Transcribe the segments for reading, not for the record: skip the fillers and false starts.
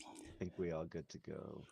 I think we all good to go.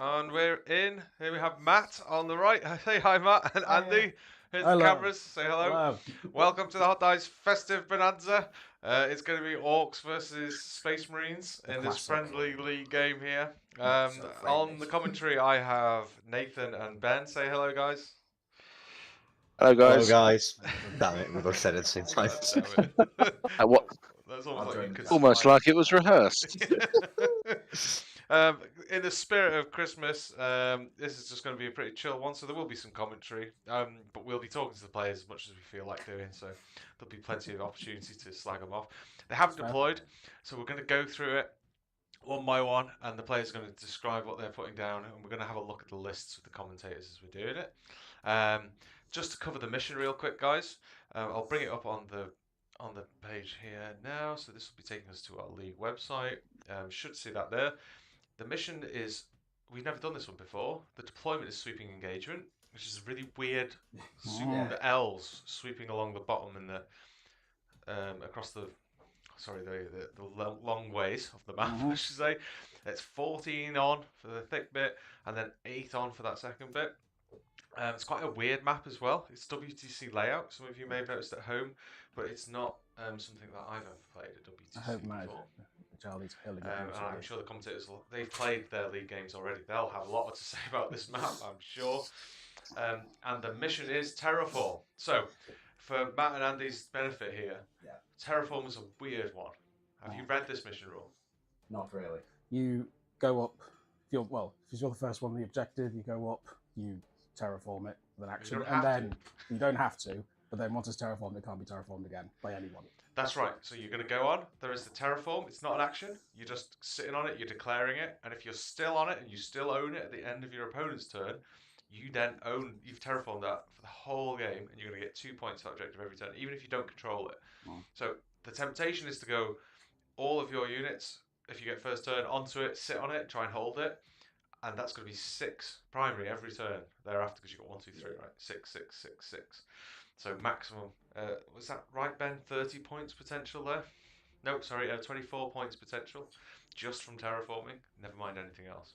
And we're in. Here we have Matt on the right. Say hi, Matt. And Andy. Here's the cameras. Say hello. Welcome to the Hot Dice Festive Bonanza. It's going to be Orks versus Space Marines in this friendly league game here. On the commentary, I have Nathan and Ben. Say hello, guys. Hello, guys. Hello, guys. Damn it, we both said it at the same time. Damn it. What? That's almost like you could Almost like it was rehearsed. In the spirit of Christmas, this is just going to be a pretty chill one, so there will be some commentary, but we'll be talking to the players as much as we feel like doing, so there'll be plenty of opportunity to slag them off. They haven't deployed, so we're going to go through it one by one, and the players are going to describe what they're putting down, and we're going to have a look at the lists with the commentators as we're doing it. Just to cover the mission real quick, guys, I'll bring it up on the page here now. So this will be taking us to our league website. Should see that there. The mission is, we've never done this one before. The deployment is sweeping engagement, which is really weird. The L's sweeping along the bottom and the across the long ways of the map, I should say. It's 14 on for the thick bit, and then 8 on for that second bit. It's quite a weird map as well. It's WTC layout. Some of you may have noticed at home, but it's not something that I've ever played at WTC before. Charlie's and I'm sure the commentators, they've played their league games already. They'll have a lot to say about this map, I'm sure. And the mission is Terraform. So, for Matt and Andy's benefit here, Terraform is a weird one. Have you read this mission rule? Not really. You go up. If you're the first one on the objective, you go up. You terraform it with an action, and then you don't have to. But then once it's terraformed, it can't be terraformed again by anyone. That's right. So you're going to go on. There is the terraform. It's not an action. You're just sitting on it. You're declaring it. And if you're still on it and you still own it at the end of your opponent's turn, you've terraformed that for the whole game, and you're going to get 2 points for objective every turn, even if you don't control it. So the temptation is to go all of your units, if you get first turn, onto it, sit on it, try and hold it. And that's going to be 6 primary every turn thereafter, because you've got 1, 2, 3, right? 6, 6, 6, 6. So maximum, was that right, Ben? 30 points potential there? No, sorry, 24 points potential just from terraforming. Never mind anything else.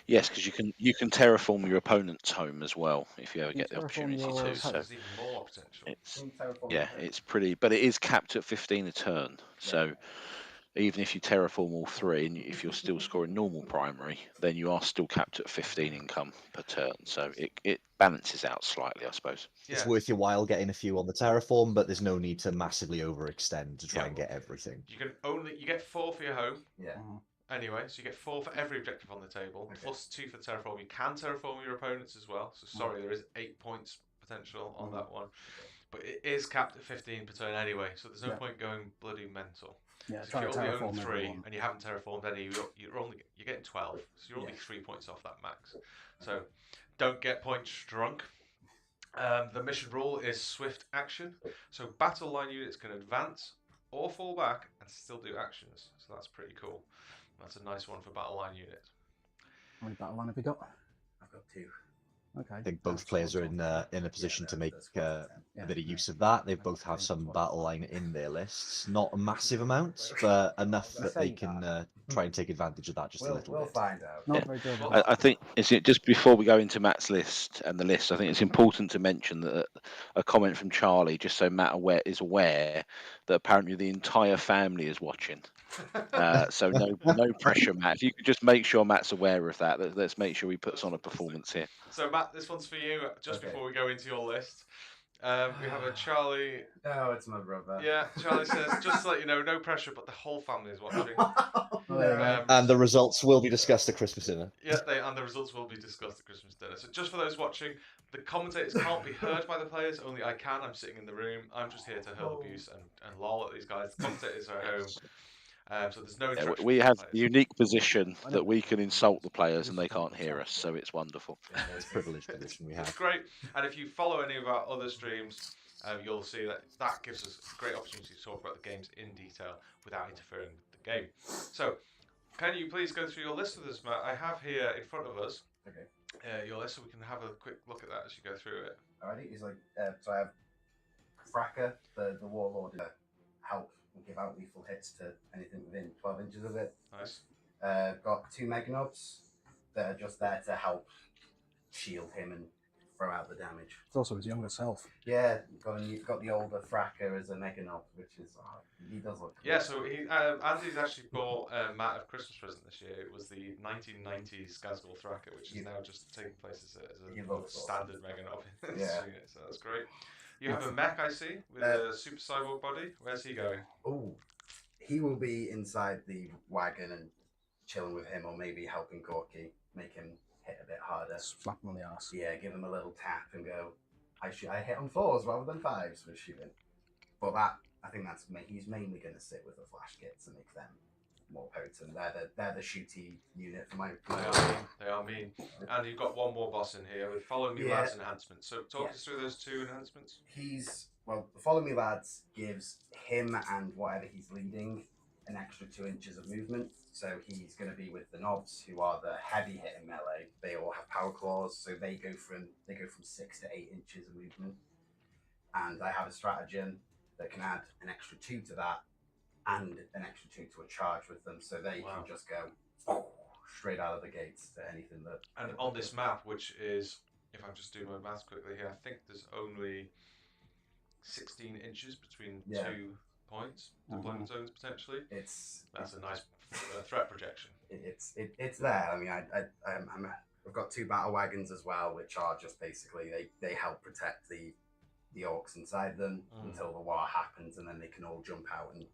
Yes, because you can terraform your opponent's home as well if you ever get the opportunity to. So there's even more potential. It's pretty, but it is capped at 15 a turn. So even if you terraform all 3, and if you're still scoring normal primary, then you are still capped at 15 income per turn. So it balances out slightly, I suppose. It's worth your while getting a few on the terraform, but there's no need to massively overextend to try and get everything. You get 4 for your home. Yeah. Anyway, so you get 4 for every objective on the table, plus 2 for terraform. You can terraform your opponents as well. So sorry, there is 8 points potential on that one, but it is capped at 15 per turn anyway. So there's no point going bloody mental. Yeah, so if you only own 3 and you haven't terraformed any, you're getting 12. So you're only 3 points off that max. So don't get points drunk. The mission rule is swift action. So battle line units can advance or fall back and still do actions. So that's pretty cool. That's a nice one for battle line unit. How many battle line have we got? I've got 2. Okay. I think both players are in a position to make a bit of use of that. They both have some battle line in their lists. Not a massive amount, but enough that they can try and take advantage of that just a little bit. We'll find out. Not very good. I think just before we go into Matt's list and the list, I think it's important to mention that a comment from Charlie, just so Matt is aware that apparently the entire family is watching. So no pressure, Matt. If you could just make sure Matt's aware of that. Let's make sure he puts on a performance here. So Matt, this one's for you. Just before we go into your list, we have a Charlie. Oh, it's my brother. Yeah, Charlie says, just to let you know, no pressure, but the whole family is watching. And the results will be discussed at Christmas dinner. Yeah, and the results will be discussed at Christmas dinner. So just for those watching, the commentators can't be heard by the players, only I can. I'm sitting in the room. I'm just here to hurl abuse and lol at these guys. The commentators are at home. So there's no interaction. We have the unique position that we can insult the players and they can't hear us, so it's wonderful. It's a privileged position we have. It's great. And if you follow any of our other streams, you'll see that gives us a great opportunity to talk about the games in detail without interfering with the game. So, can you please go through your list with us, Matt? I have here in front of us your list, so we can have a quick look at that as you go through it. Alrighty, it's like so I have Fracker, the warlord, help will give out lethal hits to anything within 12 inches of it. Nice. Got 2 Meganobs that are just there to help shield him and throw out the damage. It's also his younger self. Yeah, got the older Fracker as a Meganob, which is he does look cool. Yeah, so Andy's actually bought Matt a Christmas present this year. It was the 1990s Skazgul Thracker, which is now just taking place as a standard Meganob in this unit, so that's great. You have a mech, I see, with a super cyborg body. Where's he going? Oh, he will be inside the wagon and chilling with him, or maybe helping Gorky, make him hit a bit harder. Slap him on the ass. Yeah, give him a little tap and go, I hit on 4s rather than 5s with shooting. But I think he's mainly going to sit with the flash kits and make them more potent. They're the shooty unit for my. They are mean. And you've got one more boss in here with Follow Me Lads enhancements. So talk us through those 2 enhancements. The Follow Me Lads gives him and whatever he's leading an extra 2 inches of movement. So he's going to be with the Knobs, who are the heavy hitting melee. They all have power claws, so they go from 6 to 8 inches of movement. And I have a stratagem that can add an extra 2 to that, and an extra 2 to a charge with them, so they can just go straight out of the gates to anything that. And on this map, which is, if I'm just doing my maths quickly here, I think there's only 16 inches between 2 points, deployment zones potentially. That's a nice threat projection. It's there. I mean, I've got 2 battle wagons as well, which are just basically they help protect the Orks inside them until the war happens, and then they can all jump out and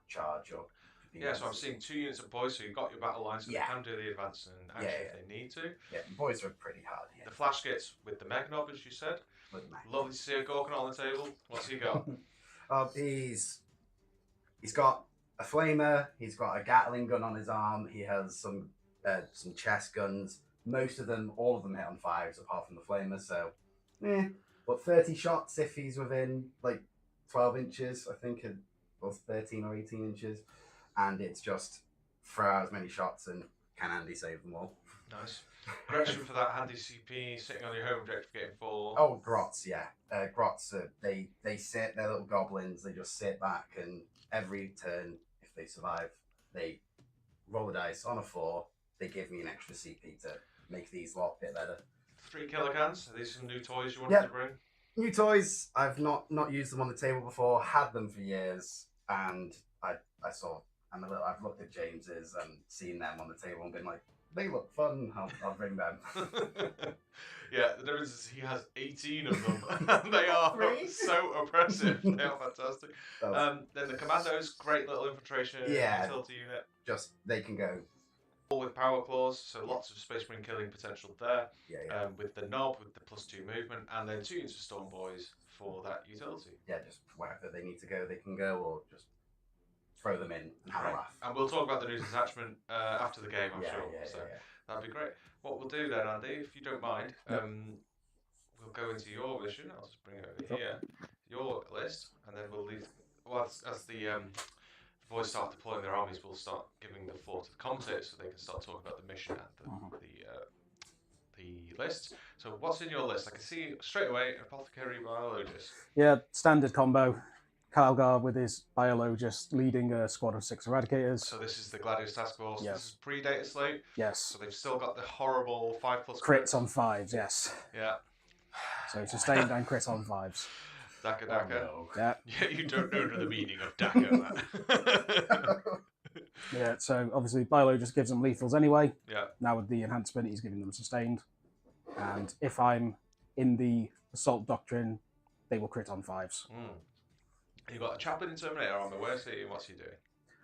charge up. Yeah, so I'm seeing 2 units of boys, so you've got your battle lines, so they can do the advance and action if they need to. Yeah, boys are pretty hard. The flash kits with the Meganob, as you said. Lovely to see a Gorkon on the table. What's he got? He's got a flamer. He's got a Gatling gun on his arm. He has some chest guns. All of them hit on 5s, apart from the flamer. So, but 30 shots if he's within like 12 inches, I think, or 13 or 18 inches, and it's just throw out as many shots and can Andy save them all? Nice. Gretchen for that handy CP, sitting on your home objective, getting 4. Oh, Grots, yeah. Grots, they sit, they're little goblins, they just sit back, and every turn, if they survive, they roll a dice on a 4, they give me an extra CP to make these lot a bit better. 3 kilocans, are these some new toys you wanted to bring? New toys, I've not used them on the table before, had them for years, and I've looked at James's and seen them on the table and been like, they look fun, I'll bring them. Yeah, the difference is he has 18 of them, and they are so oppressive. They are fantastic. Then the Commandos, great little infiltration utility unit. Just, they can go. All with power claws, so lots of Space Marine killing potential there. Yeah. With the Knob, with the +2 movement, and then 2 units of Storm Boys for that utility. Yeah, just wherever they need to go, they can go, or just throw them in and have a laugh. And we'll talk about the news attachment after the game, I'm sure. So that'd be great. What we'll do then, Andy, if you don't mind, we'll go into your mission. I'll just bring it over here. Your list, and then we'll leave. Well, as the boys start deploying their armies, we'll start giving the floor to the commentators so they can start talking about the mission and the lists. So what's in your list? I can see straight away Apothecary Biologist. Yeah, standard combo. Calgar with his Biologist leading a squad of 6 Eradicators. So this is the Gladius Task Force. Yes. This is pre-data slate. Yes. So they've still got the horrible 5+ crits on 5s, yes. Yeah. So sustained and crit on 5s. Daka. Oh, no. Yeah. Yeah, you don't know the meaning of Daka, man. Yeah, so obviously Biologist gives them lethals anyway. Yeah. Now with the enhancement, he's giving them sustained. And if I'm in the Assault Doctrine, they will crit on 5s. You've got a Chaplain in Terminator armor. Where's he and what's he doing?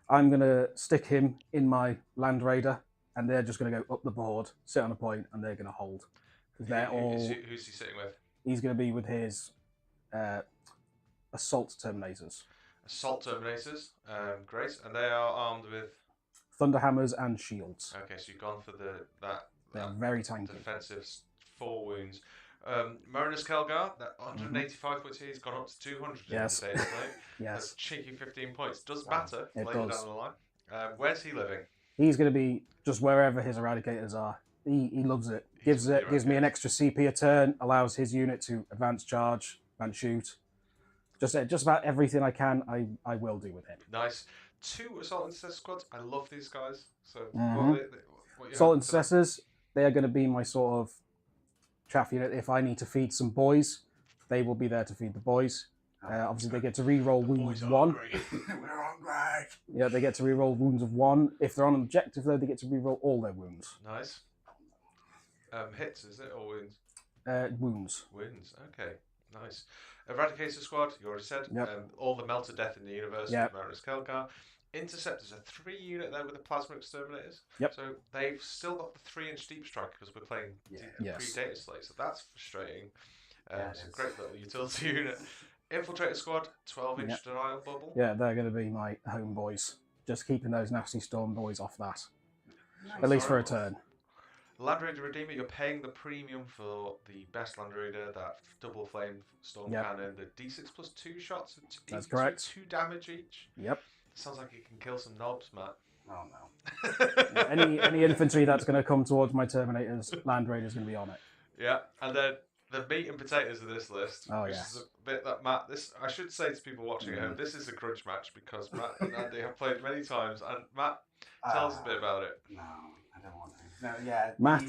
I'm going to stick him in my Land Raider, and they're just going to go up the board, sit on a point, and they're going to hold. They're Who's he sitting with? He's going to be with his Assault Terminators. Assault Terminators, great. And they are armed with Thunderhammers and shields. Okay, so you've gone for that They are very tanky. Defensive 4 wounds. Marinus Kelgar, that 185 points here, he's gone up to 200 Yes. in the data slate. Yes. That's cheeky 15 points. Does matter It later does. down the line. Where's he living? He's going to be just wherever his Eradicators are. He loves it. Gives me an extra CP a turn, allows his unit to advance charge, advance shoot. just about everything I can, I will do with him. Nice. 2 assault intercessor squads. I love these guys. So Mhm. what you Assault hoping for them? intercessors, they are going to be my sort of chaff unit. If I need to feed some boys, they will be there to feed the boys. Obviously, they get to re-roll wounds of 1. We're hungry. Yeah, they get to re-roll wounds of 1. If they're on an objective, though, they get to re-roll all their wounds. Nice. Hits, is it, or wounds? Wounds. Wounds. Okay. Nice. Eradicator squad. You already said. Yep. All the melted death in the universe. Yep. Marinus Kelgar. Interceptors, a 3 unit there with the plasma exterminators. Yep. So they've still got the 3-inch deep strike because we're playing Yes. pre-data slate. So that's frustrating. Yeah, it's a great little utility unit. Infiltrator squad, 12-inch Yep. denial bubble. Yeah, they're going to be my homeboys. Just keeping those nasty storm boys off that. Nice. At least for a turn. Land Raider Redeemer, you're paying the premium for the best Land Raider, that double flame storm Yep. cannon, the D6 plus 2 shots. That's correct. 2 damage each. Yep. Sounds like it can kill some knobs, Matt. Oh no. Yeah, any infantry that's going to come towards my Terminators, Land Raider's going to be on it. Yeah, and then the meat and potatoes of this list, Oh, which yes. is a bit that Matt. This I should say to people watching at home, this is a grudge match because Matt and Andy have played many times, and Matt, tell us a bit about it. No, I don't want to. No, yeah. Matt.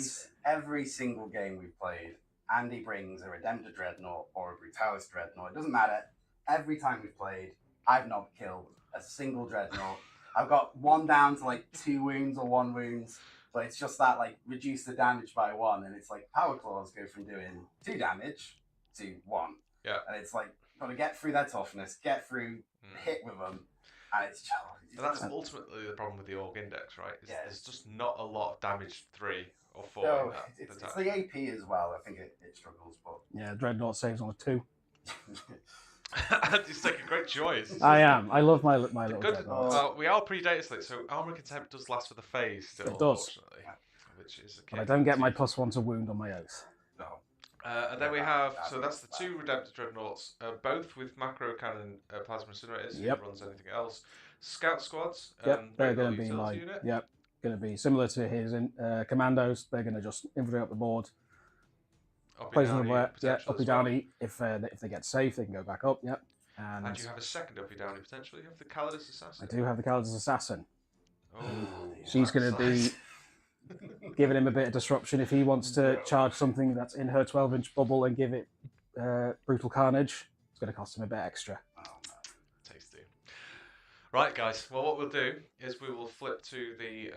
Every single game we've played, Andy brings a Redemptor Dreadnought or a Brutalis Dreadnought. It doesn't matter. Every time we've played, I've not killed a single Dreadnought. I've got 1 down to like 2 wounds or 1 wound. But it's just that, like, reduce the damage by 1. And it's like Power Claws go from doing 2 damage to 1. Yeah. And it's like, got to get through their toughness, get through, hit with them. And it's just. And that's ultimately the problem with the Org Index, right? Yeah. There's just not a lot of damage 3 or 4 No, in that. it's the AP as well. I think it struggles, but. Yeah, Dreadnought saves on a 2. Andy's taking great choice. I am. I love my little Good. Dreadnoughts. We are pre-data slate, so Armor Contempt does last for the phase still, It does. unfortunately. Which is But I don't get my +1 to wound on my oath. No. and then we have, so that's the 2 Redemptor Dreadnoughts, both with macro cannon plasma incinerators. Yep. Who runs anything else? Scout squads. Yep, they're great going to little be my. utility unit. Yep, going to be similar to his commandos. They're going to just infantry up the board. Uppy, Plays on the downy, where, yeah, potential uppy as well. downy. If they get safe, they can go back up. Yep. And you have a second uppy downy potentially. You have the Calidus Assassin. I do have the Calidus Assassin. Oh, She's going to be giving him a bit of disruption if he wants to charge something that's in her 12-inch bubble and give it brutal carnage. It's going to cost him a bit extra. Tasty. Right, guys. Well, what we'll do is we will flip to the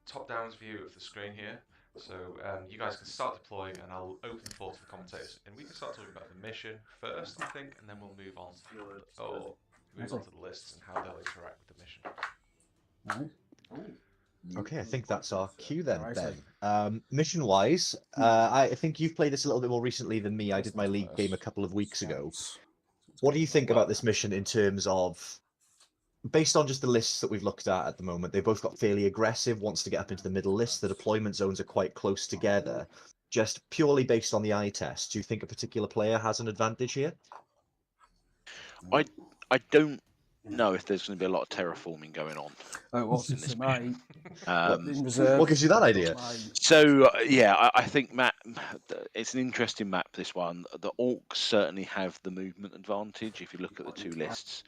top-down view of the screen here. So you guys can start deploying, and I'll open the floor to the commentators, and we can start talking about the mission first, I think, and then we'll move on to the lists and how they'll interact with the mission. Right. Okay, I think that's our cue then, Right, Ben. Mission-wise, I think you've played this a little bit more recently than me. I did my league game a couple of weeks ago. What do you think about this mission in terms of, based on just the lists that we've looked at the moment, they've both got fairly aggressive, wants to get up into the middle list. The deployment zones are quite close together. Just purely based on the eye test, do you think a particular player has an advantage here? I don't know if there's going to be a lot of terraforming going on. Oh, what's in this in my Um, in reserve? What gives you that idea? So yeah, I think it's an interesting map. This one, the Orks certainly have the movement advantage. If you look at the 2 lists,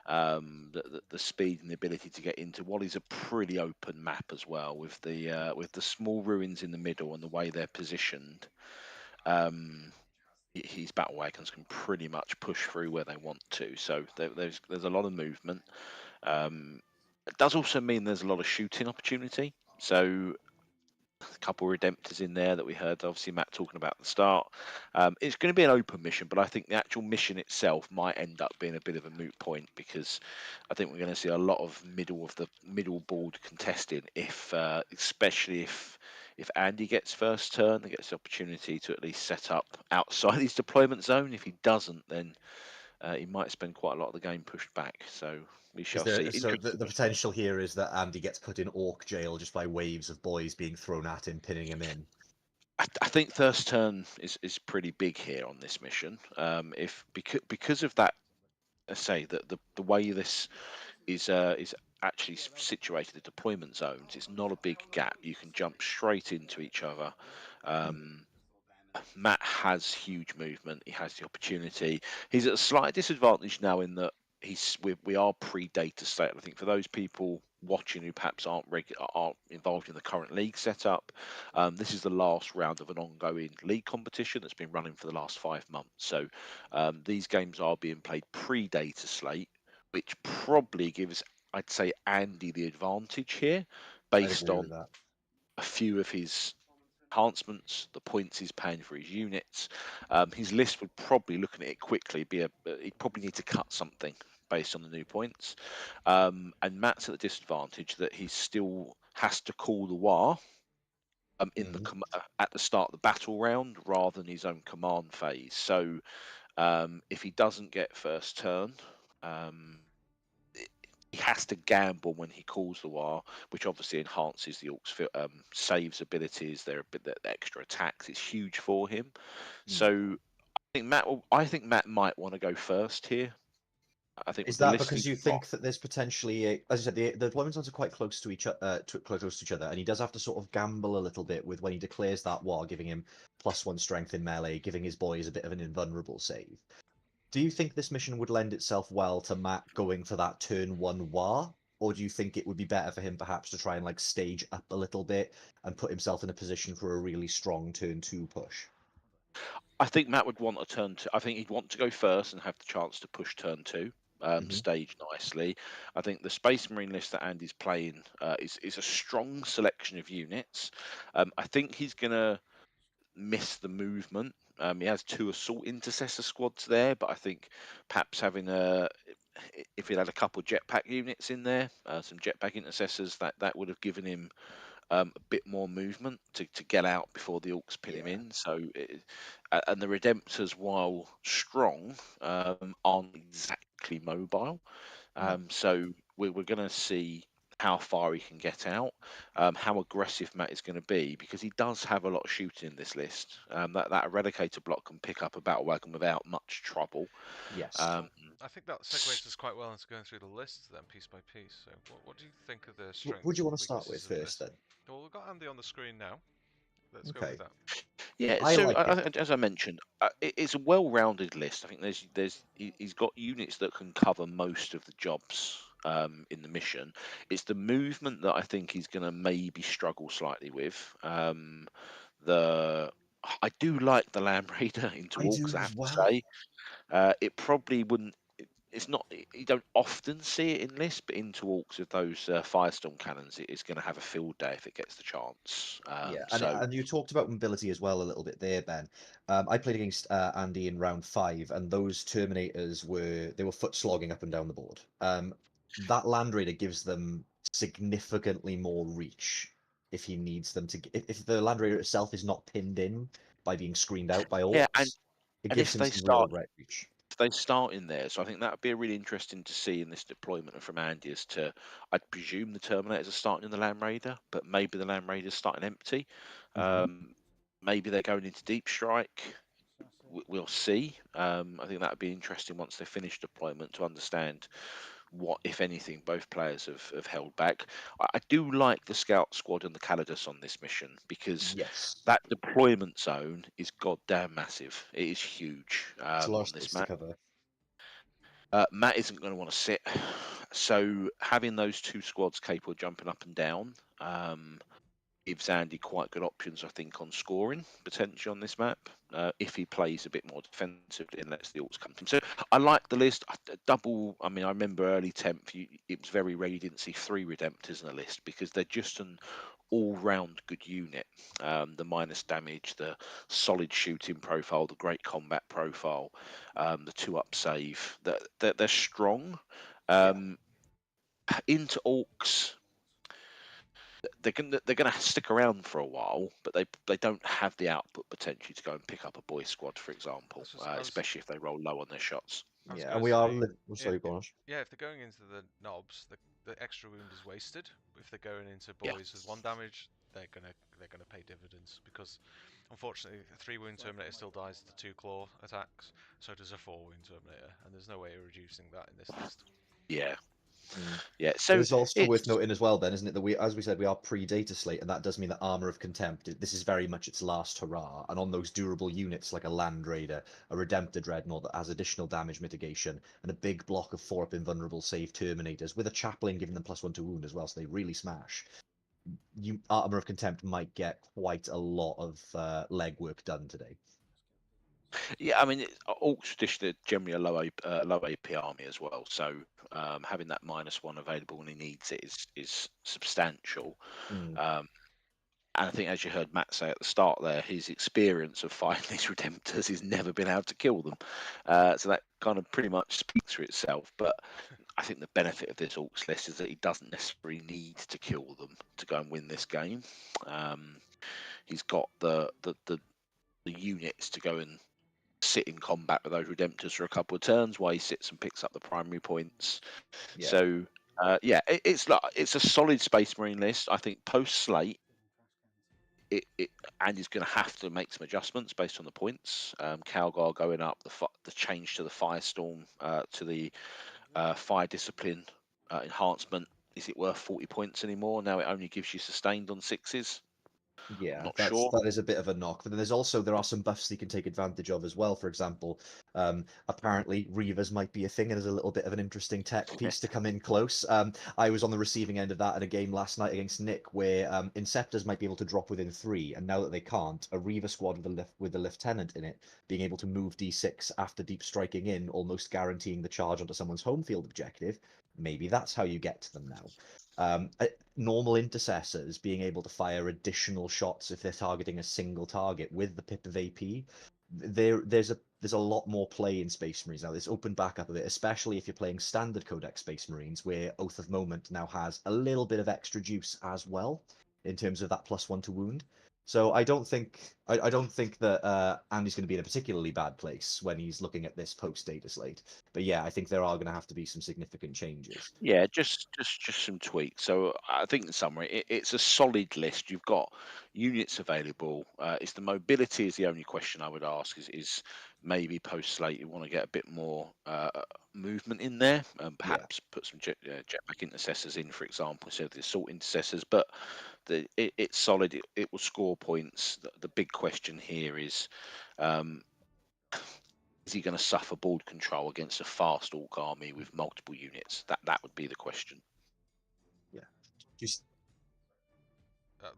the speed and the ability to get into what is a pretty open map as well, with the small ruins in the middle and the way they're positioned. His battle wagons can pretty much push through where they want to. So there's a lot of movement. It does also mean there's a lot of shooting opportunity. So a couple of Redemptors in there that we heard, obviously, Matt talking about at the start. It's going to be an open mission, but I think the actual mission itself might end up being a bit of a moot point, because I think we're going to see a lot of middle board contesting, especially if Andy gets first turn and gets the opportunity to at least set up outside his deployment zone. If he doesn't, then he might spend quite a lot of the game pushed back. So we shall see. So the potential here is that Andy gets put in Orc jail just by waves of boys being thrown at him, pinning him in. I think first turn is pretty big here on this mission. Because of that, I say that the way this is actually situated, the deployment zones, it's not a big gap. You can jump straight into each other. Matt has huge movement. He has the opportunity. He's at a slight disadvantage now in that we are pre-data state. I think for those people watching who perhaps aren't involved in the current league setup, this is the last round of an ongoing league competition that's been running for the last 5 months. So these games are being played pre-data slate, which probably gives, I'd say, Andy the advantage here, I'd based agree on with that. a few of his enhancements, the points he's paying for his units. His list would probably, looking at it quickly, he'd probably need to cut something based on the new points. And Matt's at the disadvantage that he still has to call the war in the at the start of the battle round rather than his own command phase. So if he doesn't get first turn, he has to gamble when he calls the war, which obviously enhances the Orcs' saves abilities. Their extra attacks is huge for him. So I think Matt might want to go first here. I think Is with the that list because you think that there's potentially, as I said, the deployments are quite close to each other, close to each other, and he does have to sort of gamble a little bit with when he declares that war, giving him +1 strength in melee, giving his boys a bit of an invulnerable save. Do you think this mission would lend itself well to Matt going for that turn 1 war, or do you think it would be better for him perhaps to try and like stage up a little bit and put himself in a position for a really strong turn 2 push? I think Matt would want a turn two. I think he'd want to go first and have the chance to push turn 2. Stage nicely. I think the Space Marine list that Andy's playing is a strong selection of units. I think he's gonna miss the movement. He has 2 assault intercessor squads there, but I think perhaps having if he'd had a couple jetpack units in there, some jetpack intercessors, that would have given him a bit more movement to get out before the Orcs pin him in. So, and the Redemptors, while strong, aren't exactly mobile. So we're going to see how far he can get out, how aggressive Matt is going to be, because he does have a lot of shooting in this list. That Eradicator block can pick up a battle wagon without much trouble. Yes. I think that segues us quite well into going through the list then, piece by piece. So, what do you think of the strengths? Would you want to start with weaknesses of first this? then? Well, we've got Andy on the screen now. Let's go Okay. with that. Yeah, I so like it. as I mentioned, it's a well-rounded list. I think he's got units that can cover most of the jobs in the mission. It's the movement that I think he's going to maybe struggle slightly with. I do like the Lamb Raider into I Orcs, do I as have to well. say. It probably wouldn't. It's not. You don't often see it in lists, but into Orcs with those Firestorm cannons, it is going to have a field day if it gets the chance. Yeah, So and you talked about mobility as well a little bit there, Ben. I played against Andy in round 5, and those Terminators were foot slogging up and down the board. That Land Raider gives them significantly more reach if he needs them to. If the Land Raider itself is not pinned in by being screened out by yeah, Orcs, it and gives if him they some real start reach. in there. So I think that would be really interesting to see in this deployment from Andy as to, I'd presume the Terminators are starting in the Land Raider, but maybe the Land Raider's starting empty. Maybe they're going into Deep Strike. We'll see. I think that would be interesting once they finish deployment to understand what, if anything, both players have held back. I do like the Scout Squad and the Calidus on this mission because Yes, that deployment zone is goddamn massive. It is huge it's a lot on of this space to map. cover. Matt isn't going to want to sit, so having those 2 squads capable of jumping up and down gives Andy quite good options, I think, on scoring potentially on this map if he plays a bit more defensively and lets the Orcs come to him. So I like the list. I mean, I remember early 10th, it was very rare you didn't see 3 Redemptors in the list because they're just an all-round good unit. The minus damage, the solid shooting profile, the great combat profile, the 2-up save. They're strong. Into Orcs, they're gonna stick around for a while, but they don't have the output potentially to go and pick up a boy squad, for example, especially if they roll low on their shots. Yeah, and we are. Sorry, if, Gosh. yeah, if they're going into the knobs, the extra wound is wasted. If they're going into Yeah. boys with 1 damage, they're gonna pay dividends because, unfortunately, a 3-wound Terminator still dies to 2 claw attacks. So does a 4-wound Terminator, and there's no way of reducing that in this list. Yeah. Yeah, so it's also worth it's noting as well, then, isn't it, that we, as we said, we are pre-data slate, and that does mean that Armor of Contempt, this is very much its last hurrah. And on those durable units like a Land Raider, a Redemptor Dreadnought that has additional damage mitigation, and a big block of 4-up invulnerable save Terminators with a Chaplain giving them +1 to wound as well, so they really smash. Armor of Contempt might get quite a lot of legwork done today. Yeah, I mean, Orcs traditionally are generally a low AP army as well. So having that -1 available when he needs it is substantial. And I think, as you heard Matt say at the start there, his experience of fighting these Redemptors has never been able to kill them. So that kind of pretty much speaks for itself. But I think the benefit of this Orcs list is that he doesn't necessarily need to kill them to go and win this game. He's got the units to go and sit in combat with those Redemptors for a couple of turns while he sits and picks up the primary points. Yeah. So it's a solid Space Marine list. I think post slate, Andy's going to have to make some adjustments based on the points. Calgar going up, the change to the Firestorm, to the Fire Discipline enhancement. Is it worth 40 points anymore? Now it only gives you sustained on 6s. Yeah, Not that sure. is a bit of a knock. But then there are some buffs you can take advantage of as well. For example, apparently Reavers might be a thing, and there's a little bit of an interesting tech piece to come in close. I was on the receiving end of that in a game last night against Nick, where Inceptors might be able to drop within 3, and now that they can't, a Reaver squad with a lieutenant in it being able to move D6 after deep striking in, almost guaranteeing the charge onto someone's home field objective. Maybe that's how you get to them now. Normal intercessors being able to fire additional shots if they're targeting a single target with the pip of AP. There's a lot more play in Space Marines now. It's opened back up a bit, especially if you're playing standard Codex Space Marines, where Oath of Moment now has a little bit of extra juice as well in terms of that +1 to wound. So I don't think that Andy's going to be in a particularly bad place when he's looking at this post data slate. But yeah, I think there are going to have to be some significant changes. Yeah, just some tweaks. So I think in summary, it's a solid list. You've got units available. It's the mobility is the only question I would ask. Is maybe post slate you want to get a bit more movement in there, and perhaps put some jetpack intercessors in, for example, instead of the assault intercessors. But it's solid. It will score points. The big question here is he going to suffer board control against a fast Orc army with multiple units? That would be the question. Yeah. Just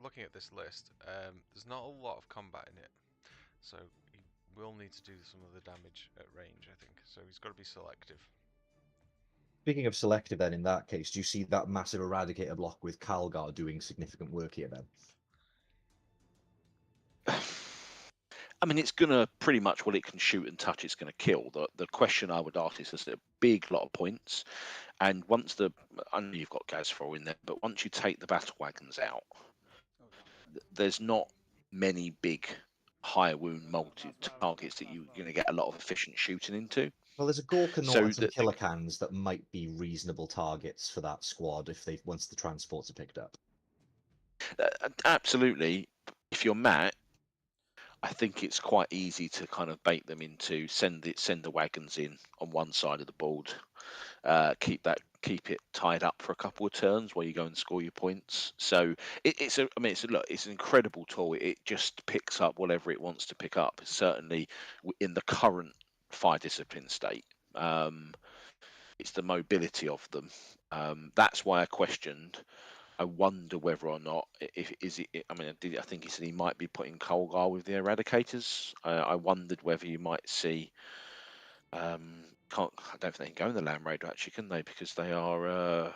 looking at this list, there's not a lot of combat in it, so he will need to do some of the damage at range, I think. So he's got to be selective. Speaking of selective, then in that case, do you see that massive Eradicator block with Calgar doing significant work here then? I mean, it's going to pretty much what it can shoot and touch, it's going to kill. The question I would ask is a big lot of points. And once I know you've got Gazfrol in there, but once you take the battle wagons out, there's not many big high wound multi targets that you're going to get a lot of efficient shooting into. Well, there's a Gorkanaut and some Killer Cans that might be reasonable targets for that squad once the transports are picked up. Absolutely. If you're Matt, I think it's quite easy to kind of bait them into send the wagons in on one side of the board, keep it tied up for a couple of turns while you go and score your points. So it's an incredible tool. It just picks up whatever it wants to pick up. Certainly in the current fire discipline state, it's the mobility of them. That's why I questioned. I wonder whether or not I think he said he might be putting Colgar with the Eradicators. I wondered whether you might see. I don't think they can go in the Land Raider actually, can they? Because they are. I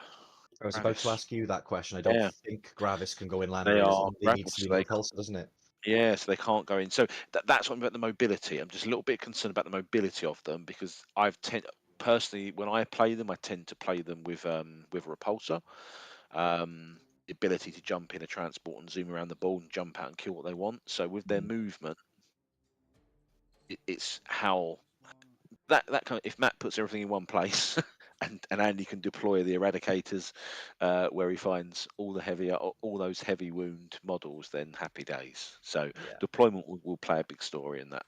was about to ask you that question. I don't think Gravis can go in Land They Raiders. are It needs to be repulsor, doesn't it? Yeah, so they can't go in. So that's what I'm about the mobility. I'm just a little bit concerned about the mobility of them because personally, when I play them, I tend to play them with a repulsor. The ability to jump in a transport and zoom around the ball and jump out and kill what they want. So with their movement, it's how that kind of, if Matt puts everything in one place and Andy can deploy the Eradicators where he finds all those heavy wound models, then happy days. So deployment will play a big story in that.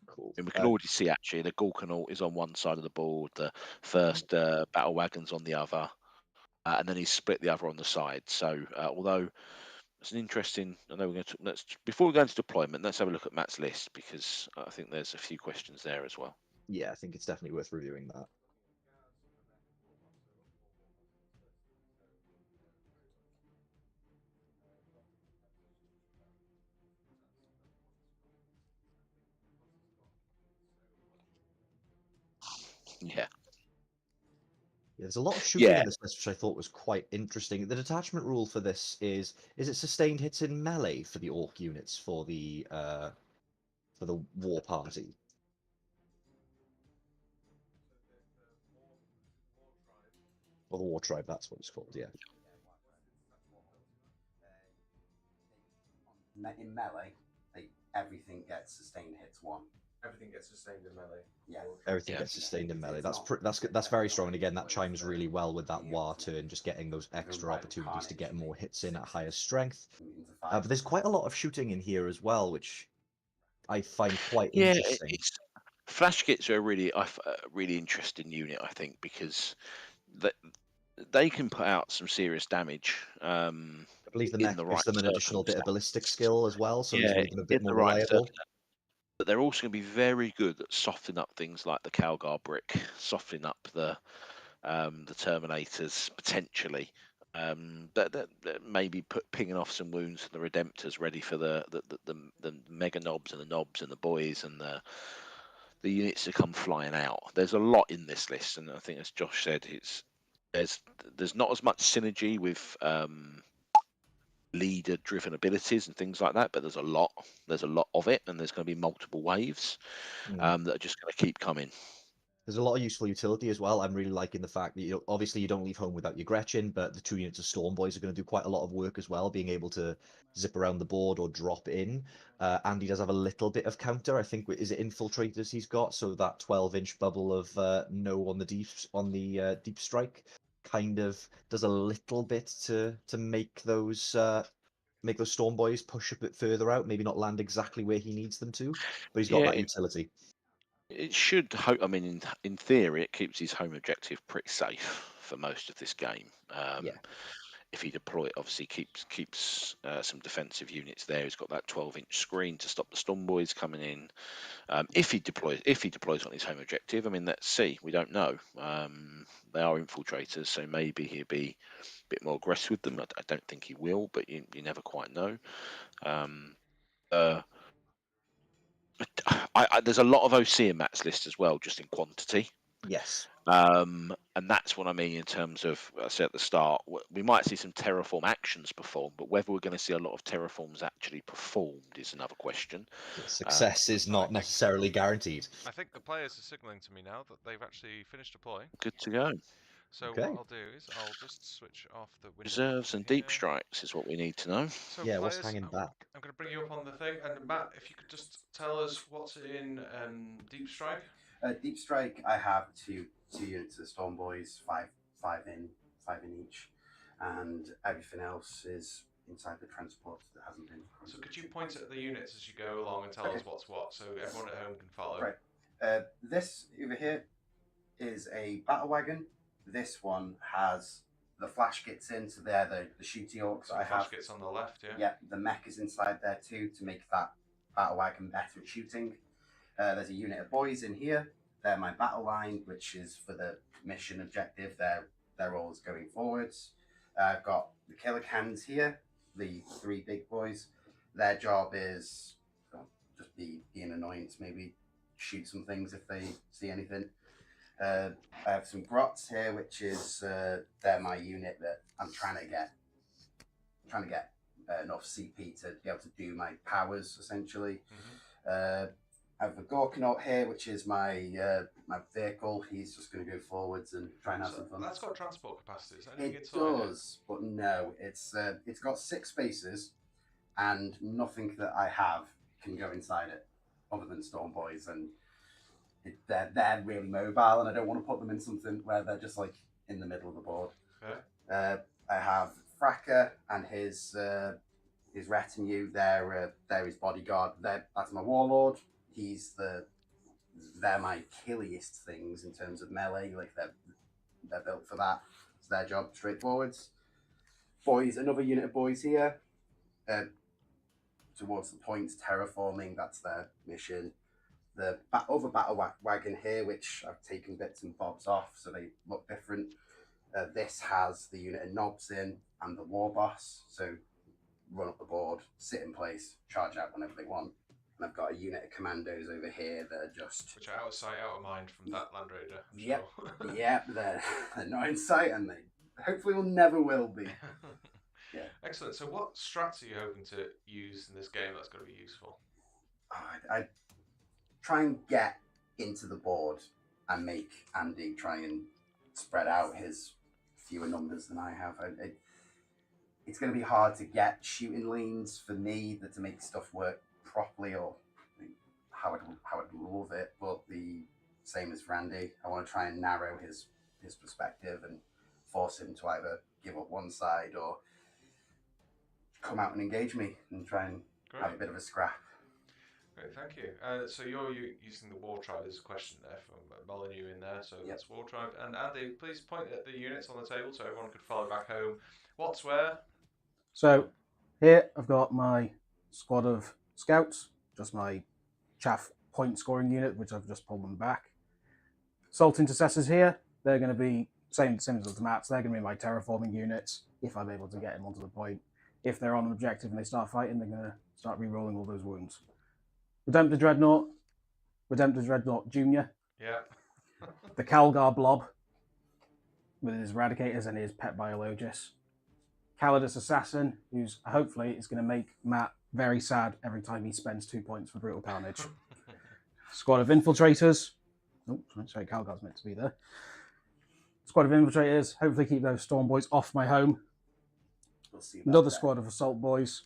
Cool. And we can already see actually the Gorkanaut is on one side of the board, the first battle wagons on the other. and then he's split the other on the side. So although it's an interesting, I know we're going to before we go into deployment, let's have a look at Matt's list because I think there's a few questions there as well. Yeah, I think it's definitely worth reviewing that. Yeah. There's a lot of shooting Yeah. in this list, which I thought was quite interesting. The detachment rule for this is it sustained hits in melee for the orc units for the war party? Or the war tribe, that's what it's called, yeah. In melee, everything gets sustained hits 1. Everything gets sustained in melee. Yeah. Everything gets sustained in melee. That's very strong, and again, that chimes really well with that war turn, just getting those extra opportunities to get more hits in at higher strength. But there's quite a lot of shooting in here as well, which I find quite interesting. Flash kits are a really interesting unit, I think, because they can put out some serious damage. I believe the mech gives them an additional bit of ballistic skill as well, so it's made them a bit more reliable. But they're also going to be very good at softening up things like the Calgar brick, softening up the Terminators potentially. That maybe pinging off some wounds from the Redemptors, ready for the mega knobs and the knobs and the boys and the units to come flying out. There's a lot in this list, and I think, as Josh said, there's not as much synergy with leader-driven abilities and things like that, but there's a lot of it, and there's going to be multiple waves that are just going to keep coming. There's a lot of useful utility as well. I'm really liking the fact that obviously you don't leave home without your Gretchen, but the 2 units of Storm Boys are going to do quite a lot of work as well, being able to zip around the board or drop in. And he does have a little bit of counter. I think is it Infiltrators he's got, so that 12-inch bubble of no on the deep strike kind of does a little bit to make those Storm Boys push a bit further out, maybe not land exactly where he needs them to, but he's got that utility. It should hope. I mean, in theory, it keeps his home objective pretty safe for most of this game. If he deploy it, obviously keeps some defensive units there. He's got that 12-inch screen to stop the Storm Boys coming in. If he deploys on his home objective, I mean, let's see. We don't know. They are infiltrators, so maybe he'll be a bit more aggressive with them. I don't think he will, but you never quite know. There's a lot of OC in Matt's list as well, just in quantity. Yes. And that's what I mean in terms of, I said at the start, we might see some Terraform actions performed, but whether we're going to see a lot of Terraforms actually performed is another question. Success is not necessarily guaranteed. I think the players are signalling to me now that they've actually finished deploying. Good to go. So what I'll do is I'll just switch off the window. Reserves and deep strikes is what we need to know. So yeah, players, what's hanging back? I'm going to bring you up on the thing, and Matt, if you could just tell us what's in deep strike. Deep strike, I have two units of Storm Boys, five in each, and everything else is inside the transport that hasn't been. So could you point at the units as you go along and tell us what's what, so everyone at home can follow? Right. This over here is a battle wagon. This one has the flash kits in, so they're the shooty orcs. So flash kits on the left, yeah. Yeah, the mech is inside there too to make that battle wagon better at shooting. There's a unit of boys in here. They're my battle line, which is for the mission objective. They're always going forwards. I've got the killer cans here, the 3 big boys. Their job is just be an annoyance, maybe shoot some things if they see anything. I have some grots here, which is they're my unit that I'm trying to get enough CP to be able to do my powers essentially. I have a Gorkanaut here, which is my my vehicle. He's just going to go forwards and try and have some fun. That's got transport capacity. It does, but no, it's got 6 spaces, and nothing that I have can go inside it, other than Storm Boys, and they're really mobile, and I don't want to put them in something where they're just like in the middle of the board. Okay. I have Fracker and his retinue. They're his bodyguard. That's my warlord. They're my killiest things in terms of melee. Like they're built for that. It's their job, straightforward. Boys, another unit of boys here. Towards the points, terraforming, that's their mission. The other wagon here, which I've taken bits and bobs off so they look different. This has the unit of knobs in and the war boss. So run up the board, sit in place, charge out whenever they want. And I've got a unit of commandos over here that are just... Which are out of sight, out of mind from that Land Raider, I'm Yep, sure. yep, they're not in sight and they hopefully will never will be. Yeah. Excellent. So what strats are you hoping to use in this game that's going to be useful? I try and get into the board and make Andy try and spread out his fewer numbers than I have. It's going to be hard to get shooting lanes for me to make stuff work properly, or how I'd love it, but the same as for Andy. I want to try and narrow his perspective and force him to either give up one side or come out and engage me and try and have a bit of a scrap. Great, thank you. So you're using the War Tribe. There's a question there from Molyneux in there. So that's War Tribe. And Andy, please point at the units on the table so everyone could follow back home. What's where? So here I've got my squad of scouts, just my chaff point scoring unit, which I've just pulled them back. Assault intercessors here, they're going to be same as the mats. They're going to be my terraforming units if I'm able to get them onto the point. If they're on an objective and they start fighting, they're going to start re-rolling all those wounds. Redemptor Dreadnought Junior. Yeah. The Calgar Blob with his Eradicators and his Pet Biologist. Calidus Assassin, who's hopefully is going to make Matt very sad every time he spends 2 points for Brutal Carnage. Squad of Infiltrators. Oh, sorry, Calgar's meant to be there. Squad of Infiltrators. Hopefully keep those Storm Boys off my home. We'll see Another squad of Assault Boys.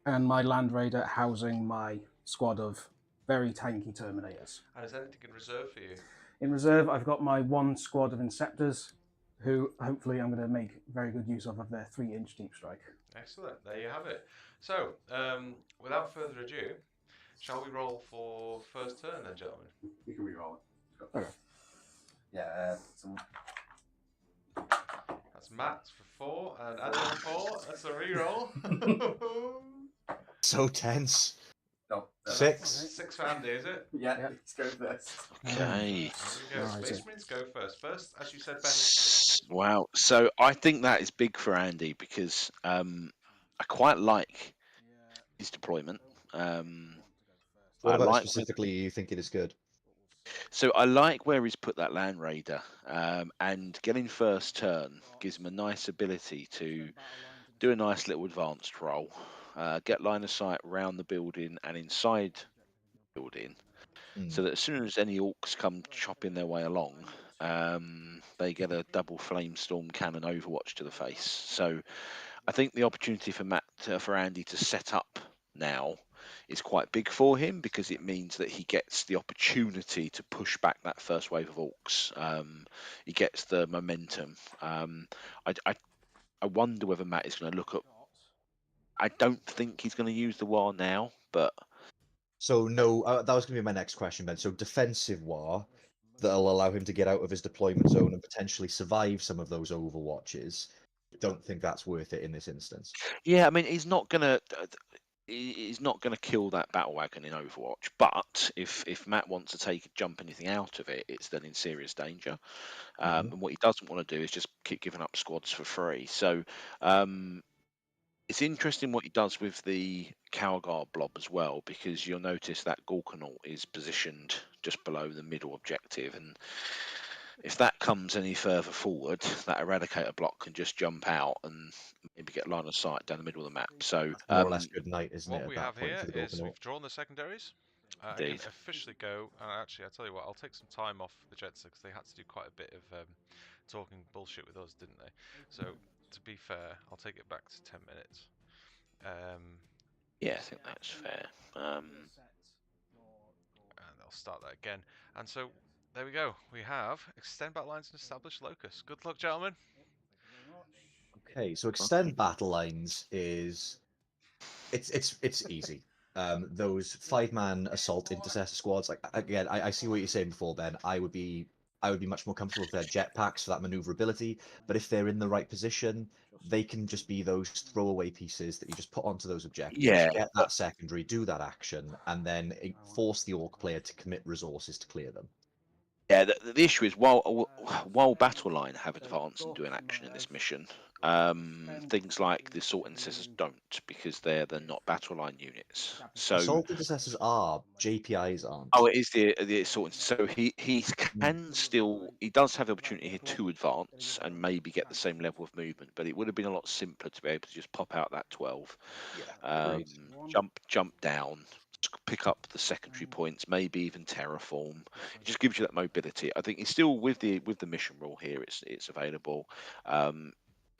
And my Land Raider housing my squad of very tanky Terminators. And is anything in reserve for you? In reserve, I've got my one squad of Inceptors, who hopefully I'm going to make very good use of their 3-inch deep strike. Excellent. There you have it. So, without further ado, shall we roll for first turn then, gentlemen? We can re-roll it. Okay. Yeah, That's Matt for 4 and Andy for 4. That's a re-roll. So tense. no, 6. 6 for Andy, is it? Yeah, Yeah. let's go first. Okay. There we go. Right. Space Marines go first. First, as you said, Ben. Wow. So I think that is big for Andy because I quite like his deployment. What I about like specifically you think it is good? So I like where he's put that Land Raider, and getting first turn gives him a nice ability to do a nice little advanced roll, get line of sight around the building and inside the building, so that as soon as any Orks come chopping their way along, they get a double Flamestorm cannon Overwatch to the face. So I think the opportunity for Andy to set up now is quite big for him because it means that he gets the opportunity to push back that first wave of Orks. He gets the momentum. I wonder whether Matt is going to look at. I don't think he's going to use the war now, but So no, that was going to be my next question, Ben. So defensive war that'll allow him to get out of his deployment zone and potentially survive some of those overwatches. Don't think that's worth it in this instance. yeah, I mean he's not going to. He's not going to kill that battle wagon in Overwatch, but if Matt wants to jump anything out of it, it's then in serious danger. And what he doesn't want to do is just keep giving up squads for free. So it's interesting what he does with the Calgar blob as well, because you'll notice that Gorkanaut is positioned just below the middle objective, and if that comes any further forward, that Eradicator block can just jump out and maybe get line of sight down the middle of the map. So More or less good night, isn't it? What At we that have point here for the is Gorkanaut? we've drawn the secondaries. I can Indeed. officially go. Actually, I tell you what, I'll take some time off the Jetster because they had to do quite a bit of talking bullshit with us, didn't they? So to be fair, I'll take it back to 10 minutes. Yeah, I think that's fair. And I'll start that again. And so there we go. We have extend battle lines and establish locus. Good luck, gentlemen. Okay, so extend battle lines is it's easy. Those 5-man assault intercessor squads, like again, I see what you're saying before, Ben. I would be I would be much more comfortable with their jetpacks for that maneuverability. But if they're in the right position, they can just be those throwaway pieces that you just put onto those objectives, Yeah, get that secondary, do that action, and then force the Orc player to commit resources to clear them. Yeah, the issue is while battle line have advanced and do an action in this mission, things like the assault intercessors don't, because they're not battle line units. So Assault intercessors are, JPIs aren't. it is the assault. So he can still, he does have the opportunity here to advance and maybe get the same level of movement, but it would have been a lot simpler to be able to just pop out that 12, jump down, pick up the secondary points, maybe even terraform. It just gives you that mobility. I think it's still with the mission rule here. It's available.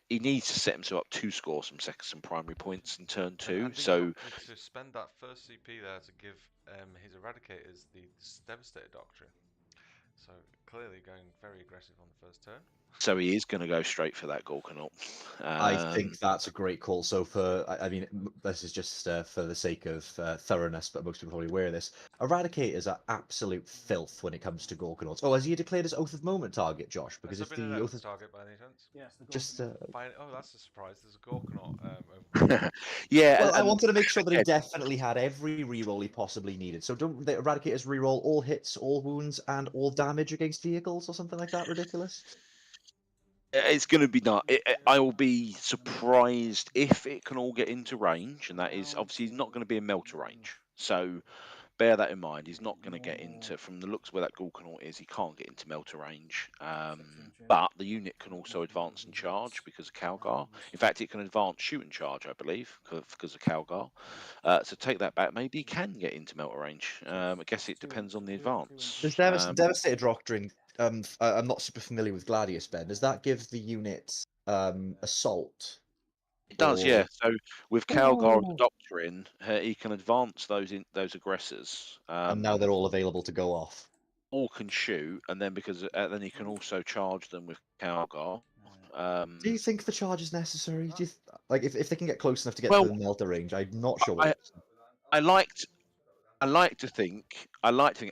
He needs to set himself up to score some primary points in turn 2. So to spend that first CP there to give his eradicators the Devastator Doctrine. So clearly going very aggressive on the first turn. So he is going to go straight for that Gorkanaut. I think that's a great call. So I mean, this is just for the sake of thoroughness, but most people probably aware of this. Eradicators are absolute filth when it comes to Gorkanauts. Oh, has he declared his Oath of Moment target, Josh? Because if the Oath of target by any chance? Yes, the just oh, that's a surprise. There's a Gorkanaut. Yeah. Well, I wanted to make sure that he definitely had every reroll he possibly needed. So don't the Eradicators reroll all hits, all wounds, and all damage against vehicles or something like that? Ridiculous. It's going to be not. I will be surprised if it can all get into range, and that is obviously he's not going to be in melter range. So bear that in mind. He's not going to get into, from the looks where that Gorkanaut is, he can't get into melter range. But the unit can also advance and charge because of Calgar. In fact, it can advance, shoot and charge, I believe, because of Calgar. So take that back. Maybe he can get into melter range. I guess it depends on the advance. Does Devastator Doctrine? I'm not super familiar with Gladius, Ben. Does that give the unit assault? It does, yeah. So with Calgar and the Doctrine, he can advance those aggressors. And now they're all available to go off. All can shoot, and then then he can also charge them with Calgar. Do you think the charge is necessary? Do you like if they can get close enough to get to the melter range? I'm not sure. I like to think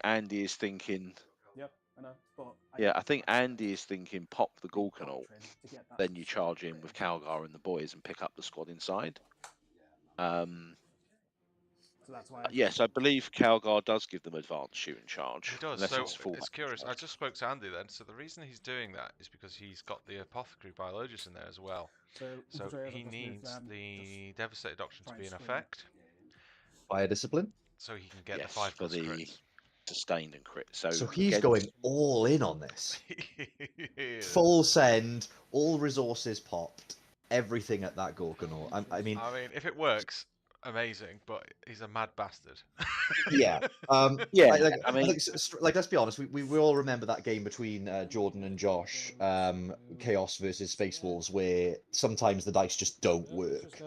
Andy is thinking. Yep, I know. But I think Andy is thinking pop the Gorkanaut, then you charge in with Calgar and the boys and pick up the squad inside. So that's why yes, I believe Calgar does give them advanced shoot and charge. He does. So it's curious. I just spoke to Andy then. So the reason he's doing that is because he's got the Apothecary Biologist in there as well. So he needs the Devastator Doctrine to be in effect. Fire Discipline? So he can get the 5 for the sustained and crit. So he's going all in on this. Full send, all resources popped, everything at that Gorkanaut. I mean, if it works, amazing, but he's a mad bastard. Yeah. Yeah. I mean, let's be honest. We all remember that game between Jordan and Josh, Chaos versus Space Wolves, where sometimes the dice just don't work.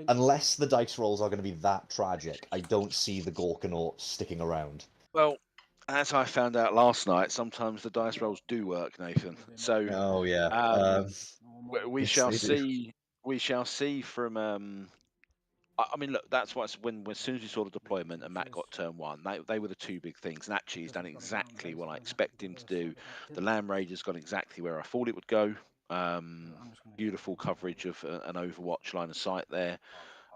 Unless the dice rolls are going to be that tragic, I don't see the Gorkanaut sticking around. Well, as I found out last night, sometimes the dice rolls do work, Nathan. So, oh yeah, we shall see. We shall see from. I mean, look, that's why as soon as we saw the deployment and Matt got turn 1, they were the two big things. And actually, he's done exactly what I expect him to do. The Land Rager's gone exactly where I thought it would go. Beautiful coverage of an Overwatch line of sight there.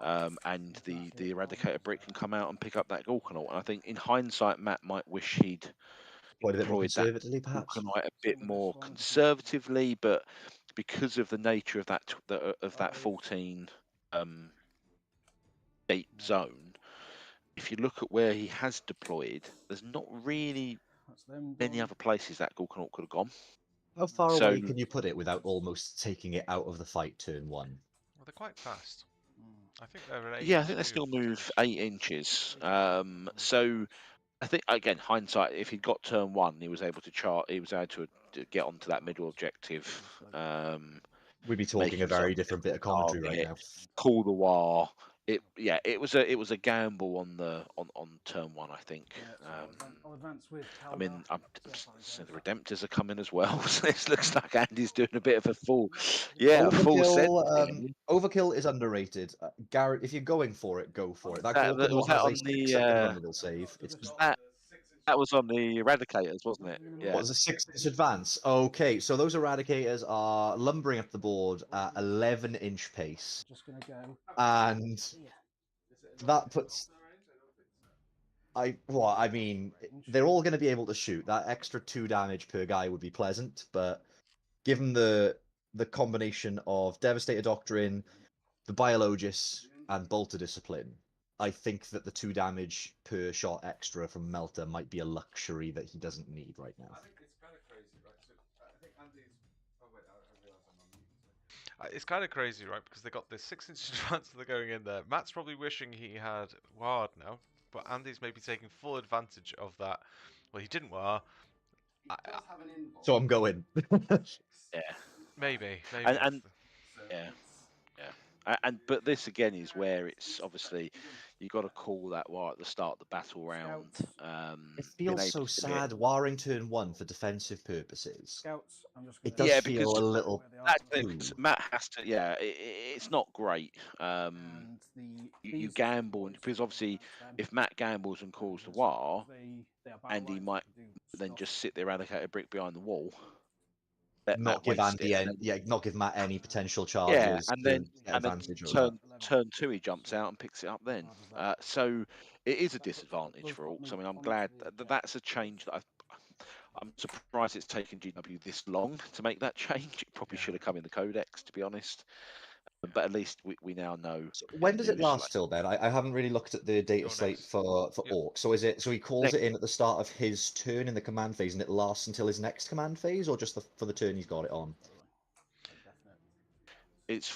And the Eradicator brick can come out and pick up that Gorkanaut. And I think in hindsight, Matt might wish he'd deployed that Gorkanaut a bit more conservatively, but because of the nature of that 14 deep zone, if you look at where he has deployed, there's not really many other places that Gorkanaut could have gone. How far away can you put it without almost taking it out of the fight turn 1? Well, they're quite fast. I think they're 8 I think they still move 8 inches. So I think, again, hindsight, if he'd got turn 1, he was able to get onto that middle objective. We'd be talking a very different bit of commentary right now. Call the war. It was a gamble on turn 1, I think. I mean, so the Redemptors are coming as well. So this looks like Andy's doing a bit of a full Overkill is underrated. Garrett, if you're going for it, go for it. That was that on the vulnerable save. That was on the Eradicators, wasn't it? Yeah. What was a 6-inch advance? Okay, so those Eradicators are lumbering up the board at 11-inch pace, Just gonna go. and Here. that puts. I mean, they're all going to be able to shoot. That extra 2 damage per guy would be pleasant, but given the combination of Devastator Doctrine, the Biologist, and Bolter Discipline, I think that the 2 damage per shot extra from Melter might be a luxury that he doesn't need right now. I think it's kind of crazy, right? So I think Andy's. Oh wait, I realize I'm on mute. It's kind of crazy, right? Because they got this 6-inch advance that they're going in there. Matt's probably wishing he had Ward now, but Andy's maybe taking full advantage of that. Well, he didn't War. So I'm going. Yeah. Maybe. And yeah. But this again is where it's obviously you got to call that war at the start of the battle round. It feels so sad. Warring turn 1 for defensive purposes. Scouts, I'm just It gonna... does Yeah, feel because a little. Matt has to. Yeah, it's not great. And You gamble because obviously if Matt gambles and calls the war, and he might then just sit there, eradicate a brick behind the wall. Not give not give Matt any potential charges. Yeah, and then advantage over turn 2 he jumps out and picks it up then. So it is a disadvantage for Orks. I mean, I'm glad that's a change that I'm surprised it's taken GW this long to make that change. It probably should have come in the codex, to be honest. But at least we now know. So when does it last till then? I haven't really looked at the data slate for Orc. So so he calls it in at the start of his turn in the command phase, and it lasts until his next command phase, or just for the turn he's got it on? It's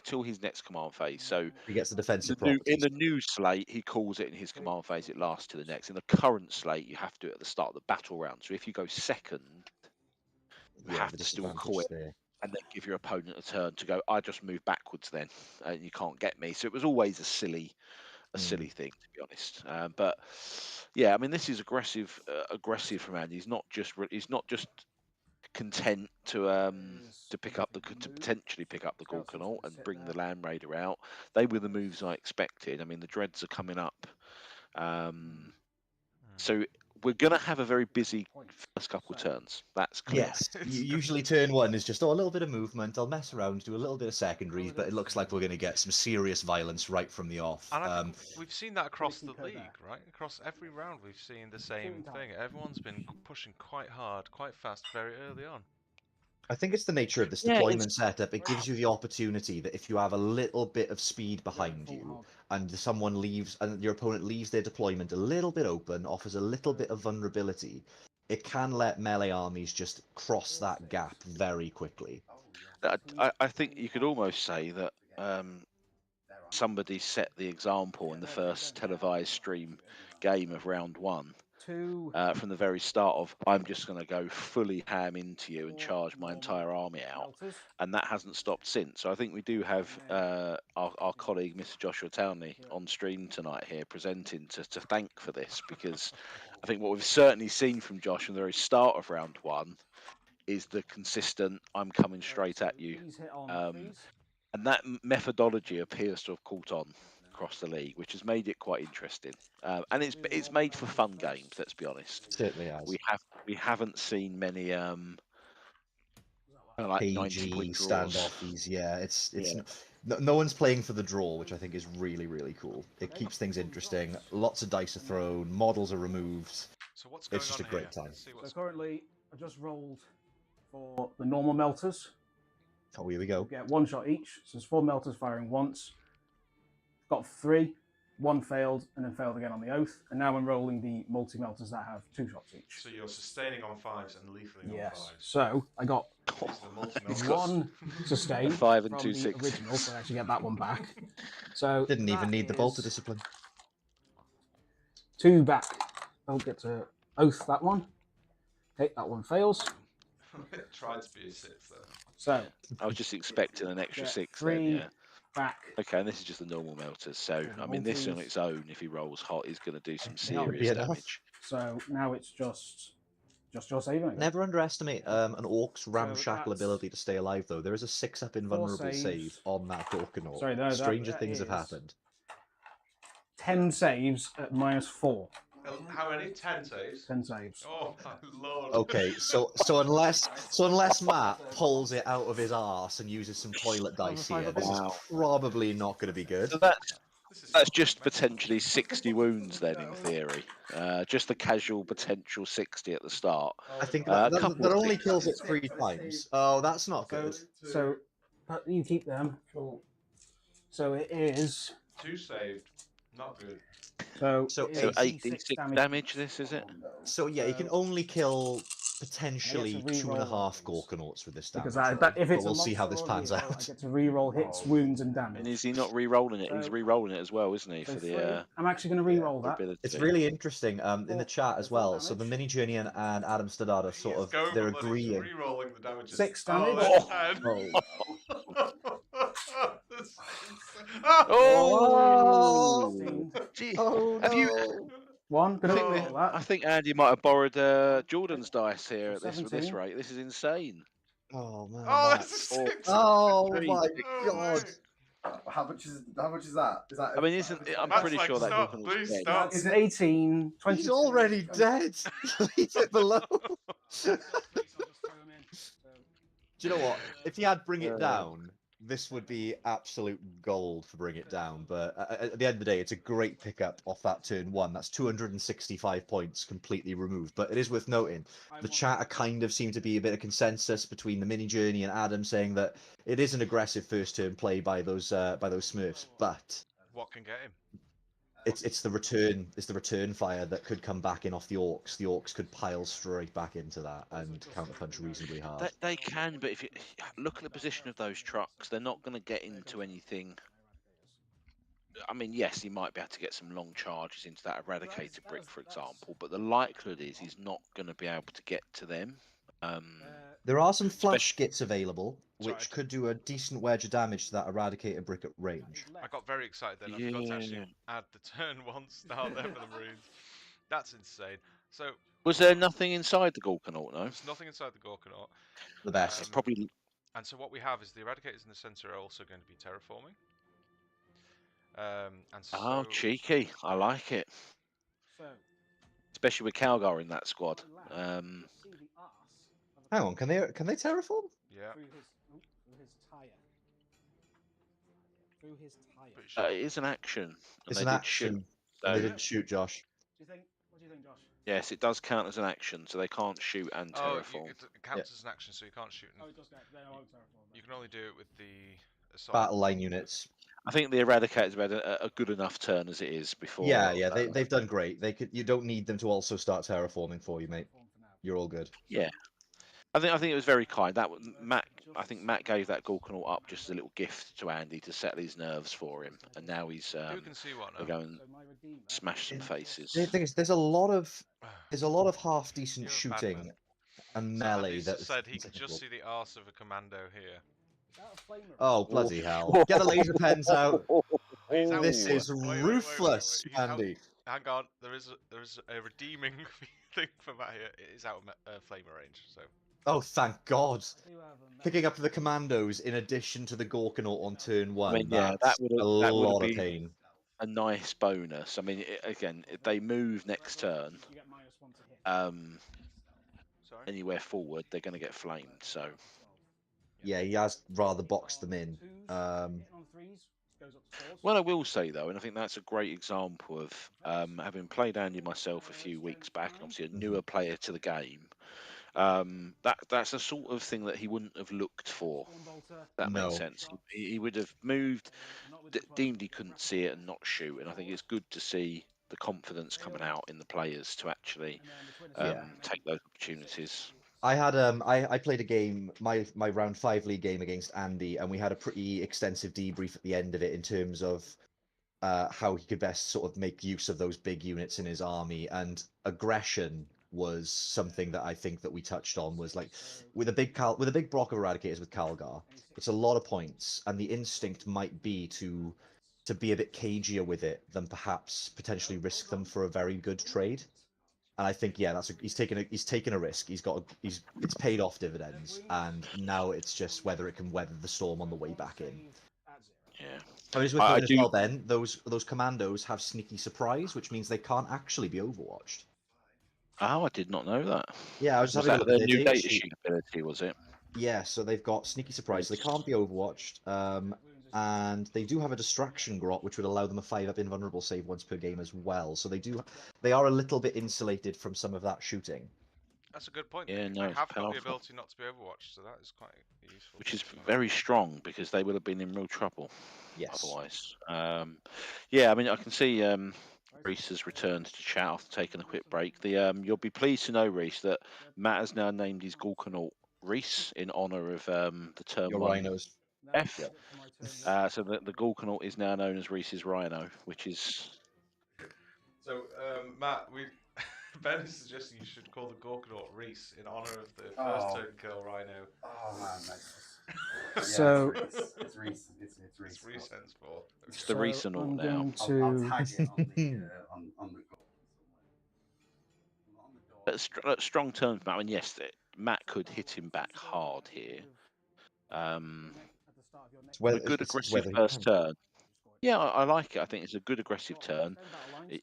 till his next command phase. So he gets the defensive in the new slate, he calls it in his command phase. It lasts to the next. In the current slate, you have to do it at the start of the battle round. So if you go second, you have to still call it. There. And then give your opponent a turn to go. I just move backwards then, and you can't get me. So it was always a silly thing, to be honest. But yeah, I mean, this is aggressive from Andy. He's not just content to potentially pick up the Gorkanaut and bring the Land Raider out. They were the moves I expected. I mean, the Dreads are coming up, so we're going to have a very busy first couple of turns. That's clear. Yes. Usually turn 1 is just a little bit of movement. I'll mess around, do a little bit of secondaries, but it looks like we're going to get some serious violence right from the off. And I think we've seen that across the league, right? Across every round, we've seen the same thing. Everyone's been pushing quite hard, quite fast, very early on. I think it's the nature of this deployment setup. It gives you the opportunity that if you have a little bit of speed behind you and someone leaves and your opponent leaves their deployment a little bit open, offers a little bit of vulnerability, it can let melee armies just cross that gap very quickly. I think you could almost say that somebody set the example in the first televised stream game of round 1. From the very start of, I'm just going to go fully ham into you and charge my entire army out, and that hasn't stopped since. So I think we do have our colleague Mr. Joshua Townley on stream tonight here presenting to thank for this, because I think what we've certainly seen from Josh from the very start of round 1 is the consistent I'm coming straight at you, and that methodology appears to have caught on across the league, which has made it quite interesting, and it's made for fun games. Let's be honest. Certainly has. We haven't seen many like 90-point standoffies. Yeah, no one's playing for the draw, which I think is really cool. It keeps things interesting. Lots of dice are thrown, models are removed. So what's going on? It's just a great time. So currently, I just rolled for the normal melters. Oh, here we go. You get 1 shot each. So there's 4 melters firing once. Got 3, 1 failed, and then failed again on the oath. And now I'm rolling the multi-melters that have 2 shots each. So you're sustaining on 5s and lethaling on 5s. So I got 1 sustain 5 and from 2 the 6. original, so I actually get that one back. So didn't even need the bolter discipline. 2 back. I'll get to oath that one. Okay, that one fails. It tried to be a 6 though. So I was just expecting an extra 6 3 then, yeah. back. Okay, and this is just the normal melters. So I mean, this on its own, if he rolls hot, is going to do some That'll be serious enough. damage. So now it's just your saving. again. Never underestimate an Orc's ramshackle that's ability to stay alive, though. There is a 6-up invulnerable saves. save on that Gorkanaut. Sorry, no, Stranger that things have is happened. 10 saves at -4. How many? 10 saves? 10 saves. Oh my lord. Okay, so unless Matt pulls it out of his arse and uses some toilet dice here, this is Wow. probably not going to be good. So This is that's just potentially 60 wounds then, in theory. Just the casual potential 60 at the start. I think A that couple that of only things. kills it 3 times. Oh, that's not good. So, but you keep them. Cool. So it is. 2 saved. Not good. So, So it So is 8d6 damage, this, is it? So yeah, you can only kill I potentially get to re-roll 2.5 things. Gorkanauts with this damage. Because but if but it's we'll a see how monster this or a pans hero, I out. get to re-roll hits, wounds, and damage. And is he not re-rolling it? He's So- re-rolling it as well, isn't he, So for three. the I'm actually going to re-roll that. ability? It's really interesting in the chat as Full well. So the damage. Mini Journey and Adam Stoddard are sort He's of going they're for bloody agreeing. re-rolling the damages. 6 Oh, damage. that's 10. Oh. That's insane. Oh! 16. Gee, Oh have you? no! 1. I Gonna think, re-roll that. I think Andy might have borrowed Jordan's dice here at this with this 17. rate. This is insane. Oh man, Oh, that's a that's... 6. Oh Three, my six, Oh, god! mate. How much is that? Is that? I mean, isn't I'm Matt's pretty like, sure that stop, Gorkan was please dead. stop. That's 18. 20. He's already dead. Leave it below. Do you know what? If he had Bring It Down, this would be absolute gold for Bring It Down. But at the end of the day, it's a great pickup off that turn 1. That's 265 points completely removed. But it is worth noting, the chat kind of seem to be a bit of consensus between the Mini Journey and Adam saying that it is an aggressive first turn play by those Smurfs, but What can get him? it's the return fire that could come back in off the Orks. The Orks could pile straight back into that and counterpunch reasonably hard. They can, but if you look at the position of those trucks, they're not going to get into anything. I mean, yes, he might be able to get some long charges into that eradicator brick, for example, but the likelihood is he's not going to be able to get to them. There are some flush skits available, Sorry, which could do a decent wedge of damage to that eradicator brick at range. I got very excited then. I forgot to actually add the turn 1 start there for the Marines. That's insane. So, Was there nothing inside the Gorkanaut, no? there's nothing inside the Gorkanaut. The best. Probably. And so what we have is the Eradicators in the centre are also going to be terraforming. And so... Oh, cheeky. I like it. Especially with Calgar in that squad. Hang on, can they terraform? Yeah. Through his tire. It is an action. And It's they an did shoot. action. So, They didn't shoot, Josh. What do you think, Josh? yes, it does count as an action, so they can't shoot and Oh, terraform. it counts as an action, so you can't shoot. Oh, it does go. Then I won't terraform. You can only do it with the assault. Battle line units. I think the Eradicator's had a good enough turn as it is before. Yeah, they've done great. You don't need them to also start terraforming for you, mate. You're all good. Yeah, I think it was very kind. I think Matt gave that Gorkanaut up just as a little gift to Andy to settle his nerves for him, and now he's Who can see what now? go and smash some faces. The thing is, there's a lot of half decent You're a bad shooting man. and So melee Andy's that just said he can just see the arse of a commando here. Oh bloody hell! Get the laser pens out. He's out. This is Wait, ruthless, He's out. Andy. Hang on, there is a redeeming thing for Matt here. It is out of flamer range, so. Oh, thank God! Picking up the commandos in addition to the Gorkanaut on turn 1. I mean, yeah, that's that would a lot of be pain. a nice bonus. I mean, again, if they move next turn, Sorry. anywhere forward, they're going to get flamed. So Yeah, he has rather boxed them in. what I will say though, and I think that's a great example of having played Andy myself a few weeks back, and obviously a newer player to the game. That's a sort of thing that he wouldn't have looked for. That No. makes sense. He would have moved, deemed he couldn't see it and not shoot. And I think it's good to see the confidence coming out in the players to actually take those opportunities. I had I played a game, my round 5 league game against Andy, and we had a pretty extensive debrief at the end of it in terms of how he could best sort of make use of those big units in his army, and aggression was something that I think that we touched on. Was like with a big block of Eradicators with Calgar, it's a lot of points, and the instinct might be to be a bit cagier with it than perhaps potentially risk them for a very good trade. And I think he's taken a risk. It's paid off dividends, and now it's just whether it can weather the storm on the way back in. Yeah. I mean, it's worth I noting as do- well, Ben, those commandos have sneaky surprise, which means they can't actually be overwatched. Oh, I did not know that. Yeah, I was Was having a that look their at their new data data sheet. sheet ability? Was it? Yeah, so they've got sneaky surprise, so they can't be overwatched. And they do have a distraction grot, which would allow them a 5-up invulnerable save once per game as well. So they are a little bit insulated from some of that shooting. That's a good point. Yeah, no, they it's have got the powerful. ability not to be overwatched, so that is quite useful. Which is very strong because they would have been in real trouble Yes. otherwise. Yeah, I mean, I can see Reese has returned to chat after taking a quick break. You'll be pleased to know, Reese, that Matt has now named his Gorkanaut Reese in honour of the Turn Your 1 rhinos. F. Yep. So the Gorkanaut is now known as Reese's Rhino, which is... So, Matt, Ben is suggesting you should call the Gorkanaut Reese in honour of the first turn kill rhino. Oh man, nice. So- it's Reese. It's Reese. It's Reese henceforth. It's the Reeseanaut I'm now. going I'll to. tag it on the on the goal somewhere. But strong terms, Matt. I mean, yes, Matt could hit him back hard here. Well, A good it's aggressive whether he first can. turn. Yeah, I like it. I think it's a good aggressive turn.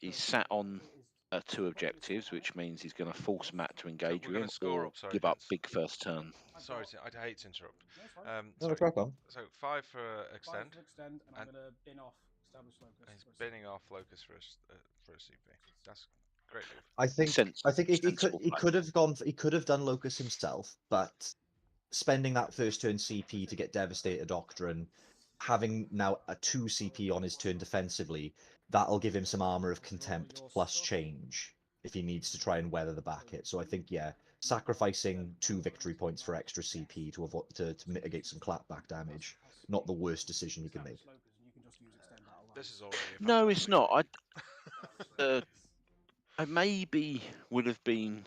He's sat on 2 objectives, which means he's going to force Matt to engage we're with gonna him score or up, sorry, give up gents. big first turn. Sorry, I hate to interrupt. No, Sorry. crack on. So 5 for extend. And I'm And- going to bin off established locus. And he's binning off Locus for a CP. That's a great move. I think Sensible he play. could have done Locus himself, but spending that first turn CP to get Devastator Doctrine, having now a 2 CP on his turn defensively, that'll give him some armor of contempt plus change if he needs to try and weather the back hit. So I think, yeah, sacrificing 2 victory points for extra CP to mitigate some clapback damage, not the worst decision he can make. This is already a No, it's fantastic not. I maybe would have been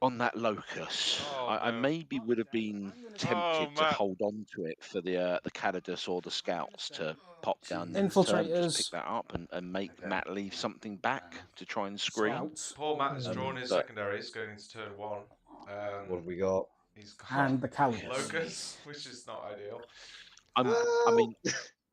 on that Locus. Oh, I no. maybe would have been tempted to Matt. hold on to it for the Cadidus or the Scouts to pop down this turn, Infiltrators. just pick that up and make Matt leave something back to try and screen. Scouts. Poor Matt has drawn his but- secondaries going into turn 1. What have we got? He's got And the Calidus. Locus, which is not ideal. I mean,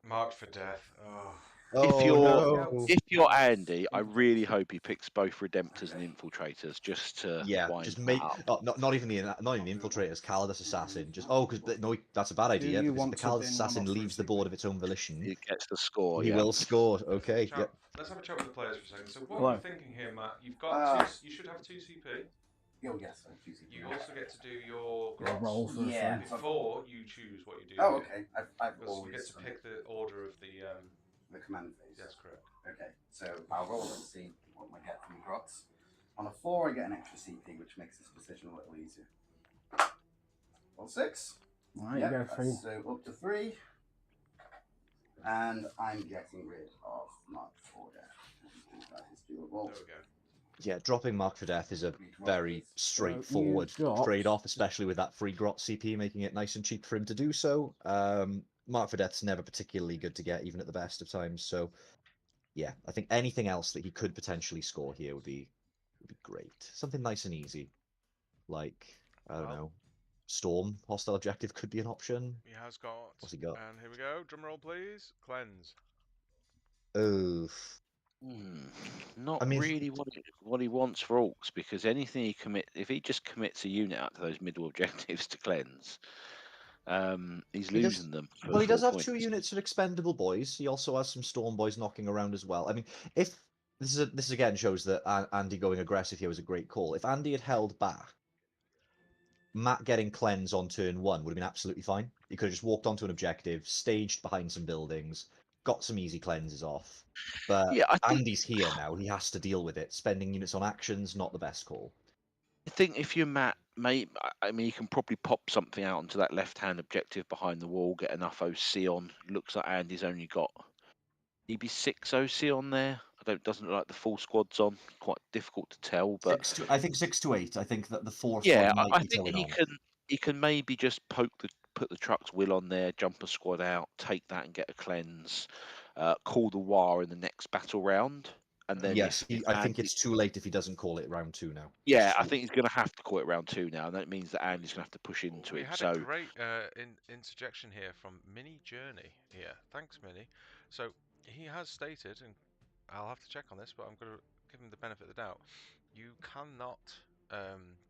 Marked for death. Oh. if you're no. if you're Andy, I really hope he picks both Redemptors and Infiltrators just to Yeah, wind just that make up. not even the infiltrators, Calidus Assassin. Just because no, that's a bad idea you because want the to bin Calidus one Assassin off for a leaves the CP? board of its own volition. He gets the score. He Yeah. will score. Okay. Chat, Yep. let's have a chat with the players for a second. So what Hello. are you thinking here, Matt? You've got you should have 2 CP. Oh yes, I'm choosing. You also get to do your Your grots roll for Yeah. a free. before you choose what you do. Oh here. okay. I've Because you always get to done pick the order of the. the command phase. That's correct. Okay, so I'll roll and see what I get from the grots. On a 4, I get an extra CP, which makes this decision a little easier. Roll 6. Alright, Yep, you go that's free. so up to 3. And I'm getting rid of Mark for Death. That is doable. There we go. Yeah, dropping Mark for Death is a very straightforward got- trade-off, especially with that free grot CP, making it nice and cheap for him to do so. Mark for Death's never particularly good to get, even at the best of times. So, yeah, I think anything else that he could potentially score here would be great. Something nice and easy, like I don't know, Storm hostile objective could be an option. He has got. What's he got? And here we go. Drum roll, please. Cleanse. Oh, Not I mean, really what he wants for Orks, because anything if he just commits a unit out to those middle objectives to cleanse, he's He does- losing them. for well, he does 4 have 2 points. units of expendable boys. He also has some Storm boys knocking around as well. I mean, if this again shows that Andy going aggressive here was a great call. If Andy had held back, Matt getting cleanse on turn 1 would have been absolutely fine. He could have just walked onto an objective, staged behind some buildings, got some easy cleanses off. But Yeah, I think Andy's here now. He has to deal with it. Spending units on actions, not the best call. if you're Matt, I mean, you can probably pop something out onto that left-hand objective behind the wall, get enough OC on. Looks like Andy's only got maybe 6 OC on there. Doesn't look like the full squad's on. Quite difficult to tell, but I think 6 to 8. I think that the 4th yeah, one might I be think towing on. he can maybe just put the truck's will on there, jump a squad out, take that and get a cleanse, call the war in the next battle round, and then Yes, if I think Andy, it's too late if he doesn't call it round 2 now. yeah, I think he's going to have to call it round 2 now, and that means that Andy's going to have to push into We it. had So a great interjection here from Mini Journey here. Thanks, Mini. So he has stated, and I'll have to check on this, but I'm going to give him the benefit of the doubt. You cannot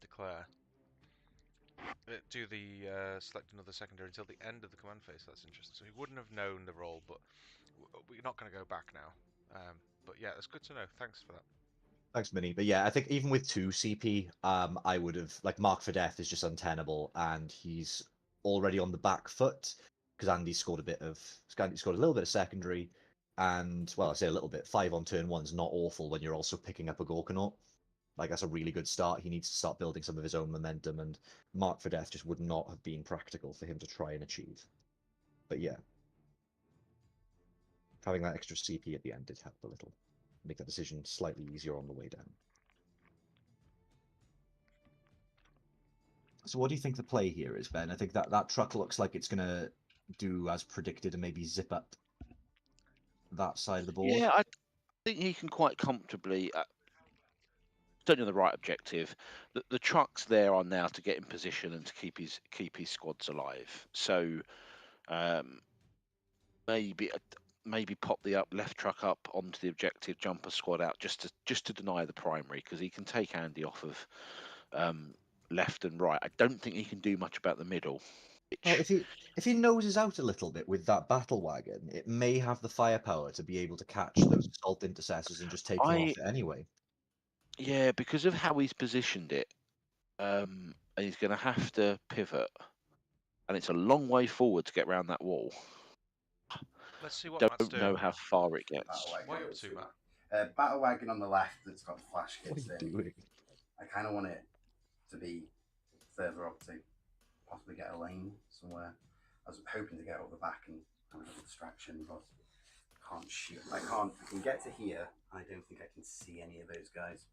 declare do the select another secondary until the end of the command phase. That's interesting. So he wouldn't have known the role, but we're not going to go back now. But yeah, that's good to know. Thanks for that. Thanks, Mini. But yeah, I think even with 2 CP, I would have, like, Mark for Death is just untenable, and he's already on the back foot because Andy scored a little bit of secondary, and, well, I say a little bit. 5 on turn 1's not awful when you're also picking up a Gorkanaut. Like, that's a really good start. He needs to start building some of his own momentum, and Mark for Death just would not have been practical for him to try and achieve. But yeah, having that extra CP at the end did help a little. Make that decision slightly easier on the way down. So what do you think the play here is, Ben? I think that truck looks like it's going to do as predicted and maybe zip up that side of the board. yeah, I think he can quite comfortably. Certainly on the right objective. The trucks there are now to get in position and to keep his squads alive. So maybe pop the left truck up onto the objective, jump a squad out just to deny the primary, because he can take Andy off of left and right. I don't think he can do much about the middle. Well, if he noses out a little bit with that battle wagon, it may have the firepower to be able to catch those assault intercessors and just take them off it anyway. Yeah, because of how he's positioned it, and he's going to have to pivot, and it's a long way forward to get around that wall. Let's see what Matt's Don't doing. know how far it gets. What are you up to, Matt? Battle wagon on the left that's got the flash What kits are you in. doing? I kind of want it to be further up to possibly get a lane somewhere. I was hoping to get over the back and have a distraction, but I can't shoot. I can get to here. I don't think I can see any of those guys.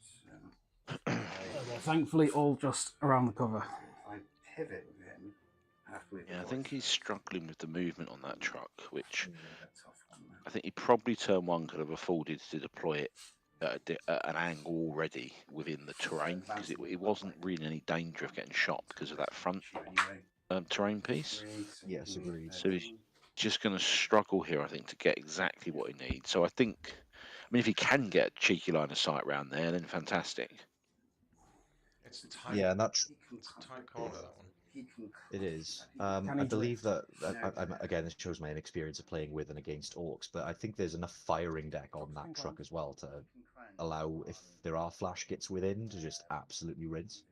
So, They're thankfully all just around the cover. if I pivot with him, I have to move. Yeah, I think he's struggling with the movement on that truck, which a tough one. I think he probably turn 1 could have afforded to deploy it at an angle already within the terrain, because it wasn't really any danger of getting shot because of that front terrain piece. Yes, agreed. So he's just going to struggle here, I think, to get exactly what he needs. So I think, if he can get a cheeky line of sight around there, then fantastic. It's tight. Yeah, and it's a tight corner, that one. it is. Can I he believe drift? that again, this shows my inexperience of playing with and against Orks, but I think there's enough firing deck on that truck as well to allow, if there are flash kits within, to just absolutely rinse.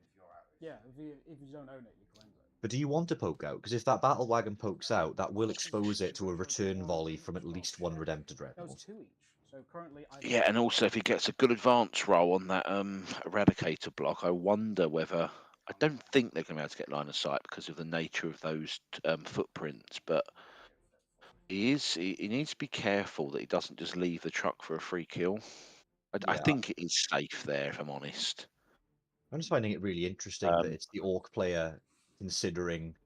Yeah, if you don't own it, you cleanse it. But do you want to poke out? Because if that battle wagon pokes out, that will expose it to a return volley from at least one Redemptor That was Dreadnought. 2 each. So currently, Yeah, and also if he gets a good advance roll on that Eradicator block, I wonder whether... I don't think they're going to be able to get line of sight because of the nature of those footprints, but he needs to be careful that he doesn't just leave the truck for a free kill. I Yeah. think it is safe there, if I'm honest. I'm just finding it really interesting that it's the Orc player considering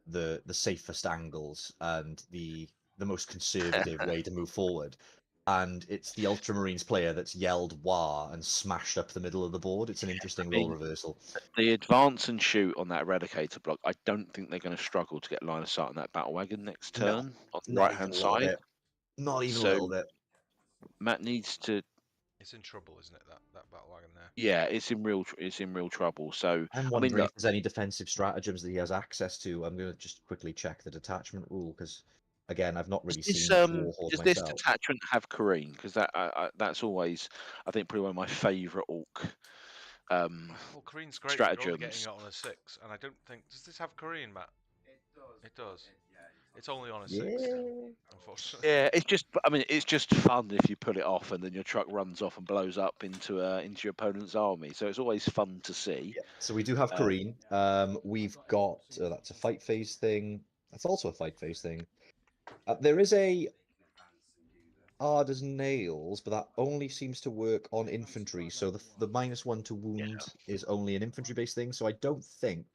the safest angles and the most conservative way to move forward. And it's the Ultramarines player that's yelled "wah" and smashed up the middle of the board. It's an interesting role reversal. The advance and shoot on that Eradicator block, I don't think they're going to struggle to get line of sight on that battle wagon next turn on the right hand side. Not even a little bit. Matt needs to. It's in trouble, isn't it? That battle wagon there. Yeah, it's in real trouble. So I'm wondering if there's any defensive stratagems that he has access to. I'm going to just quickly check the detachment rule because, again, I've not really seen Warhorde does myself. this detachment have Kareen? Because that's always, I think, probably one of my favourite Orc. Well, Kareen's great. You're only getting it on a 6, and I don't think. Does this have Kareen, Matt? It does. It's only on a 6, unfortunately. Yeah, it's just fun if you pull it off and then your truck runs off and blows up into your opponent's army. So it's always fun to see. Yeah. So we do have Kareen. We've got that's a fight phase thing. That's also a fight phase thing. There is a hard as nails, but that only seems to work on infantry. So the -1 to wound is only an infantry-based thing. So I don't think,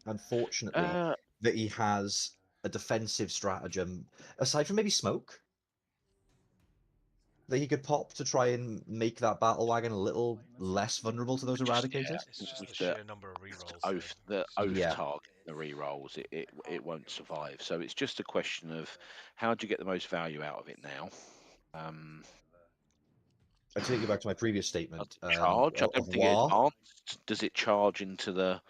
unfortunately, that he has a defensive stratagem aside from maybe smoke. that he could pop to try and make that battle wagon a little less vulnerable to those eradicators? It's just With the sheer number of rerolls. the oath Yeah. target, the rerolls, it won't survive. So it's just a question of how do you get the most value out of it now. I take you back to my previous statement. Charge. I Of don't think it war. advanced. Does it charge into the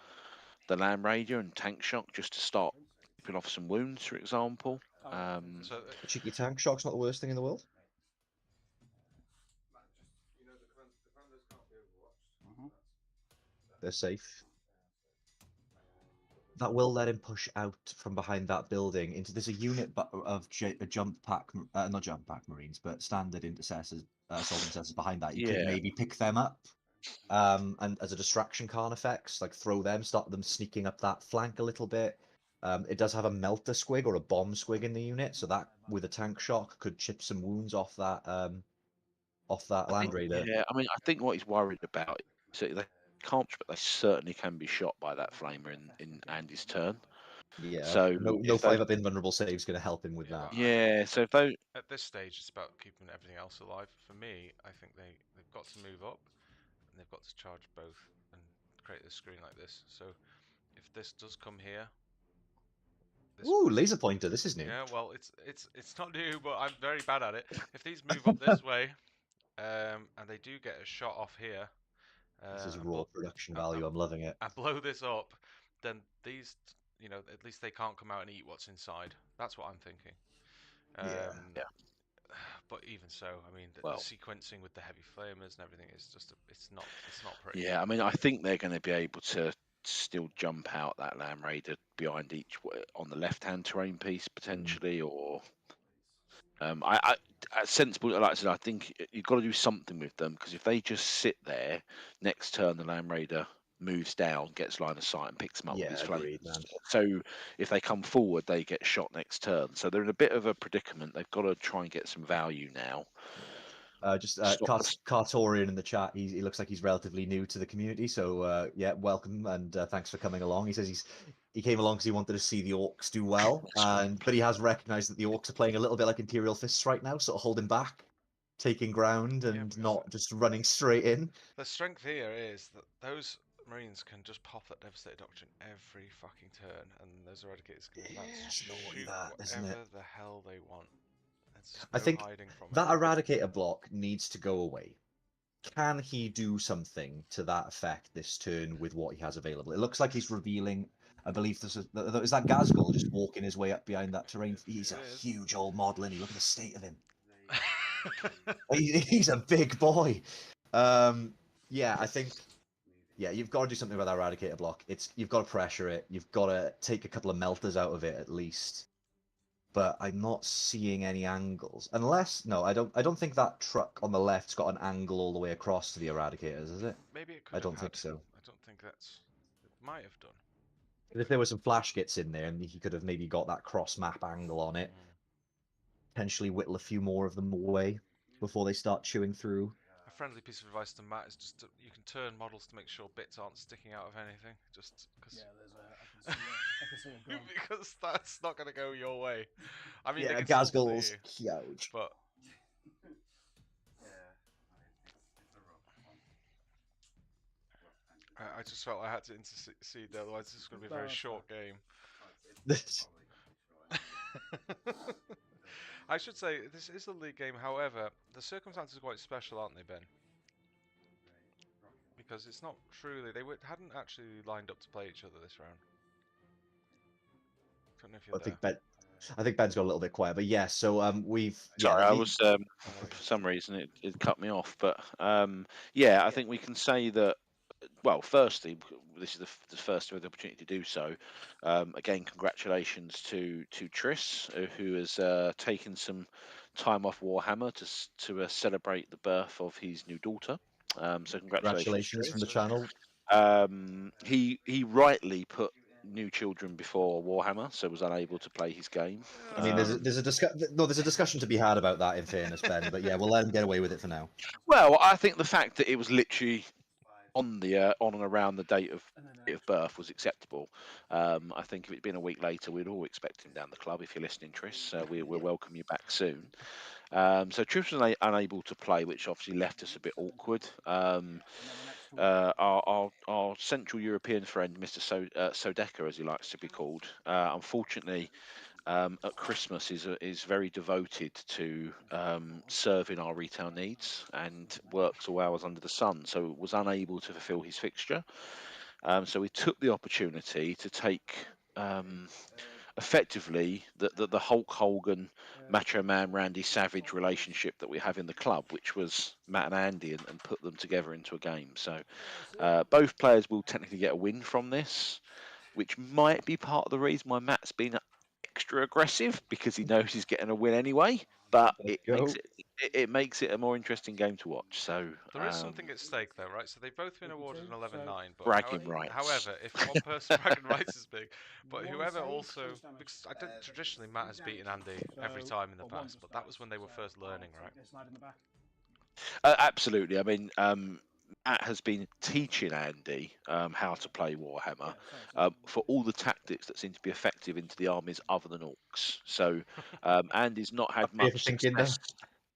Land Raider and tank shock just to start keeping off some wounds, for example? So A cheeky tank shock's not the worst thing in the world. You know, the commanders can't be overwatched. They're safe. That will let him push out from behind that building into. There's a unit of jump pack, not jump pack Marines, but standard intercessors, assault intercessors behind that. You could Yeah. maybe pick them up, and as a distraction Khan effects, like throw them, start them sneaking up that flank a little bit. It does have a melter squig or a bomb squig in the unit, so that with a tank shock could chip some wounds off that Land Raider. Yeah, I mean, I think what he's worried about is that they can't, but they certainly can be shot by that flamer in Andy's turn. Yeah. So no if 5-up invulnerable save is going to help him with that. Yeah, so if those, at this stage, it's about keeping everything else alive. For me, I think they've got to move up, and they've got to charge both and create a screen like this. So if this does come here, Ooh, laser pointer. This is new. yeah, well, it's not new, but I'm very bad at it. If these move up this way, and they do get a shot off here, This is and raw production value. I'm loving it. and blow this up, then these, at least they can't come out and eat what's inside. That's what I'm thinking. Yeah. But even so, I mean, the sequencing with the heavy flamers and everything is just it's not pretty. yeah, I mean, I think they're going to be able to still jump out that Land Raider behind each on the left-hand terrain piece potentially, or I sensible. Like I said, I think you've got to do something with them, because if they just sit there, next turn the Land Raider moves down, gets line of sight, and picks them up with his agreed, flames. man. So if they come forward, they get shot next turn. So they're in a bit of a predicament. They've got to try and get some value now. Cartorian in the chat. He looks like he's relatively new to the community, so yeah, welcome and thanks for coming along. He says he came along because he wanted to see the Orks do well, but he has recognised that the Orks are playing a little bit like Imperial Fists right now, sort of holding back, taking ground, and not just running straight in. The strength here is that those Marines can just pop that Devastator Doctrine every fucking turn, and those Eradicators can shoot whatever the hell they want. I think that Eradicator block needs to go away. Can he do something to that effect this turn with what he has available? It looks like he's revealing, I believe is that Gazgul just walking his way up behind that terrain. He's a huge old model, and look at the state of him. He's a big boy. Yeah, I think. Yeah, you've got to do something about that Eradicator block. You've got to pressure it. You've got to take a couple of melters out of it at least. But I'm not seeing any angles. Unless I don't think that truck on the left's got an angle all the way across to the Eradicators, is it? Maybe it could. I don't think so. I don't think that's. It might have done. If there were some flash kits in there, and he could have maybe got that cross map angle on it, potentially whittle a few more of them away before they start chewing through. A friendly piece of advice to Matt is just you can turn models to make sure bits aren't sticking out of anything. Just because. Yeah, I can see a gun. Because that's not going to go your way. I mean, yeah, Gazgul's huge. But I just felt I had to intercede, otherwise this is going to be a very short game. I should say this is a league game. However, the circumstances are quite special, aren't they, Ben? Because it's not truly hadn't actually lined up to play each other this round. Don't know if you're I think Ben's got a little bit quiet, but yeah. So we've. Sorry, I was for some reason it cut me off, but yeah, I think we can say that. Well, firstly, this is the first of the opportunity to do so. Again, congratulations to Triss, who has taken some time off Warhammer to celebrate the birth of his new daughter. So congratulations from the channel. He rightly put new children before Warhammer, so was unable to play his game. I mean, there's a discussion to be had about that, in fairness, Ben. But yeah, we'll let him get away with it for now. Well, I think the fact that it was literally on and around the date of birth was acceptable. I think if it'd been a week later, we'd all expect him down the club. If you're listening, Tris, we'll welcome you back soon. So Tris was unable to play, which obviously left us a bit awkward. Our Central European friend, Mr. Sodeka, as he likes to be called, unfortunately, at Christmas is very devoted to serving our retail needs and works all hours under the sun, so was unable to fulfil his fixture. So we took the opportunity to take effectively the Hulk Hogan, Macho Man Randy Savage relationship that we have in the club, which was Matt and Andy, and put them together into a game. So both players will technically get a win from this, which might be part of the reason why Matt's been extra aggressive, because he knows he's getting a win anyway. But it makes it a more interesting game to watch. So there is something at stake, though, right? So they've both been awarded an 11-9, but bragging rights. However, if one person bragging rights is big, but whoever also, because I don't traditionally Matt has beaten Andy every time in the past, but that was when they were first learning, right? Absolutely. I mean, Matt has been teaching Andy how to play Warhammer for all the tactics that seem to be effective into the armies other than Orks. So Andy's not had much success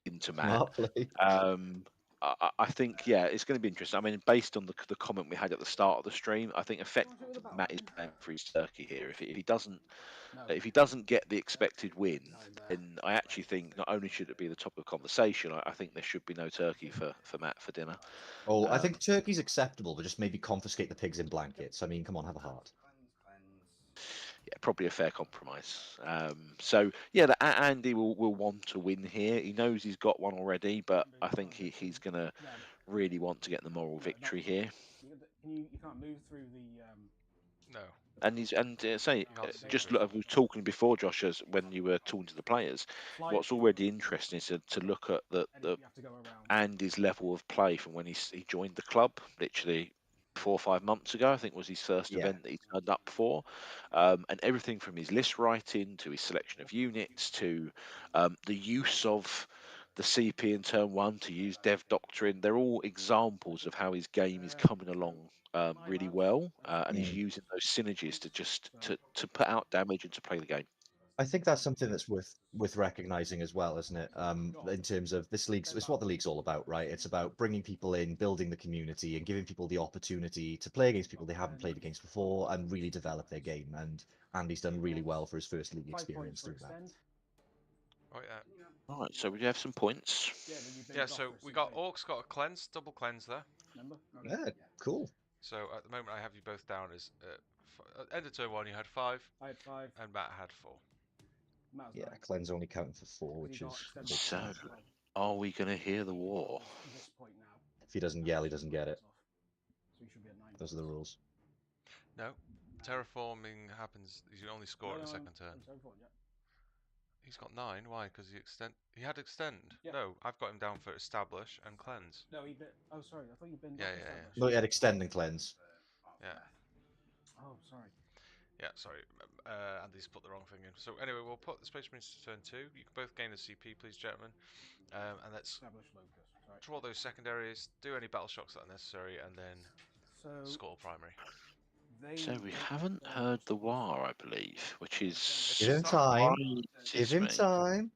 into Matt. I think, yeah, it's going to be interesting. I mean, based on the comment we had at the start of the stream, I think effectively Matt is playing for his turkey here. If he doesn't get the expected win, then I actually think not only should it be the top of conversation, I think there should be no turkey for Matt for dinner. Oh, I think turkey's acceptable, but just maybe confiscate the pigs in blankets. I mean, come on, have a heart. Yeah, probably a fair compromise. So yeah, Andy will want to win here. He knows he's got one already, but I think he's going to really want to get the moral victory here. You can't move through the. No. And just look, I was talking before, Josh, as when you were talking to the players. What's already interesting is to look at the Andy's level of play from when he joined the club, literally 4 or 5 months ago. I think was his first event that he turned up for, and everything from his list writing to his selection of units to the use of the CP in turn 1 to use Dev Doctrine. They're all examples of how his game is coming along really well, and he's using those synergies to put out damage and to play the game. I think that's something that's worth recognizing as well, isn't it? In terms of this league, it's what the league's all about, right? It's about bringing people in, building the community, and giving people the opportunity to play against people they haven't played against before and really develop their game. And Andy's done really well for his first league experience through that. Oh yeah. All right, so we have some points. Yeah, so we got Orcs got a cleanse, double cleanse there. Yeah, cool. So at the moment, I have you both down as end of turn 1, you had 5. I had 5. And Matt had 4. Yeah, cleanse only counting for 4, which is. So, are we going to hear the war? If he doesn't yell, he doesn't get it. Those are the rules. No, terraforming happens. You only score at the second turn. He's got 9. Why? Because he had extend. Yeah. No, I've got him down for establish and cleanse. No, he bit. Oh, sorry. I thought you'd been. Yeah. No, he had extend and cleanse. Yeah. Oh, sorry. Yeah, sorry. Andy's put the wrong thing in. So anyway, we'll put the Space Marines to turn 2. You can both gain a CP, please, gentlemen. And let's draw those secondaries, do any battle shocks that are necessary, and then score primary. So we haven't heard the war, I believe, which is. Give him time. Give him time.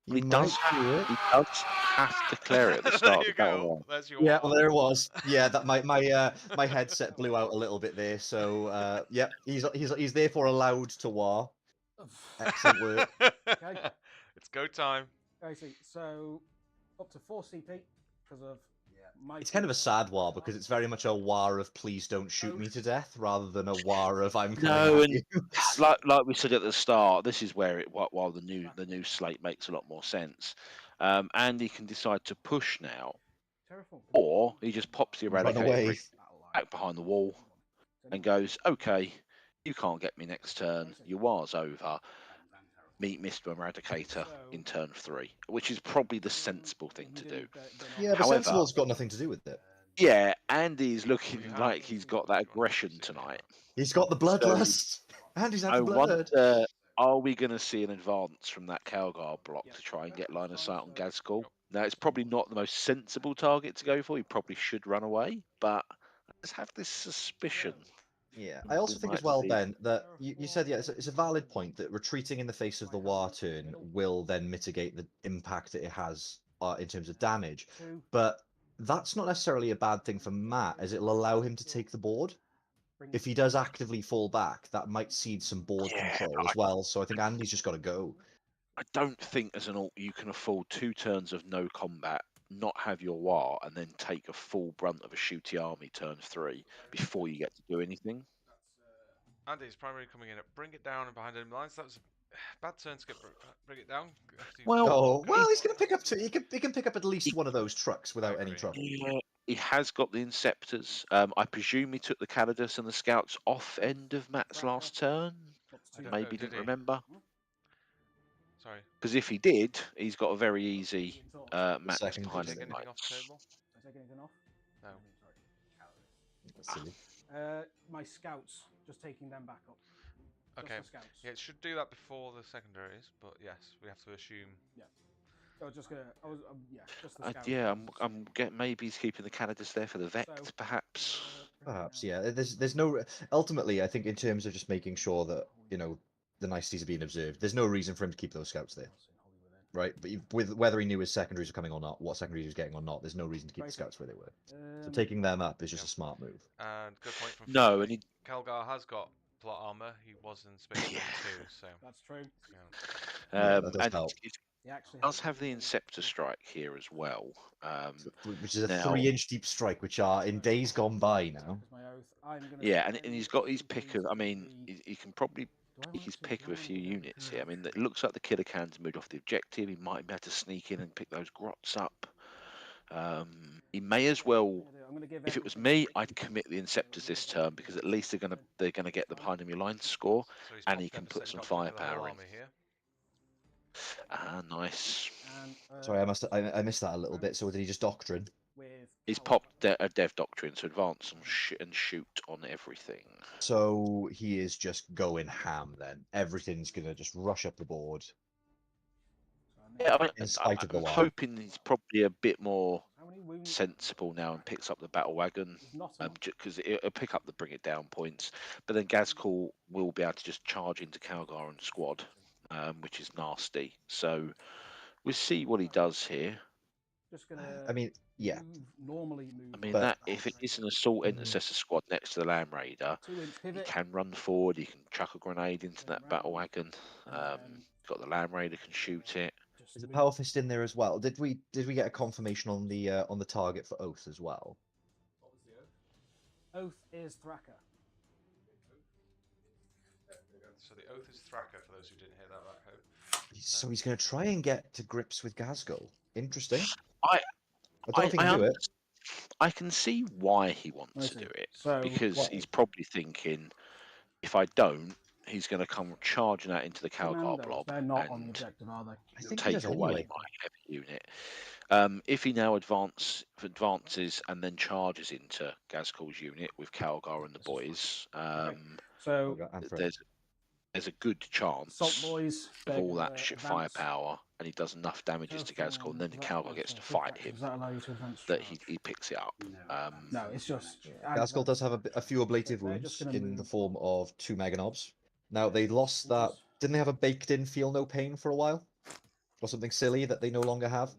He does have to declare it at the start of the battle. Yeah, well, there it was. Yeah, that my headset blew out a little bit there. So yeah, he's therefore allowed to war. Excellent work. Okay. It's go time. Okay, so up to 4 CP because of. It's kind of a sad war because it's very much a war of please don't shoot me to death rather than a war of I'm coming at you. like we said at the start, this is where while the new slate makes a lot more sense. Andy can decide to push now, or he just pops the eradicator back behind the wall and goes, "Okay, you can't get me next turn. Your war's over. Meet Mr. Eradicator in turn 3," which is probably the sensible thing to do. Yeah, but sensible's got nothing to do with it. Yeah, Andy's looking like he's got that aggression tonight. He's got the bloodlust. Andy's had the blood. Wonder, are we going to see an advance from that Calgar block to try and get line of sight on Gazgul? Now, it's probably not the most sensible target to go for. He probably should run away, but Let's have this suspicion. Yeah, I also We think as might well, see- Ben, that you said, yeah, it's a valid point that retreating in the face of the war turn will then mitigate the impact that it has in terms of damage. But that's not necessarily a bad thing for Matt, as it'll allow him to take the board. If he does actively fall back, that might cede some board Yeah, control as well. So I think Andy's just got to go. I don't think as an alt you can afford 2 turns of no combat, not have your war, and then take a full brunt of a shooty army turn 3 before you get to do anything. Andy's primary coming in at bring it down and behind enemy lines. That was a bad turn to get bring it down. Well, Oh, well, he's going to pick up two. He can pick up at least one of those trucks without any agree. trouble. Yeah, he has got the Inceptors. I presume he took the Calidus and the Scouts off end of Matt's last turn. Maybe didn't remember. Sorry. Because if he did, he's got a very easy match second behind Take him. anything off the table? Did I take anything off? No. Silly. My scouts, just taking them back up. Just Okay. the scouts. Yeah, it should do that before the secondaries, but yes, we have to assume. I was just gonna. Yeah, just the scouts. Yeah, I'm getting maybe he's keeping the Calidus there for the Vect, So, perhaps. Perhaps, yeah. There's no. Ultimately, I think in terms of just making sure that the niceties are being observed, there's no reason for him to keep those scouts there, right? But with whether he knew his secondaries were coming or not, what secondaries he was getting or not, there's no reason to keep the scouts where they were. So taking them up is just a smart move. And good point from No, Philly. and Calgar has got plot armor. He was in Space Marine too, so. That's true. Yeah, that does and help. it He actually does have the Inceptor strike here as well. Which is a now- 3-inch deep strike, which are in days gone by now. Yeah, and he's got his pick of. I mean, he can probably pick his pick of a few units here. I mean, it looks like the Killer Can's moved off the objective. He might be able to sneak in and pick those grots up. He may as well. If it was me, I'd commit the Inceptors this turn because at least they're gonna get the behind enemy line score, So he's and he popped can up a put second some option for the whole firepower in. army here. Ah, nice. Sorry, I missed that a little bit. So did he just doctrine? He's popped a Dev Doctrine, so advance and shoot on everything. So he is just going ham then. Everything's gonna just rush up the board. Yeah, I mean, In spite of the I'm wall. hoping he's probably a bit more sensible now and picks up the battle wagon, because it'll pick up the bring it down points. But then Gazcall will be able to just charge into Calgar and squad, which is nasty. So we'll see what he does here. I mean, yeah. I mean, But- that if it is an assault intercessor squad next to the Land Raider, he can run forward. He can chuck a grenade into that battle wagon. Got the Land Raider can shoot it. Is the Power Fist in there as well? Did we get a confirmation on the target for Oath as well? What was the oath? Oath is Thraka. So the oath is Thraka for those who didn't hear that right, Hope. So he's going to try and get to grips with Gazgul. Interesting. I don't think he'll do it. I can see why he wants to do it, because he's probably thinking, if I don't, he's going to come charging out into the Calgar blob They're not on the and objective, are they? I think he take does away anyway. my heavy unit. If he now advances and then charges into Gazcall's unit with Calgar and the boys, So there's a good chance Salt Boys of all that shit firepower, and he does enough damages to Gazcall, and then Calgar gets to fight him, Does that allow you to advance? that he picks it up. No, it's just Gazgul does have a few ablative wounds in the form of 2 Meganobs. Now, they lost that. Didn't they have a baked-in feel no pain for a while? Or something silly that they no longer have?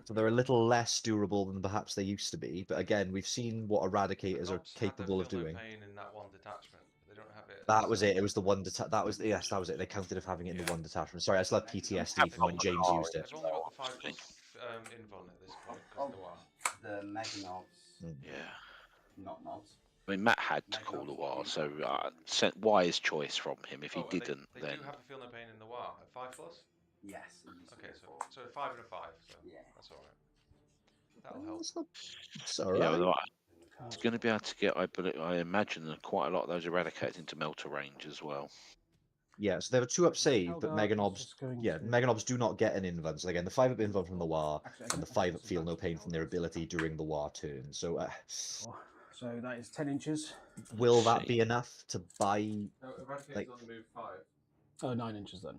So they're a little less durable than perhaps they used to be. But again, we've seen what Eradicators are capable of doing. Pain in that one detachment. They don't have it. That was it. It was the one that was it. They counted of having it in the one detachment. Sorry, I still have PTSD from when James used it. They've only got the 5+ invuln at this point because The Meganobs, Yeah. not nobs. I mean, Matt had to call the war, so wise choice from him. If he didn't, they then do have the feel no pain in the war at 5+. Yes. it used to Okay, be so 5 and a 5. So Yeah. that's all right. That'll help. It's all right. yeah, although it's going to be able to get. I imagine quite a lot of those eradicated into melter range as well. Yeah, so there were 2 up save, but Calgar is Meganobs. just going Yeah, to- Meganobs do not get an invuln. So again, the 5 up invuln from the war and the 5 up feel no pain from their ability during the war turn. So, So that is 10 inches. will that be enough to buy? No, Eradicator's Like- only moved 5. Oh, 9 inches then.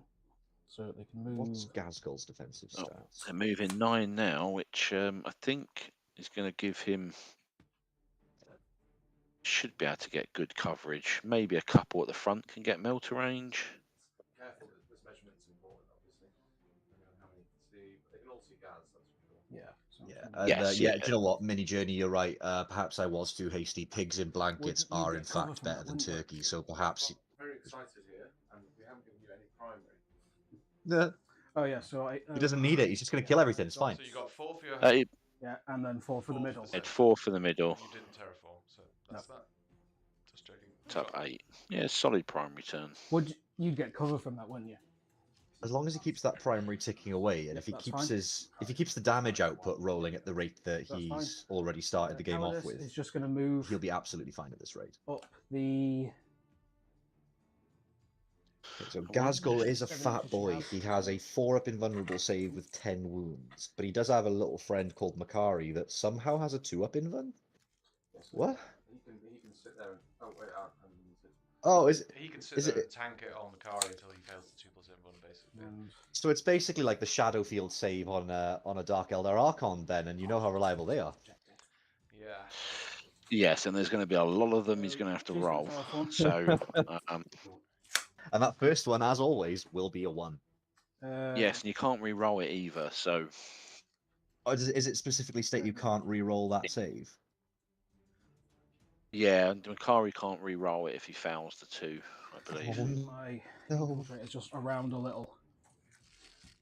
So they can move. What's Gazgul's defensive Oh, stats? they're moving 9 now, which I think is going to give him should be able to get good coverage. Maybe a couple at the front can get melter range. Careful, this measurement's important, obviously. Depending on how many can see, but they can all see Gaz, that's for sure. Yeah. So Yeah, I'm and Yes, yeah, yeah. do you know what, Mini Journey, you're right. Perhaps I was too hasty. Pigs in blankets Would you are get in cover fact from that, better than wouldn't you? turkey, so perhaps. I'm very excited here, and we haven't given you any primary. No, Oh yeah. So I. he doesn't need it. He's just going to kill everything. It's fine. So you got 4 for your He Yeah, and then 4 for the Four for middle. the had centre. 4 for the middle. You didn't terraform, so that's that. Just joking. It's up 8. Yeah, solid primary turn. Would you'd get cover from that, wouldn't you? As long as he keeps that primary ticking away, and if he That's keeps fine. the damage output rolling at the rate that That's fine. he's already started the game off Cowardice with, is just going to move he'll be absolutely fine at this rate. up the. Okay, so Gazgul is a 7 fat inches boy. jab. He has a 4-up invulnerable save with 10 wounds, but he does have a little friend called Makari that somehow has a 2-up invuln. What? He can sit there and Oh, is He can sit is there it? and tank it on Makari until he fails the 2+1 basically. And So it's basically like the Shadow Field save on a Dark Eldar Archon then, and you know how reliable they are. Yeah. Yes, and there's going to be a lot of them he's going to have to roll. So, And that first one, as always, will be a 1. yes, and you can't re-roll it either. So, Or is it specifically state you can't re-roll that save? yeah, and Makari can't re-roll it if he fails the 2, I believe. Oh, my no. infiltrator is just around a little.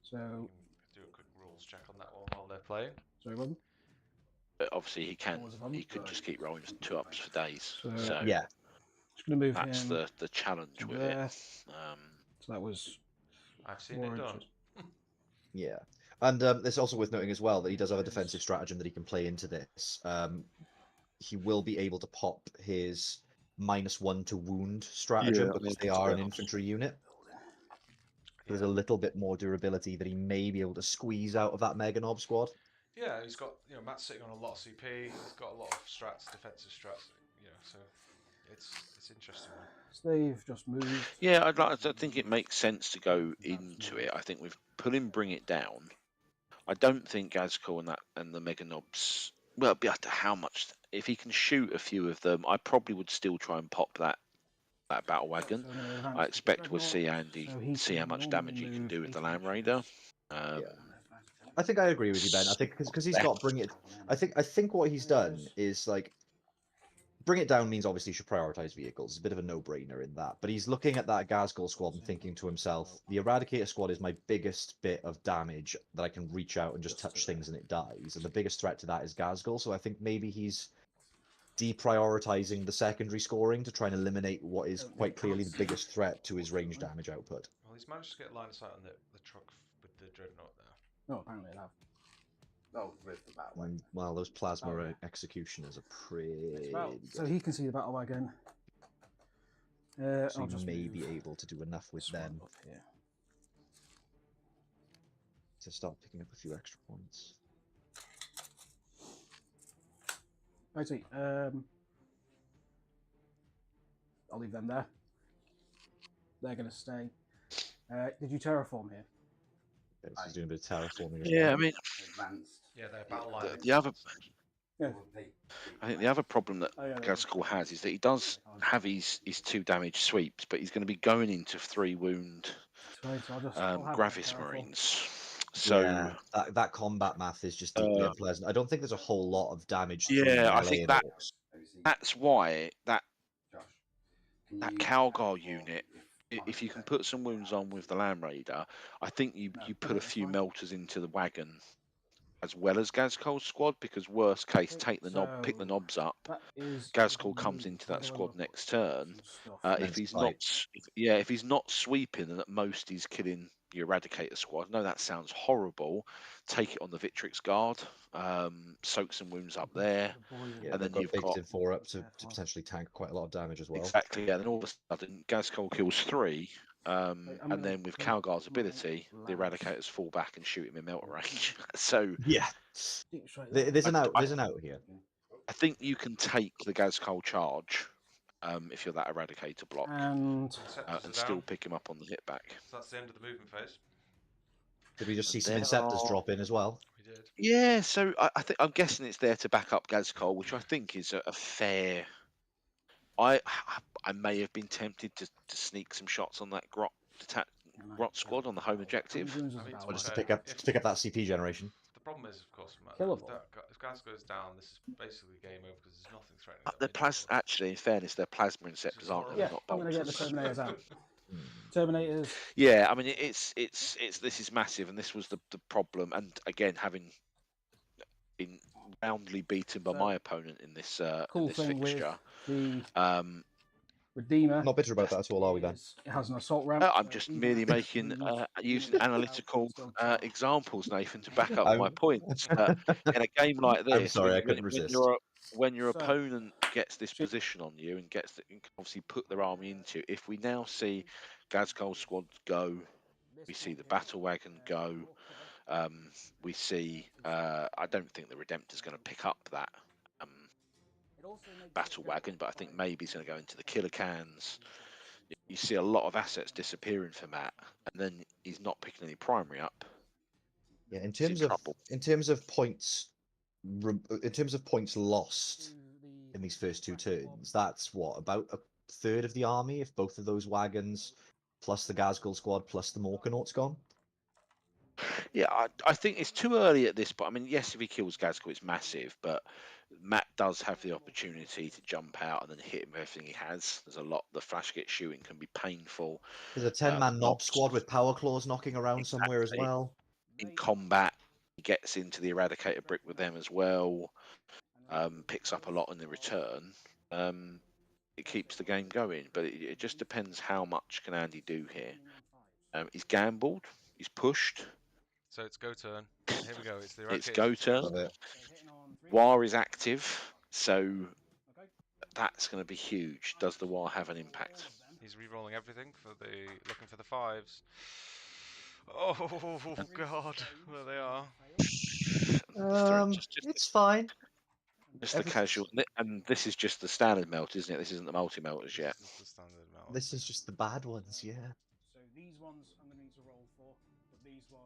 So Do a quick rules check on that one while they're playing. sorry, Robin. But obviously, he can. What was it, He could just keep rolling 2-ups for days. So- So, Yeah. Just going to move that's him the challenge to with there. it. So that was I've seen 4 it done. inches. Yeah. And it's also worth noting as well that he does have a defensive stratagem that he can play into this. He will be able to pop his -1 to wound stratagem Yeah, because I they think are so. an infantry unit. There's a little bit more durability that he may be able to squeeze out of that Mega Nob squad. Yeah, he's got, Matt's sitting on a lot of CP. He's got a lot of strats, defensive strats. So it's interesting one. So they've just moved. Yeah, I think it makes sense to go into it. I think with pulling Bring It Down, I don't think Gazkul and the Mega Nobs. Well, it'd be up to how much. If he can shoot a few of them, I probably would still try and pop that battle wagon. So I'm gonna advance I the expect we'll Dreadnought, see Andy so he see how can much normally damage he can move do with the 18 Land inches. Raider. I think I agree with you, Ben. I think because he's got Bring It. I think what he's done is like Bring It Down means obviously you should prioritize vehicles. It's a bit of a no-brainer in that. But he's looking at that Gazgul squad and thinking to himself, the Eradicator squad is my biggest bit of damage that I can reach out and just touch things and it dies. And the biggest threat to that is Gazgul. So I think maybe he's deprioritizing the secondary scoring to try and eliminate what is quite clearly the biggest threat to his range damage output. Well, he's managed to get line of sight on the truck with the dreadnought there. No, apparently they have. Oh, with the battle wagon. Well, those plasma Oh, yeah. executioners are pretty So good. he can see the battle wagon. So I'll you just may move be able to do enough with this one them up here. to start picking up a few extra points. I see. I'll leave them there. They're going to stay. Did you terraform here? Okay, so he's doing a bit of terraforming as Yeah, well. I mean, Advanced. Yeah, they're battle line. the other. Yeah. I think the other problem that Oh, yeah, Gazkul has is that he does have his 2 damage sweeps, but he's going to be going into 3 wound Right, so I'll have Gravis terraform. Marines. So yeah, that combat math is just deeply unpleasant. I don't think there's a whole lot of damage. Through yeah, I melee think in that Orks. that's why that Josh, that Calgar unit, if you can put some wounds on with the Land Raider, I think you put a few melters into the wagon as well as Gazkul's squad, because worst case, pick the knobs up. That is Gazkul comes into that squad next turn. If he's not, if he's not sweeping, and at most he's killing the Eradicator squad. No, that sounds horrible. Take it on the Victrix Guard, soak some wounds up there, Yeah, and they've then you've pigs got in 4-up to potentially tank quite a lot of damage as well. exactly. Yeah, then all of a sudden, Gazkul kills 3. And then with Calgar's ability, the Eradicators fall back and shoot him in melter range. So Yeah, there's an out. There's an out here. I think you can take the Gazkul charge if you're that Eradicator block, And and still pick him up on the hit back. So that's the end of the movement phase. Did we just see And some there Inceptors are- drop in as well? We did. Yeah, so I'm guessing it's there to back up Gazkul, which I think is a fair I may have been tempted to sneak some shots on that Grot squad on the home objective. I mean, Or just to fair, pick up that CP generation. The problem is, of course, Matt, Killable. if gas goes down, this is basically game over because there's nothing threatening The that mid-level. actually, in fairness, they're plasma inceptors, aren't they? Yeah, They're not I'm going to get the bolters. Terminators out. Hmm. Terminators. Yeah, I mean, it's this is massive, and this was the problem. And again, having been roundly beaten by my opponent in this Cool this thing fixture, with the Redeemer. Not bitter about that at all, are we, Ben? It has an assault ramp. I'm so just even merely if making the using unit analytical still charge. examples, Nathan, to back up I'm- my points. In a game like this, I'm sorry, I couldn't resist. when your So- opponent gets this position on you and and can obviously put their army into, if we now see Gazgul squad go, we see the battle wagon go, we see. I don't think the Redemptor's going to pick up that battle wagon, but I think maybe he's going to go into the killer cans. You see a lot of assets disappearing for Matt, and then he's not picking any primary up. Yeah, in He's in terms of points, in terms of points lost in these first two turns, that's what, about a third of the army if both of those wagons plus the Gazgul squad plus the Morkanauts gone. Yeah, I think it's too early at this point. I mean, yes, if he kills Gazgul, it's massive, but Matt does have the opportunity to jump out and then hit him with everything he has. There's a lot. The flash get shooting can be painful. There's a 10-man knob knobs. squad with power claws knocking around somewhere as Exactly. well. In combat, he gets into the Eradicator brick with them as well. Picks up a lot in the return. It keeps the game going, but it just depends how much can Andy do here. He's gambled. He's pushed. So it's go turn. Here we go. It's the It's Eradicator go three. turn. Love it. War is active, so that's going to be huge. Does the War have an impact? He's re-rolling everything for looking for the fives. Oh God, there they are. It's fine. Just the casual, and this is just the standard melt, isn't it? This isn't the multi melters yet. This is the standard melt. This is just the bad ones, yeah. So these ones I'm going to need to roll for, but these ones.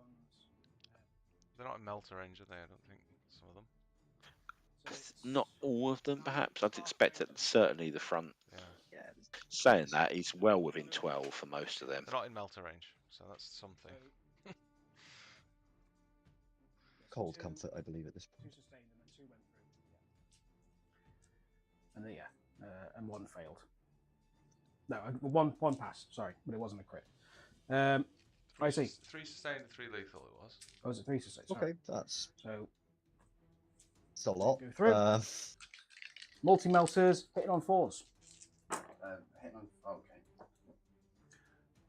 They're not in melter range, are they? I don't think some of them. Not all of them, perhaps. I'd expect it. Certainly the front. Yeah. Yeah. Saying that, he's well within 12 for most of them. They're not in melter range, so that's something. Cold comfort, I believe, at this point. 2 sustained and then 2 went through. And then, and 1 failed. No, one passed. Sorry, but it wasn't a crit. I see. 3 sustained and 3 lethal it was. Oh, was it 3 sustained? Sorry. Okay, that's So a lot. Go through. Multi melters hitting on 4s. Hitting on. Okay.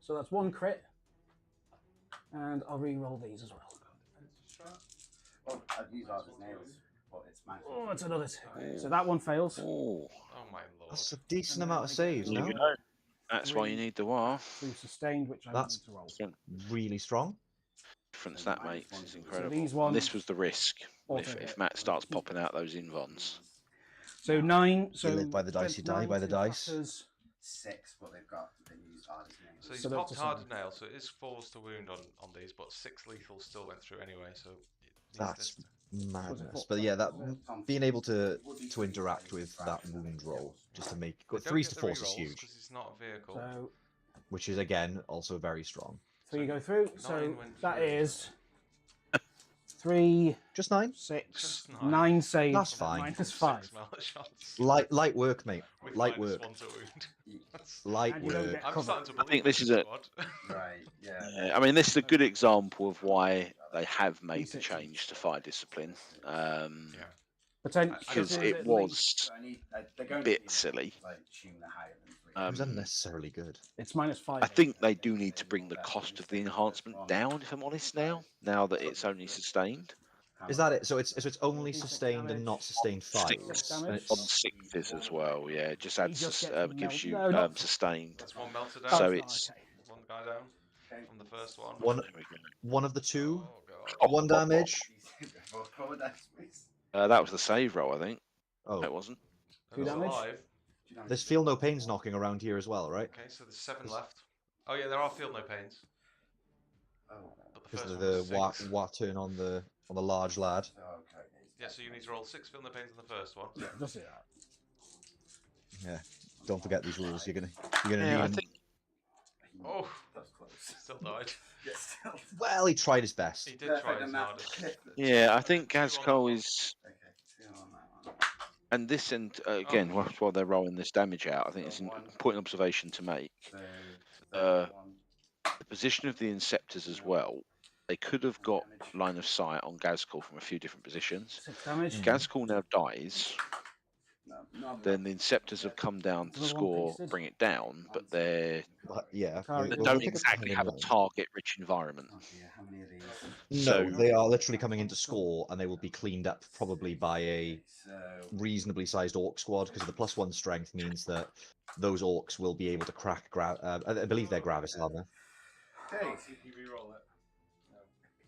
So that's 1 crit, and I'll re-roll these as well. Well, I'd use ours as nails, but it's magic. Oh, it's another 2. So that one fails. Oh, Oh my lord. That's a decent amount of saves, there no? you go. That's why you need the War. 2 sustained, which I That's- need to roll. Really strong. Difference that makes is So incredible. these And ones. this was the risk. Auto If hit. Matt starts popping out those invons. So 9. So live by the dice, you die by the dice. 6, but they used ours as nails. So he's So that's popped a hard 7. nail, so it is 4s to wound on these, but 6 lethal still went through anyway, so it needs That's this madness. But yeah, that being able to interact with that wound roll just to make They don't 3s get to the 4s is rerolls huge, 'cause it's not a vehicle. So which is again also very strong. 3 go through. 9 So went that through. is 3, Just 9. 6, Just 9. 9 saves. That's fine. Minus Six 5. melter shots. Light work, mate. With Light minus work. 1 to wound. That's- Light And you don't work. get I'm cover. starting to believe think this is a- squad. Right, yeah. Yeah, I mean, this is a good example of why they have made the change to fire discipline. Yeah. Potentially. Because This it was So they're a going bit to be, silly. like, tune the higher than 3. It was Um, unnecessarily good. It's minus 5. I think they do need to bring the cost of the enhancement down, if I'm honest, now that it's only sustained. Is that it? So it's only sustained and not sustained 5. Six. And damage. On it's- sixes as well, yeah. It just He adds, just gets gives you no, not- sustained. That's 1 melter down. So Oh, it's okay. 1 guy down from the first one. One there we go. one of the 2, Oh god. 1 damage. Forward dice, please. That was the save roll, I think. Oh, No, it wasn't. 2 That's damage. alive. there's feel no pains knocking around here as well, right? Okay, so there's 7 left. Oh yeah, there are field no pains. Oh, But the Because first of one the was 6. wa turn on the large lad. okay. Yeah, so you need to roll 6 field no pains on the first one. Yeah, just do that. Yeah. Don't forget these rules. You're gonna need Yeah, I them. think Oh, That was close. still died. Yes. Well, he tried his best. He did try his hardest. yeah, I think Two on that Gazcol one. is, Okay, 2 on that one. and this and again, Oh. while they're rolling this damage out, I think it's an important observation to make. So Uh, 31 The position of the Inceptors as well. They could have got damage. line of sight on Gazcol from a few different positions. 6 damage. If Gazcol now dies, No, none. then the Inceptors have come down to Another one score, pasted. bring it down, but they But, yeah, They don't we'll pick up exactly the have a line. target-rich environment. Oh dear, how many of these? No, So- they are literally coming into score, and they will be cleaned up probably by a So reasonably sized orc squad, because the +1 strength means that those orcs will be able to crack. I believe they're Gravis armor. hey, CP reroll it.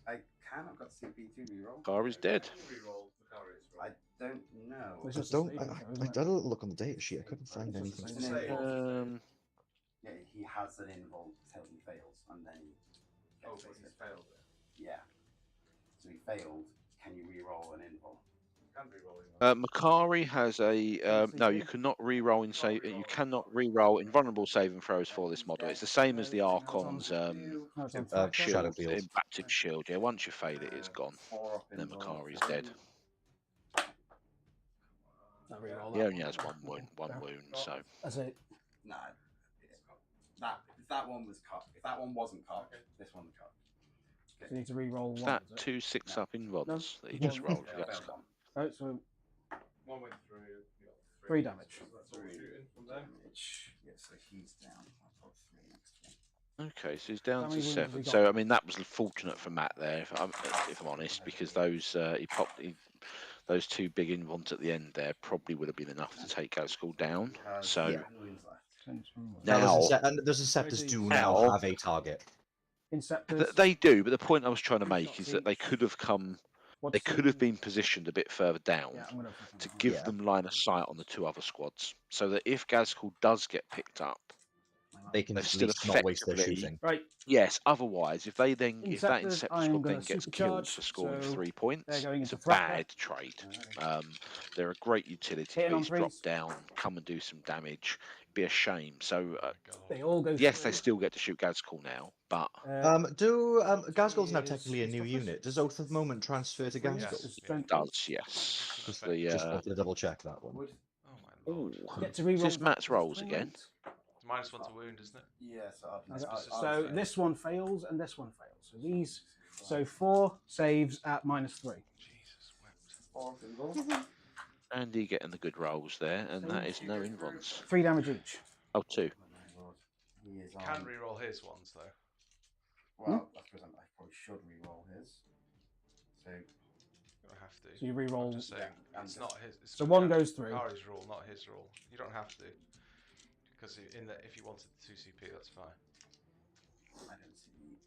I can. I've got CP2 reroll. Car is dead. Reroll the carries. I don't know. It's I just a don't. saving throw, I isn't had it? a look on the data sheet. I couldn't find It's just anything. a saving throw. Yeah, he has an invul until he fails, and then he Oh, gets but it. he's failed it. Yeah. So he failed. Can you reroll an invul? You can reroll it. Makari has a no. You cannot re-roll in save. You cannot re-roll invulnerable saving throws for this model. It's the same as the Archon's No, it's on Uh, Fracture. Shadow shield, Field. active shield. Yeah, once you fail it, it's gone. 4 up Then invul. Makari's dead. No, reroll He that only has one wound. One Yeah. wound. So That's it. Nah, that if that one was cocked, if that one wasn't cocked, this one was cocked. So you need to reroll is one. that is it? 2 6-up invulns that he No. just rolled for Yeah, Gazcol? failed one. Oh, so One went through. You got 3 damage. So that's all shooting from there. Damage. Yeah, so he's down. I'll put 3 next to him. Okay, so he's down How to many wounds has 7. he got? So I mean, that was fortunate for Matt there, if I'm honest, because those those 2 big invulns at the end there probably would have been enough to take Gazcol down. He has So Yeah. 7 wounds left. Now- and those Inceptors do now Now- have a target. Inceptors. They do, but the point I was trying to 3 make shots is that they each. could have come. What's They could have the- been positioned a bit further down Yeah, I'm gonna fucking to roll. give Yeah. them line of sight on the 2 other squads, so that if Gazcol does get picked up, They can they've at still least not waste their effectively- shooting. Right, yes. Otherwise, if that Inceptors, Inceptor I'm squad gonna then gets killed supercharge, for scoring so 3 points, they're going it's a into Thrapper. bad trade. They're a great utility Hitting on piece. Drop threes. down, come and do some damage. Be a shame. So they all go yes, through. they still get to shoot Gazcol now, but Gazgol's now is technically a new Toughest. unit. Does Oath of Moment transfer to Three, Gazgol? is strength does eight. yes. Just The, Just wanted to double check that one. Would Oh my lord. ooh. Get to Is reroll this that Matt's plus rolls 3 again? wounds. It's -1 to wound, isn't it? yeah, so So this one fails and this one fails. So these, so 4 saves at -3. Jesus wept. 4 up invul. Andy getting the good rolls there, and that is no invulns. 3 damage each. Oh, 2. He is Can on. reroll his ones though. Well, that's because I probably should reroll his. So You don't have to. So you I'm reroll. just saying, Yeah, it's not his. It's So one Gar- goes through. Gari's rule, not his rule. You don't have to, because if you wanted 2 CP, that's fine. I don't see.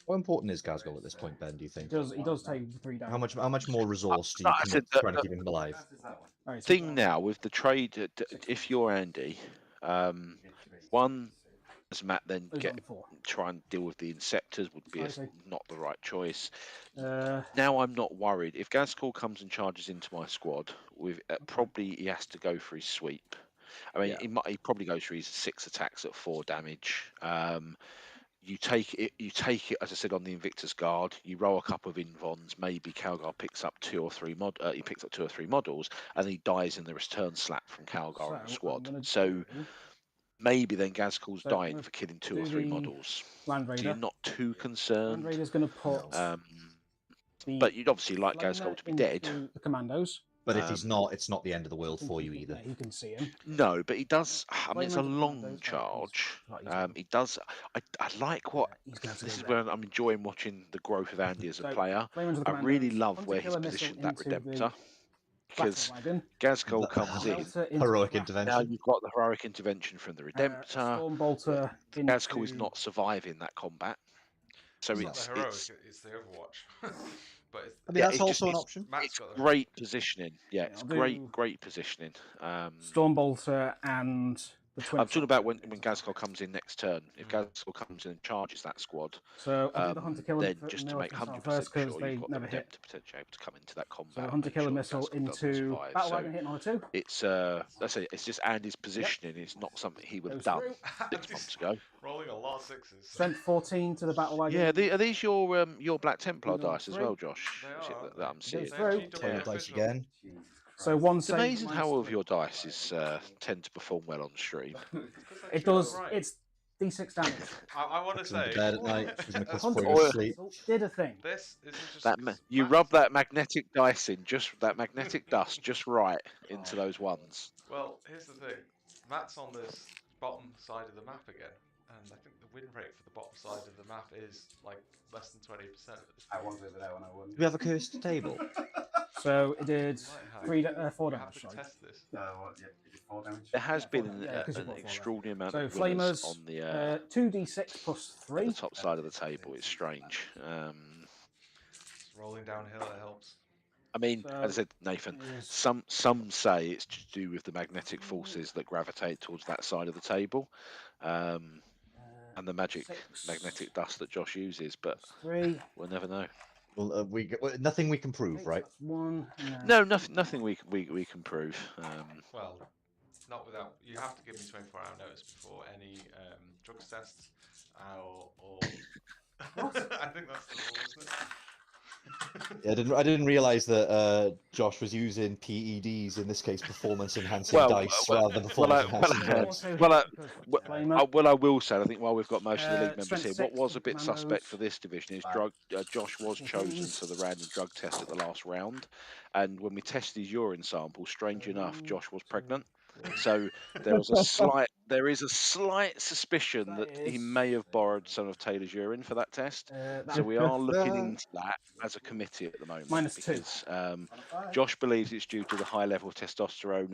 How important is Gazgol at this point, Ben? Do you think? He does take 3 damage. How much more resource do you I commit said to that- trying to keep him alive? That is that one. Alright, so Thing now with the trade, if you're Andy, one, as Matt then who's get on 4? try and deal with the Inceptors would be Okay. not the right choice. Uh, Now I'm not worried. If Gazcol comes and charges into my squad, with probably he has to go for his sweep. I mean, Yeah. he probably goes for his 6 attacks at 4 damage. You take it, as I said, on the Invictus Guard. You roll a couple of invons. Maybe Calgar picks up 2 or 3 he picks up 2 or 3 models, and he dies in the return slap from Calgar and the so I'm squad. gonna So do maybe then Gazcol's So I'm dying gonna for killing 2 do or 3 the models. Land So you're Raider. not too Land concerned. Raider's going to put. the But you'd obviously like flamer Gazcol to be dead. into the commandos. But if he's not, it's not the end of the world for you Yeah, either. you can see him. No, but he does. I mean, it's a Flamer into long commandos. charge. Right, he's not- He does. I like what. he's gonna have to This go is there. where I'm enjoying watching the growth of Andy as a So, player. Flamer into the I really commandos, love hunter where he's killer missile positioned that into the Redemptor, because battle wagon. Gazcol comes in. Delta into Heroic the Now intervention. you've got the heroic intervention from the Redemptor. Storm bolter Gazcol is into- not surviving that combat, so It's not it's the heroic, it's the Overwatch. But it's, I mean, yeah, that's it's just- also an it's- option. Matt's it's got the great positioning. Yeah, Yeah, it's I'll great, do- great positioning. Storm bolter and the twin. I'm talking about when Gazgol comes in next turn. If Gazgol comes in and charges that squad, So I did the hunter killer then just to make 100% first because sure they you've got the never hit. Redemptor potentially able to come into that combat. So and hunter make killer sure that missile Gazgol doesn't into survive. battle So wagon hit number 2. it's let's say it's just Andy's positioning. It's not something he would have done 6 months ago. Rolling a lot of 6s. Strength 14 to the battle wagon. Yeah, are these your Black Templar Number dice as 3. well, Josh? They Is it are, that I'm aren't seeing? Goes through. Tail dice again. So one It's save. amazing how all of -3. your dice is tend to perform well on stream. It does. It's D6 damage. I want to Puts him to say. bed at night. Puts him a Hunter spoiler Or- sleep. did a thing. This isn't just. You rub that magnetic dice in, just that magnetic dust, just right into those ones. Well, here's the thing. Matt's on this bottom side of the map again, and I think the win rate for the bottom side of the map is like less than 20% at this I point. was over there when I won. Do we have a cursed table? So it did We 4 We have damage. to Sorry. test this. What? Yeah, it did 4 damage. There has Yeah, been four- yeah, 'cause you an bought 4 extraordinary amount So of winners flamers on the 2d6 plus at 3. the top side of the table. It's strange. It's rolling downhill, it helps. I mean, So, as I said, Nathan, is- some say it's to do with the magnetic forces that gravitate towards that side of the table, and the magic 6 magnetic dust that Josh uses, but plus 3. we'll never know. Well, nothing we can prove, right? That's 1. No, nothing we can prove. Well, not without. You have to give me 24-hour notice before any drugs tests, or. I think that's the rule, isn't it? Yeah, I didn't realize that Josh was using PEDs, in this case performance enhancing Well, dice, rather than well, performance enhancing drugs. Well, I will say, I think while we've got most of the league members strength here, 6 what was for a bit commandos. suspect for this division is Josh was chosen for the random drug test at the last round, and when we tested his urine sample, strange enough, Josh was pregnant. So there is a slight suspicion that he may have borrowed some of Taylor's urine for that test. So we are looking into that as a committee at the moment. -2. Because Josh believes it's due to the high level of testosterone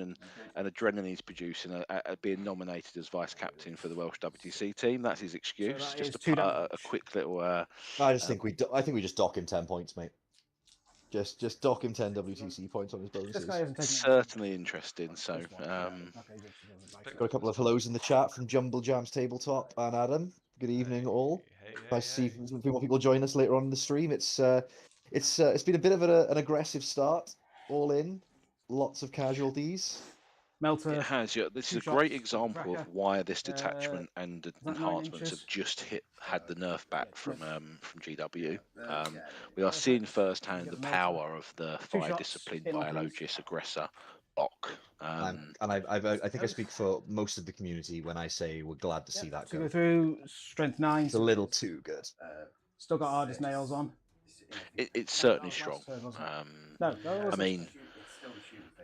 and adrenaline he's producing, being nominated as vice captain for the Welsh WTC team. That's his excuse. that Just is to 2 put a damage. quick little. I just think I think we just dock him 10 points, mate. Just dock him 10 WTC points on his This bonuses. guy hasn't taken Certainly interesting. So Got a couple of hellos in the chat from Jumble Jams Tabletop and Adam. Good evening, all. Nice to see a few more people join us later on in the stream. It's been a bit of an aggressive start, all in, lots of casualties. Melter. it has. Yeah, this is a 2 great shots, example of cracker. why this detachment and that 9 enhancements inches? have just had the nerf back from GW. Yeah. We are seeing firsthand Get the the melter. power of the 2 fire shots, disciplined hit my biologist aggressor block. And I think I speak for most of the community when I say we're glad to see that So go. go through strength 9. It's a little too good. Still got hardest nails on. It's certainly That was strong. last turn, wasn't it? No, that I wasn't. mean,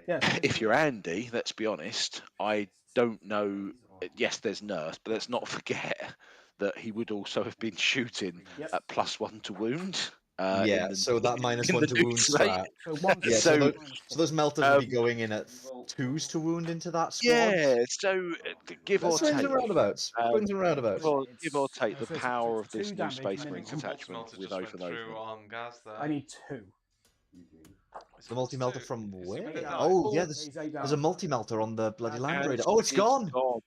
Yeah. if you're Andy, let's be honest, I don't know. Yes, there's nerfs, but let's not forget that he would also have been shooting Yep. at +1 to wound. Yeah, so that minus in 1 the to new wound slate. strat. So one. Yeah, So- so those melters will be going in at 2s to wound into that squad. Yeah, so give or Swings take, and roundabouts. Swings and roundabouts. give or take, the So it's power of this 2 new damage Space minimum. Marines attachment Multi-melter with just went open through opening. on Gaz there. I need 2. The multi-melter from It's where? been a Oh, yeah, He's 8 there's down. a multi-melter on the bloody Land And Raider. Oh, it's gone! gone.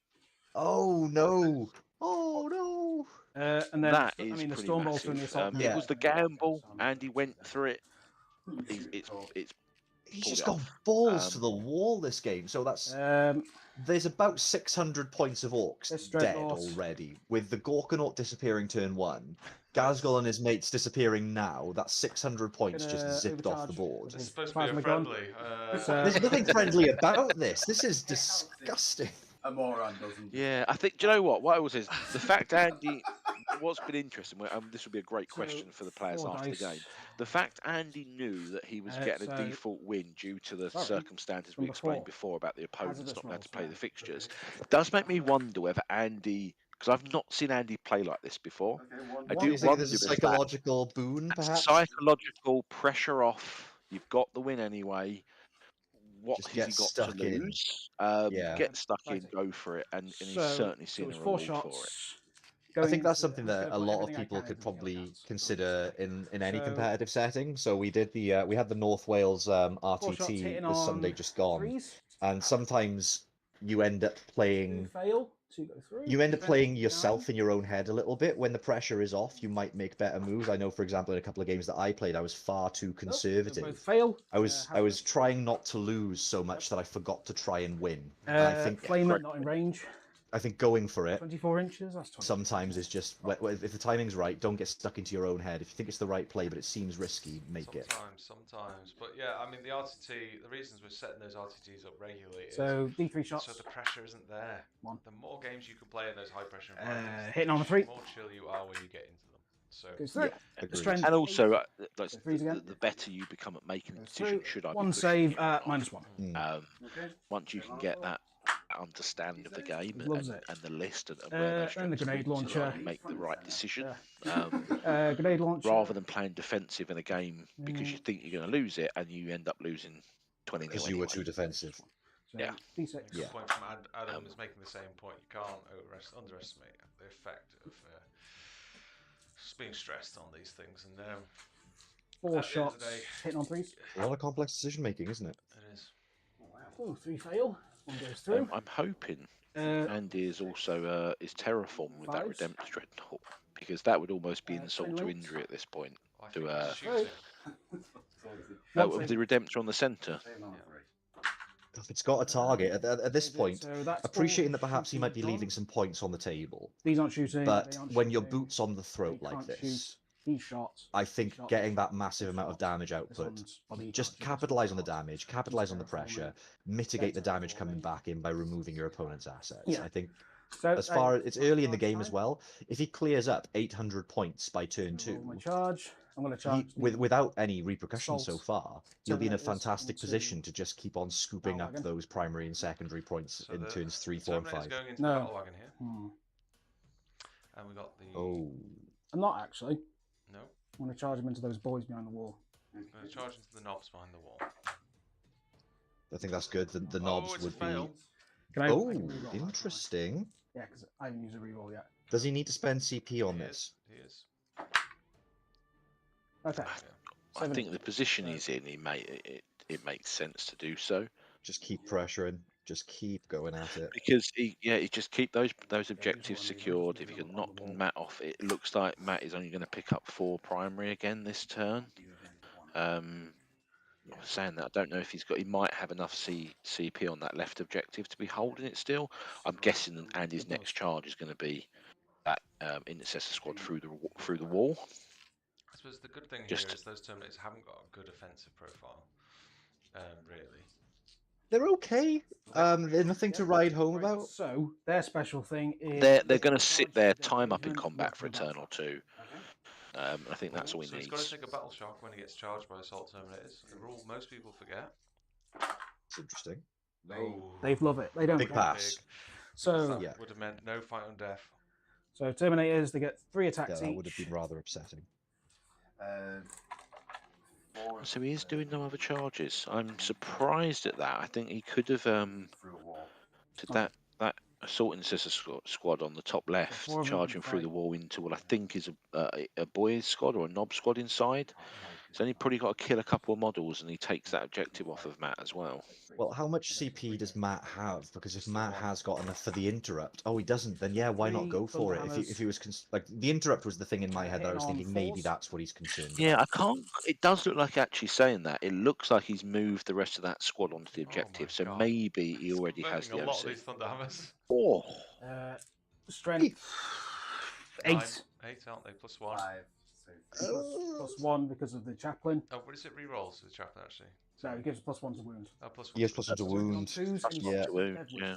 Oh, no! Oh, no! And then That I is mean the pretty stormbolter and the massive. assault. It was the gamble, and he went through it. It's He's pulled just it gone off. balls to the wall this game. So that's there's about 600 points of Orks This dead Dreadnought. already. With the Gorkanaut disappearing turn 1, Gazgol and his mates disappearing now, that's 600 points Gonna just zipped off the overcharge. board. It's supposed to be a Plasma gun. friendly. There's nothing friendly about this. This is disgusting. A moron doesn't. Yeah, I think. Do you know what? What I was is the fact Andy. What's been interesting, this would be a great question for the players 4 after the dice. game. The fact Andy knew that he was getting a so- default win due to the Sorry, circumstances we number explained 4. before about the opponents Hazardous not being able to rolls, play yeah. the fixtures, does make me wonder whether Andy, because I've not seen Andy play like this before. I Do do you think wonder there's a if that psychological boon, perhaps? psychological pressure off. You've got the win anyway. What Just has get he got stuck to in. lose? Yeah. Get stuck in, Righty. go for it, and he's So- certainly so seen it's a 4 reward for it. shots. I think that's into- something I'm that just a gonna put lot of everything I people can could into the probably accounts. consider in any So- competitive setting. So we did we had the North Wales 4 shots RTT hitting this Sunday on just gone, 3s. and sometimes you end up playing. Fail. 2 go through. You end up playing Nine. yourself in your own head a little bit. When the pressure is off, you might make better moves. I know, for example, in a couple of games that I played, I was far too Nope, they conservative. both fail. I was trying not to lose so much that I forgot to try and win. And I think Flamer not in range. I think going for it 24 inches. That's 20. sometimes is just if the timing's right, don't get stuck into your own head. If you think it's the right play but it seems risky, make it. Sometimes. But yeah, I mean the RTT. The reasons we're setting those RTTs up regularly is So D3 shots. so the pressure isn't there. One. The more games you can play in those high pressure environments, Hitting on a 3. the more chill you are when you get into them. So Goes through. Agreed. Strength. And also, like, So threes again. the better you become at making a Goes decision, through. should I be 1 pushing save you or not? -1. Once you can get that understanding of the game Loves it. and the list and where those and the strengths grenade and weaknesses are, launcher. you make the right decision. Grenade launcher. Rather than playing defensive in a game because you think you're going to lose it and you end up losing 20 Because nil you were anyway. too defensive. So Yeah. D6. good point from Adam is making the same point. You can't underestimate the effect of just being stressed on these things. And 4 at the end of shots. the day- Hitting on 3s. A lot of complex decision making, isn't it? it is. Oh, 3 fail. 1 goes through. I'm hoping Uh, Andy is also is terraform with that Fives. Redemptor Dreadnought because that would almost be Uh, insult to 21. injury at this point. I To, think it's Right. shooting. Of the Redemptor on the centre. If it's got a target at this point, So that's appreciating all that perhaps he might be shooting leaving gone. some points on the table, These aren't shooting. but they aren't when your shooting, boot's on the they throat like can't this, He shot. I think shot, getting that massive amount of shot. damage This output, one's body just can't shoot, this capitalize on the one's shot. damage, capitalize on the terraforming. pressure, mitigate the That's damage coming terraforming. back in by removing your opponent's assets. Yeah. I think So as far it's early in the game as well, if he clears up 800 points by turn So roll my 2, charge. I'm going to charge. without any repercussions so Assault far, he'll be in a Terminators fantastic into position to just keep on scooping Battle up Wagon. those primary and secondary points So in the turns 3, 4, and Terminator's 5. going into No. the battle wagon here, Hmm. and we got the Oh, I'm not actually. no. I'm going to charge him into those boys behind the wall. I'm going to charge into the knobs behind the wall. I think that's good. The Oh, knobs it's a would be. fail. Can I? Oh, I can reroll that. interesting. Yeah, because I haven't used a reroll yet. Does he need to spend CP on He this? is. He is. Okay. I 7 think the position he's in, it makes sense to do so Just keep pressuring. Just keep going at it. because he just keep those objectives secured. If you can knock Matt off, it looks like Matt is only going to pick up 4 primary again this turn. Saying that, I don't know if he might have enough CP on that left objective to be holding it still. I'm guessing that Andy's next charge is going to be that intercessor squad through the wall. I suppose the good thing Just- here is those Terminators haven't got a good offensive profile. Really. They're okay. They're nothing to ride home about. So their special thing is They're going to sit there, time up in combat for a turn or two. I think that's all he So he's got to needs. take a battle shock when he gets charged by assault Terminators. A rule most people forget. It's interesting. They love it. They don't. Big care. pass. So That Yeah. would have meant no fight on death. so Terminators they get 3 attacks Yeah, that each. would have been rather upsetting. So he is doing no other charges. I'm surprised at that. I think he could have did that assault intercessor squad on the top left, 4 of them charging can through the fight. wall into what I think is a boys squad or a knob squad inside. He's only probably got to kill a couple of models, and he takes that objective off of Matt as well. Well, how much CP does Matt have? Because if Matt has got enough for the interrupt, oh, he doesn't, then yeah, why not 3 go for it? If he was like the interrupt was the thing in my head that I was Hitting on thinking maybe fours. that's what he's concerned. Yeah, I can't. It does look like actually saying that. It looks like he's moved the rest of that squad onto the objective, so God. maybe he already has Spending the a lot of OC. these Thunderhammers. Oh, Strength 8 8, aren't they? Plus 1. plus 1 because of the chaplain. Oh, what is it? Rerolls to the chaplain actually. So it gives +1 to wound. Oh, plus 1. He has plus one to wound. Yeah. to wound, yeah.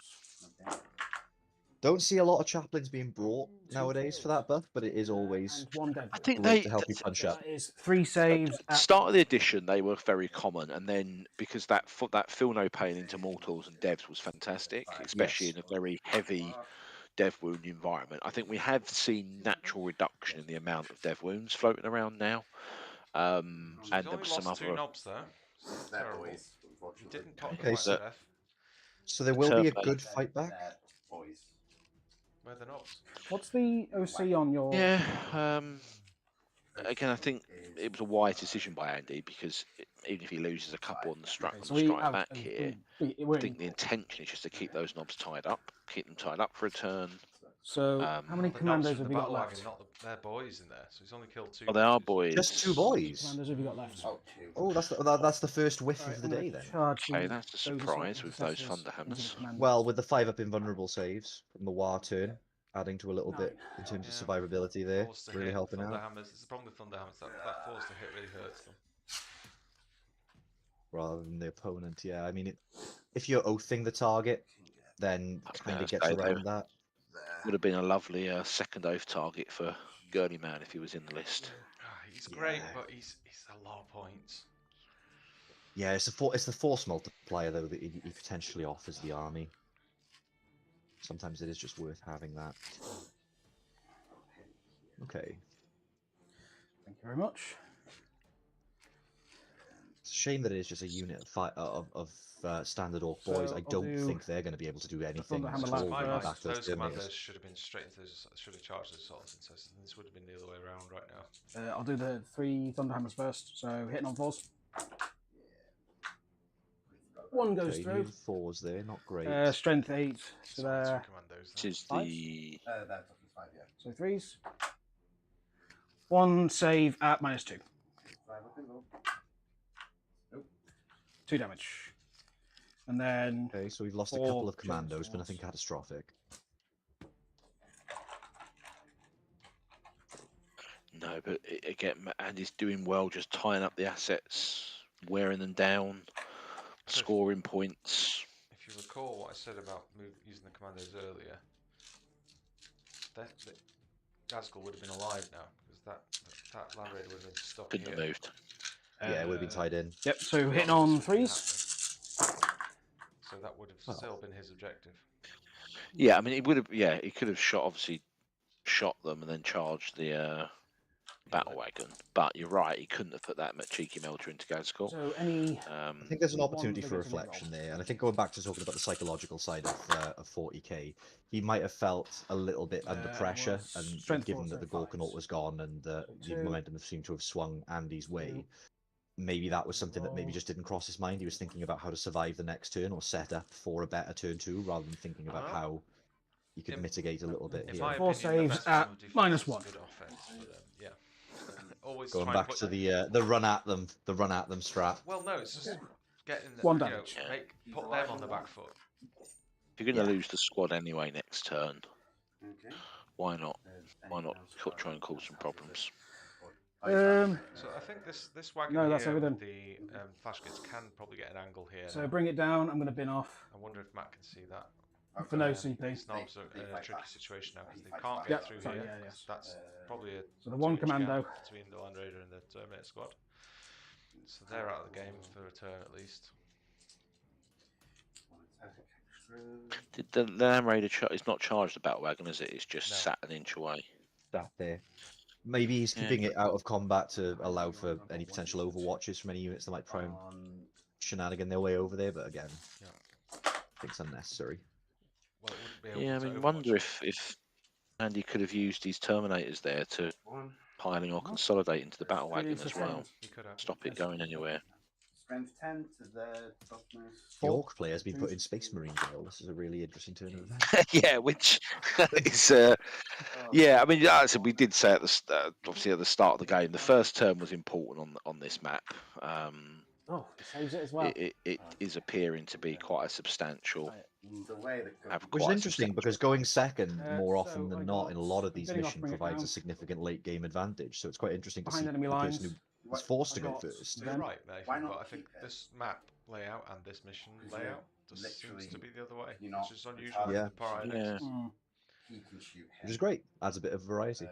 Don't see a lot of chaplains being brought nowadays for that buff, but it is always And 1 dead. I think great they to help you punch up. That is 3 saves. At start of the edition they were very common, and then because that feel no pain into mortals and devs was fantastic, especially Yes. in a very heavy dev wound environment. I think we have seen natural reduction in the amount of dev wounds floating around now. And He's there only was some lost 2 other knobs there. Terrible. He didn't pop Okay, the so- fight to death. So there will be a Terminator. good fight back. Where are the knobs? What's the OC on your? yeah. again, I think it was a wise decision by Andy because even if he loses a couple on the Okay, on so the we strike have, back here, we're I think in. the intention is just to keep those knobs tied up, keep them tied up for a turn. So how many The knobs commandos from have the you got battle left? wagon, not their boys in there. So he's only killed 2. Oh, they are boys. boys. Just 2 boys. Commandos have you got left? Oh, 2. Oh, that's the first whiff Right, of the I'm gonna day then. charge Okay, you that's a those surprise with those successors thunder into the hammers. commandos. Well, with the 5-up invulnerable saves from the war turn, adding to a little bit 9. in terms Yeah. of survivability there, Forced to really hit helping out. Thunderhammers. It's the problem with Thunderhammers. That force to hit really hurts them. Rather than the opponent, yeah. I mean, if you're oathing the target, then I was kind gonna of gets say, around that. Would have been a lovely second oath target for Gurney Man if he was in the list. He's great, Yeah. but he's a lot of points. Yeah, it's the force multiplier though that he potentially offers the army. Sometimes it is just worth having that. Okay. Thank you very much. It's a shame that it is just a unit of standard orc boys. So I I'll don't do think they're going to be able to do anything at Thunderhammer all left when My you mind, back those those commandos Terminators. should have been straight into those. Should have charged those assault incensors, and this would have been the other way around right now. I'll do the 3 Thunderhammers first. So hitting on 4s. 1 goes Okay, through. new 4s there, not great. Strength 8 It's to only 2 there. commandos. This is 5s? the That's 5, yeah. So 3s. 1 save at -2. 5 up and go. 2 damage. And then Okay, so we've lost a 4 couple of James commandos, but Force. nothing catastrophic. no, but again, Andy's doing well, just tying up the assets, wearing them down, scoring points. If you recall what I said about using the commandos earlier, that Gazgul would have been alive now because that Land Raider would have been stuck Couldn't here. have moved. Yeah, it would have been tied in. Yep, so hitting That on was what 3s. So that would have Well. still been his objective. Yeah, I mean, he would have. Yeah, he could have obviously shot them and then charged the battle wagon. But you're right, he couldn't have put that much cheeky melter into Gazgul. So any I think there's an One opportunity for negative reflection roll. there, and I think going back to talking about the psychological side of 40k, he might have felt a little bit under it pressure, was and strength given four, that the so Gorkanaut 5s. was gone and the So 2, momentum seemed to have swung Andy's way, 2. maybe that was something that maybe Roll. just didn't cross his mind. He was thinking about how to survive the next turn or set up for a better turn 2, rather than thinking about Oh. how he could In- mitigate a little bit In here. my 4 opinion, the saves best at form of defense -1. is good offense for them. Yeah. Always Going try back and to put the run at them strat. Well, no, it's just getting the, 1 you know, damage. Yeah. put them on the back foot. If you're going to Yeah. lose the squad anyway next turn, Okay. why not? Why not try and cause some problems? So I think this wagon No, that's here with everything. the flash kits can probably get an angle here. So now. bring it down. I'm going to bin off I wonder if Matt can see that. for no Um, CP. These knobs are in a tricky situation now because they can't Yeah, get through sorry, here. yeah, 'Cause yeah. That's probably a So the 1 2-inch commando. gap between the Land Raider and the Terminator squad. So they're out of the game for a turn at least. Did the Land Raider is not charged the battle wagon, is it? It's just No. sat an inch away. That there. Maybe he's Yeah. keeping it out of combat to allow for any potential overwatches from any units that might try and shenanigan their way over there, but again, Yeah. I think it's unnecessary. Well, it wouldn't be able Yeah, I to mean, overwatch wonder it. if Andy could have used these Terminators there to piling or consolidate into the battle wagon as well. He could have. Stop it going anywhere. Strength 10 to the toughness. The Orc player's been put in Space Marine jail. This is a really interesting turn of events. Yeah, which is yeah. I mean, yeah, so we did say at the obviously at the start of the game, the first turn was important on this map. Oh, it saves it as well. It is appearing to be quite a substantial. The way that Have Which is quite a interesting substantial- because going second more so often I than not got- in a lot of I'm these getting off, missions bring it provides a down. significant late game advantage. So it's quite interesting to Behind see enemy the lines. person who is forced to I go got first. You're Then- right, Nathan, Why not but I think keep it? this map layout and this mission Because layout just literally seems to be the other way, you're not which is unusual for Yeah. the Pariah Yeah. Nexus. Mm. he can shoot him. Which is great. Adds a bit of variety.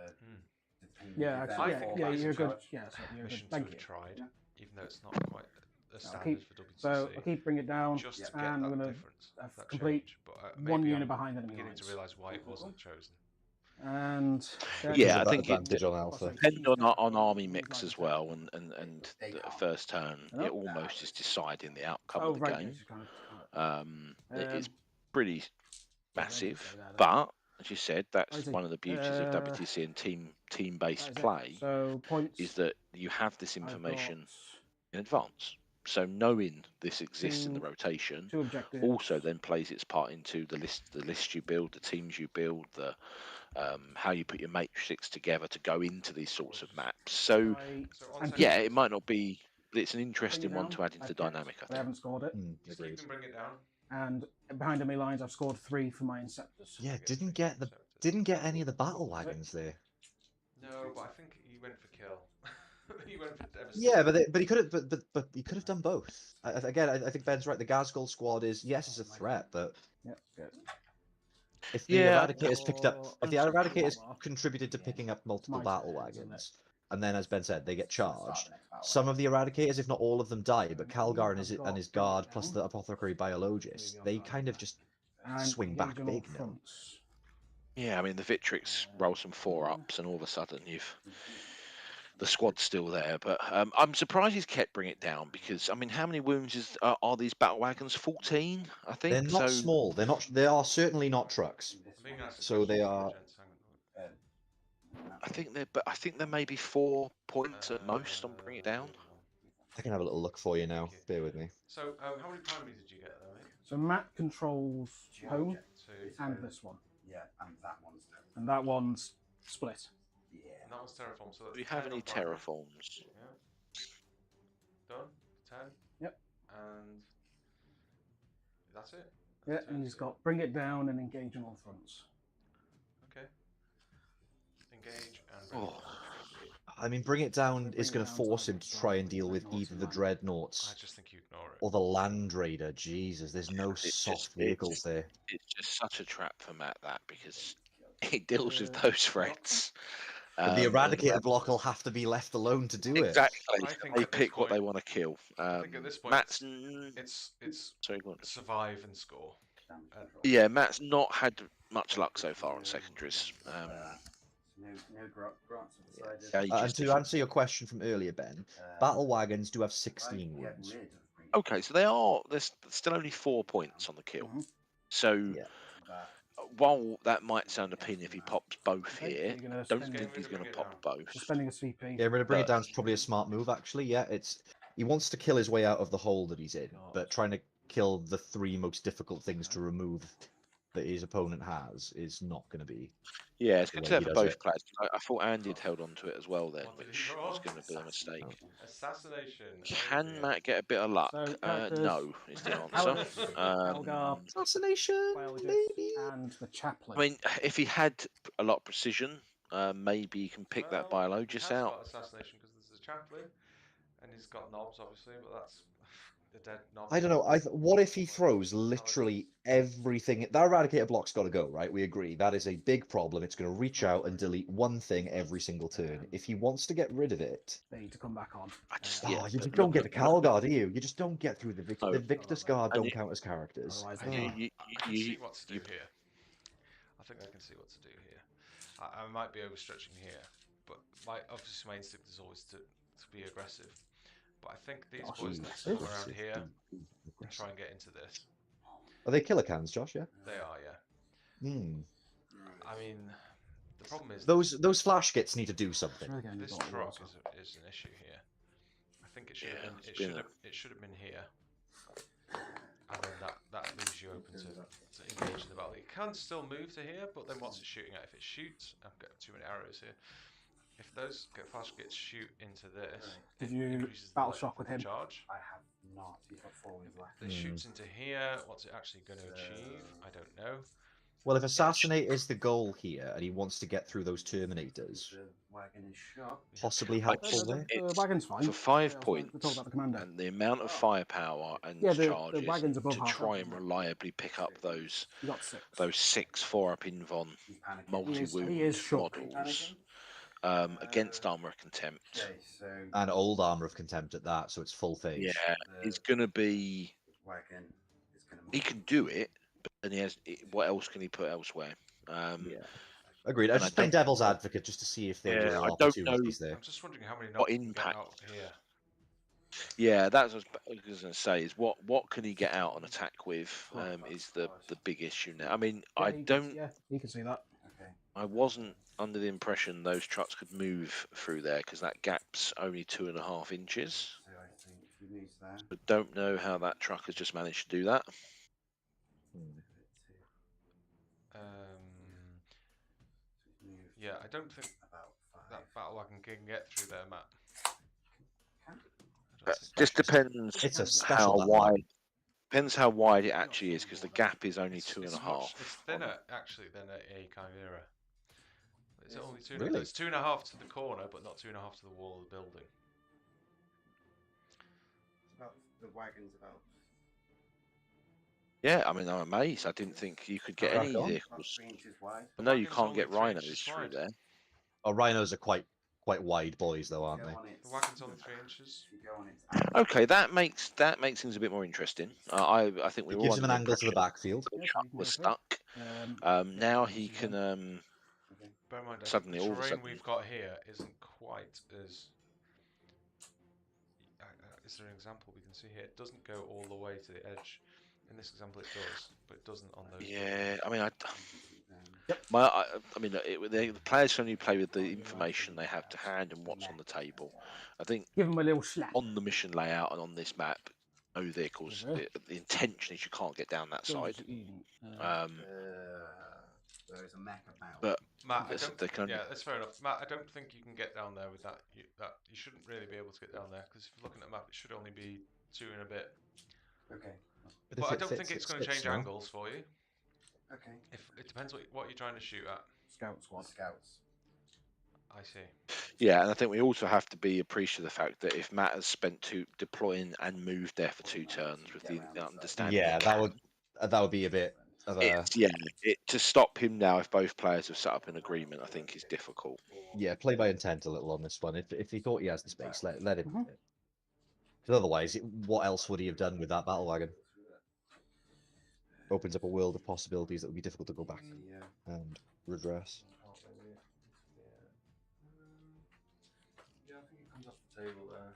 Depending Yeah, if actually, I yeah, thought yeah, that was you're a good. charge. Yeah, so you're good. Mission to Thank have you. tried, Yeah. even though it's not quite a standard keep- for WTC. So I'll keep bring it down, just to get and that I'm gonna difference, that complete change. But one maybe unit I'm behind enemy beginning lines. to realise why it wasn't chosen. And Because Yeah, of I that think it- advantage on Alpha. Depending on army mix as well, and They the can't. first turn, Hello? it almost is deciding the outcome oh of the right, game. yes, you can't. It's Um, pretty yeah, massive, say that, but as you said, that's Righty. one of the beauties of WTC and team-based That is it. play, So points. is that you have this I've information got in advance. So knowing this exists in the Two- rotation 2 objectives. also then plays its part into the list you build, the teams you build, the how you put your matrix together to go into these sorts of maps. So Right. So on And second- yeah, it might not be, but it's an Bring interesting it one down. to add into I've the kept, dynamic, I but I think. haven't scored it. Just keep and bring it down. And behind enemy lines, I've scored 3 for my Inceptors. Yeah, Okay, didn't thank get you, the Receptors. didn't get any of the battle wagons there. No, but I think he went for kill. He went for devastation. Yeah, but he could have but he could have done both. Again, I think Ben's right. The Gazgul squad is, yes, it's a threat, but Yep, good. if the Yeah, Eradicators picked up, if the I'm Eradicators surprised. contributed to picking up multiple My battle turn, isn't wagons, and then, as Ben said, they get It's gonna start charged. the next battle. Some of the Eradicators, if not all of them, die, but And Calgar and I've his got guard, Bring It plus Down. the Apothecary Biologist, they kind of just And swing back engaging all big now. fronts. Yeah, I mean the Victrix roll some 4-ups, and all of a sudden the squad's still there. But I'm surprised he's kept Bring It Down, because I mean, how many wounds are these battle wagons? 14, I think. They're not small. They're not. They are certainly not trucks. I'm being asked a So question they here, are- gents, hang on. I think there may be 4 points at most on Bring It Down. I can have a little look for you now. Thank you. Bear with me. So, how many primaries did you get there, mate? So Matt controls home 2. and this one. Yeah, and that one's down. And that one's split. Yeah. And that was terraform. So that's Do we have 10 any on primary. terraforms? Yeah. Done. 10. Yep. And that's it. Yeah, That's and it. he's got Bring It Down and engage on all fronts. Okay. Engage and. bring it Oh. down. I mean, Bring It Down Bring is It going to Down force him targets to try and are deal with Dreadnoughts either and the Land. I Dreadnoughts just think you ignore it. or the Land Raider. Jesus, there's no It's soft just- vehicles there. It's just such a trap for Matt, that, because he deals with those threats. But the and Eradicator block will have to be left alone to do it. Exactly. I think They at this pick what they point- want to kill. I think at this point Matt's It's sorry, go on. survive and score. Yeah, Matt's not had much luck so far on secondaries. No grants have decided. Yeah, he And just to doesn't- answer your question from earlier, Ben, battle wagons do have 16 Get wounds. rid of Bring It Okay, so there's still only 4 points on the kill. Mhm. So Yeah. That. while that might sound appealing if he pops both Okay, here, you're gonna don't spend- think he's going to pop both. So spending a CP. Yeah, Bring It But- Down is probably a smart move, actually. Yeah, he wants to kill his way out of the hole that he's in, but trying to kill the 3 most difficult things to remove that his opponent has is not going to be. Yeah, it's the good way to have he for does both it. players. I thought Andy had held on to it as well then, What did he which draw? was going to be a mistake. Assassination. Oh, Can dear. Matt get a bit of luck? So, characters. No, is the Helga. answer. Helga. Assassination, Biologist maybe. and the chaplain. I mean, if he had a lot of precision, maybe he can pick that Well, biologist he has out. got assassination because there's a chaplain, and he's got knobs, obviously, but that's the dead knobs. I don't know. What if he throws literally everything? That Eradicator block's got to go, right? We agree. That is a big problem. It's going to reach out and delete one thing every single turn. If he wants to get rid of it, They need to come back on. I just, oh, yeah, you just but don't get look- the Calgar, do you? You just don't get through the No. the Victus Guard. And Don't you- count as characters. Otherwise, I they can, are. I can see what to do here. I think I can see what to do here. I might be overstretching here, but obviously my instinct is always to be aggressive. But I think these Gosh, boys need to come around here and try and get into this. Are they killer cans, Josh? Yeah. They are, yeah. Hmm. I mean, the problem is Those flash kits need to do something. Really getting this got truck water. is an issue here. I think it should Yeah, have been. it's It been should a- have. It should have been here. And then that leaves you open to engage in the battle. It can still move to here, but then what's it shooting at? If it shoots, I've got too many arrows here. If those flash gets shoot into this, Did it you increases the battle length shock of with the him? charge. I have not. He's got 4 wins left. If it shoots into here, what's it actually going to achieve? I don't know. Well, if assassinate is the goal here, and he wants to get through those Terminators, The wagon is shot. possibly I helpful just- there. The It's wagon's fine. for 5 Yeah, points, we'll talk about the commander. and the amount of firepower and Yeah, the charges wagon's above to half try health. and reliably pick up those You got 6. 6 4-up Invon He's panicking. multi-wound he is shook. models against Armour of Contempt. Okay, so And old armor of contempt at that, so it's full phase. Yeah, it's going to be. wagon is going to. He can do it, but then he has. What else can he put elsewhere? Yeah. Agreed. I and I just playing don't- devil's advocate just to see if there Yeah, are I don't know. opportunities there. I'm just wondering how many What knobs we can get impact? out here. Yeah, that's what I was going to say. Is what can he get out on attack with? Is the big issue now. I mean, Yeah, I you don't. Can, yeah, you can see that. Okay. I wasn't under the impression those trucks could move through there because that gap's only 2.5 inches. So I think if he moves there. But don't know how that truck has just managed to do that. Yeah, I don't think About 5. that battle wagon can get through there, Matt. Just depends It's a how special battle wide. wagon. Depends how wide it actually is because the gap is only 2.5. It's thinner actually than a Chimera. It's only two. Really? It's 2.5 to the corner, but not 2.5 to the wall of the building. It's about the wagon's about. Yeah, I mean, I'm amazed. I didn't think you could get Crack any on. vehicles. 3 inches wide. I know you wagon's can't only get 3 rhinos inches through wide. there. Oh, rhinos are quite wide boys, though, aren't Go they? on its- The wagon's only 3 inches. If you go on its angle, Okay, that makes things a bit more interesting. I think we It were gives all him an under the angle to the impression backfield. the Yes, truck you can was go through. stuck. Now he can okay. Bear in mind, I think suddenly, the all of a terrain sudden, we've got here isn't quite as. Is there an example we can see here? It doesn't go all the way to the edge. In this example, it does, but it doesn't on those. yeah. I mean, Um, I mean, the players can only play with the information they have to hand and what's on the table. I think Give him a little slap. on the mission layout and on this map, no vehicles. Okay. The intention is you can't get down that side. there is a mech about. But Matt, I Yes, don't. they can only- Yeah, that's fair enough. Matt, I don't think you can get down there with that. You shouldn't really be able to get down there because if you're looking at the map, it should only be 2 and a bit. Okay. But I don't think it's going to change angles for you. Okay. If it depends what you're trying to shoot at. Scout squad. Scouts. I see. yeah, and I think we also have to be appreciative of the fact that if Matt has spent deploying and moved there for 2 turns with the understanding, Yeah, that would be a bit of a to stop him now if both players have set up an agreement, I think is difficult. play by intent a little on this one. If he thought he has the space, let him. Mhm. Because otherwise, what else would he have done with that battle wagon? Opens up a world of possibilities that would be difficult to go back and redress. Yeah, I think it comes off the table there.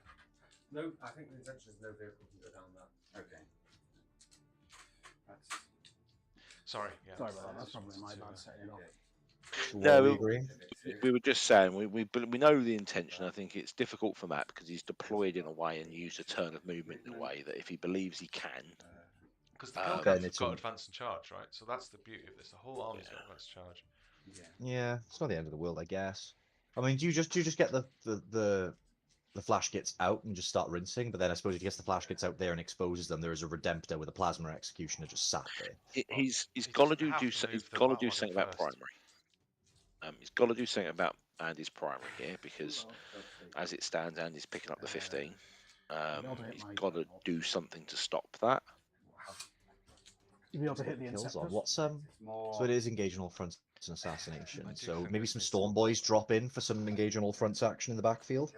No, I think the intention is no vehicle can go down that. Okay. That's Sorry. Yeah. Sorry about that. That's probably my bad setting it off. No, we agree. We were just saying we know the intention. I think it's difficult for Matt because he's deployed in a way and used a turn of movement in a way that if he believes he can, Because the then Pilgrims have it's got a- advance and charge, right? So that's the beauty of this. The whole army's got advance and charge. Yeah, it's not the end of the world, I guess. I mean, do you just get the flash gets out and just start rinsing? But then I suppose if he gets the flash gets out there and exposes them, there is a Redemptor with a plasma executioner just sat there. he's He got to doesn't have to he's move the got to battle do wagon something about first. primary. He's got to do something about Andy's primary here because as it stands, Andy's picking up the 15. He's got to do something to stop that. You'll be able to hit the Kills on. interceptors. What's So it is engage on all fronts and assassination. I do So think maybe this some makes Storm Boys drop in for some engage on all fronts action in the backfield.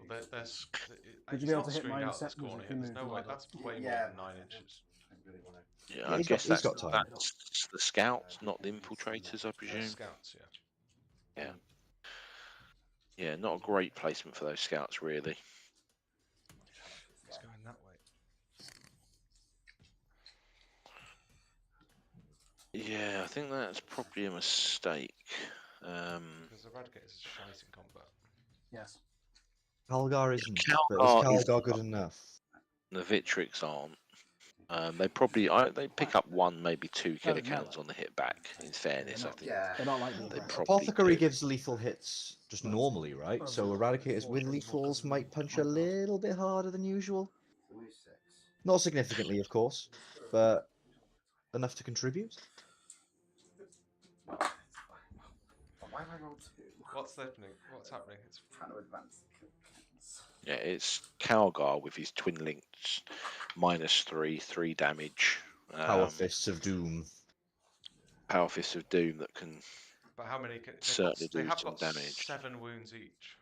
Well, there's. Would you It's be able not to hit screened my out this interceptors corner if here. you There's move no the way. ladder? That's way more Yeah. than 9 inches. Yeah, Yeah, I he's guess got- he's got time. that's the scouts, not the infiltrators, I presume. Scouts, yeah. Yeah, not a great placement for those scouts, really. It's going that way. Yeah, I think that's probably a mistake. Because the Eradicate is shite in combat. Yes. Calgar isn't, but Calgar is is- Calgar good enough? The Victrix aren't. They probably they pick up 1, maybe 2 killer cannons on the hit back. In fairness, I think They're not like the they aggressor. probably Apothecary do. gives lethal hits just normally, right? So Eradicators with lethals might punch a little bit harder than usual. Not significantly, of course, but enough to contribute. Why have I rolled 2? What's happening? What's happening? It's Trying to advance. Yeah, it's Calgar with his twin links, -3, 3 damage. Power Fists of Doom. Power Fist of Doom that can. But how many? They Certainly they do have some got damage. 7 wounds each.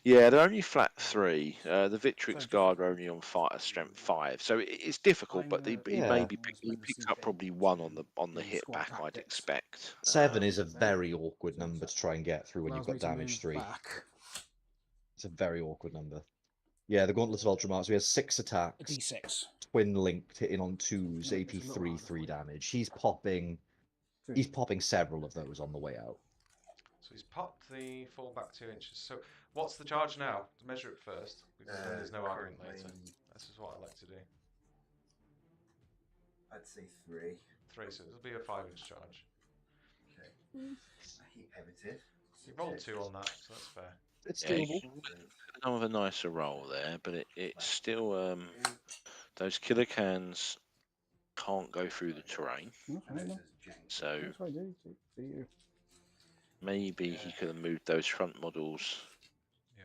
Yeah, they're only flat 3. The Victrix Guard are only on strength 5, so it's difficult. But he maybe he picks up probably 1 on the hit back. I'd expect 7 is a very awkward number to try and get through when you've Allows me got to damage move 3. back. It's a very awkward number. Yeah, the Gauntlets of Ultramark. So he has 6 A attacks, D6. twin linked, hitting on 2s, No, AP it's a little 3, harder for 3 you. damage. He's popping several of those on the way out. So he's popped the fall back 2 inches. So what's the charge now? To measure it first, because then there's no argument later. This is what I like to do. I'd say 3. 3, so it'll be a 5-inch charge. Okay. He pivoted. You rolled 2 on that, so that's fair. It's Yeah, doable. you can come with a nicer roll there, but it's still those killer cans can't go through the terrain. So That's what I do. Do you? maybe he could have moved those front models Yeah.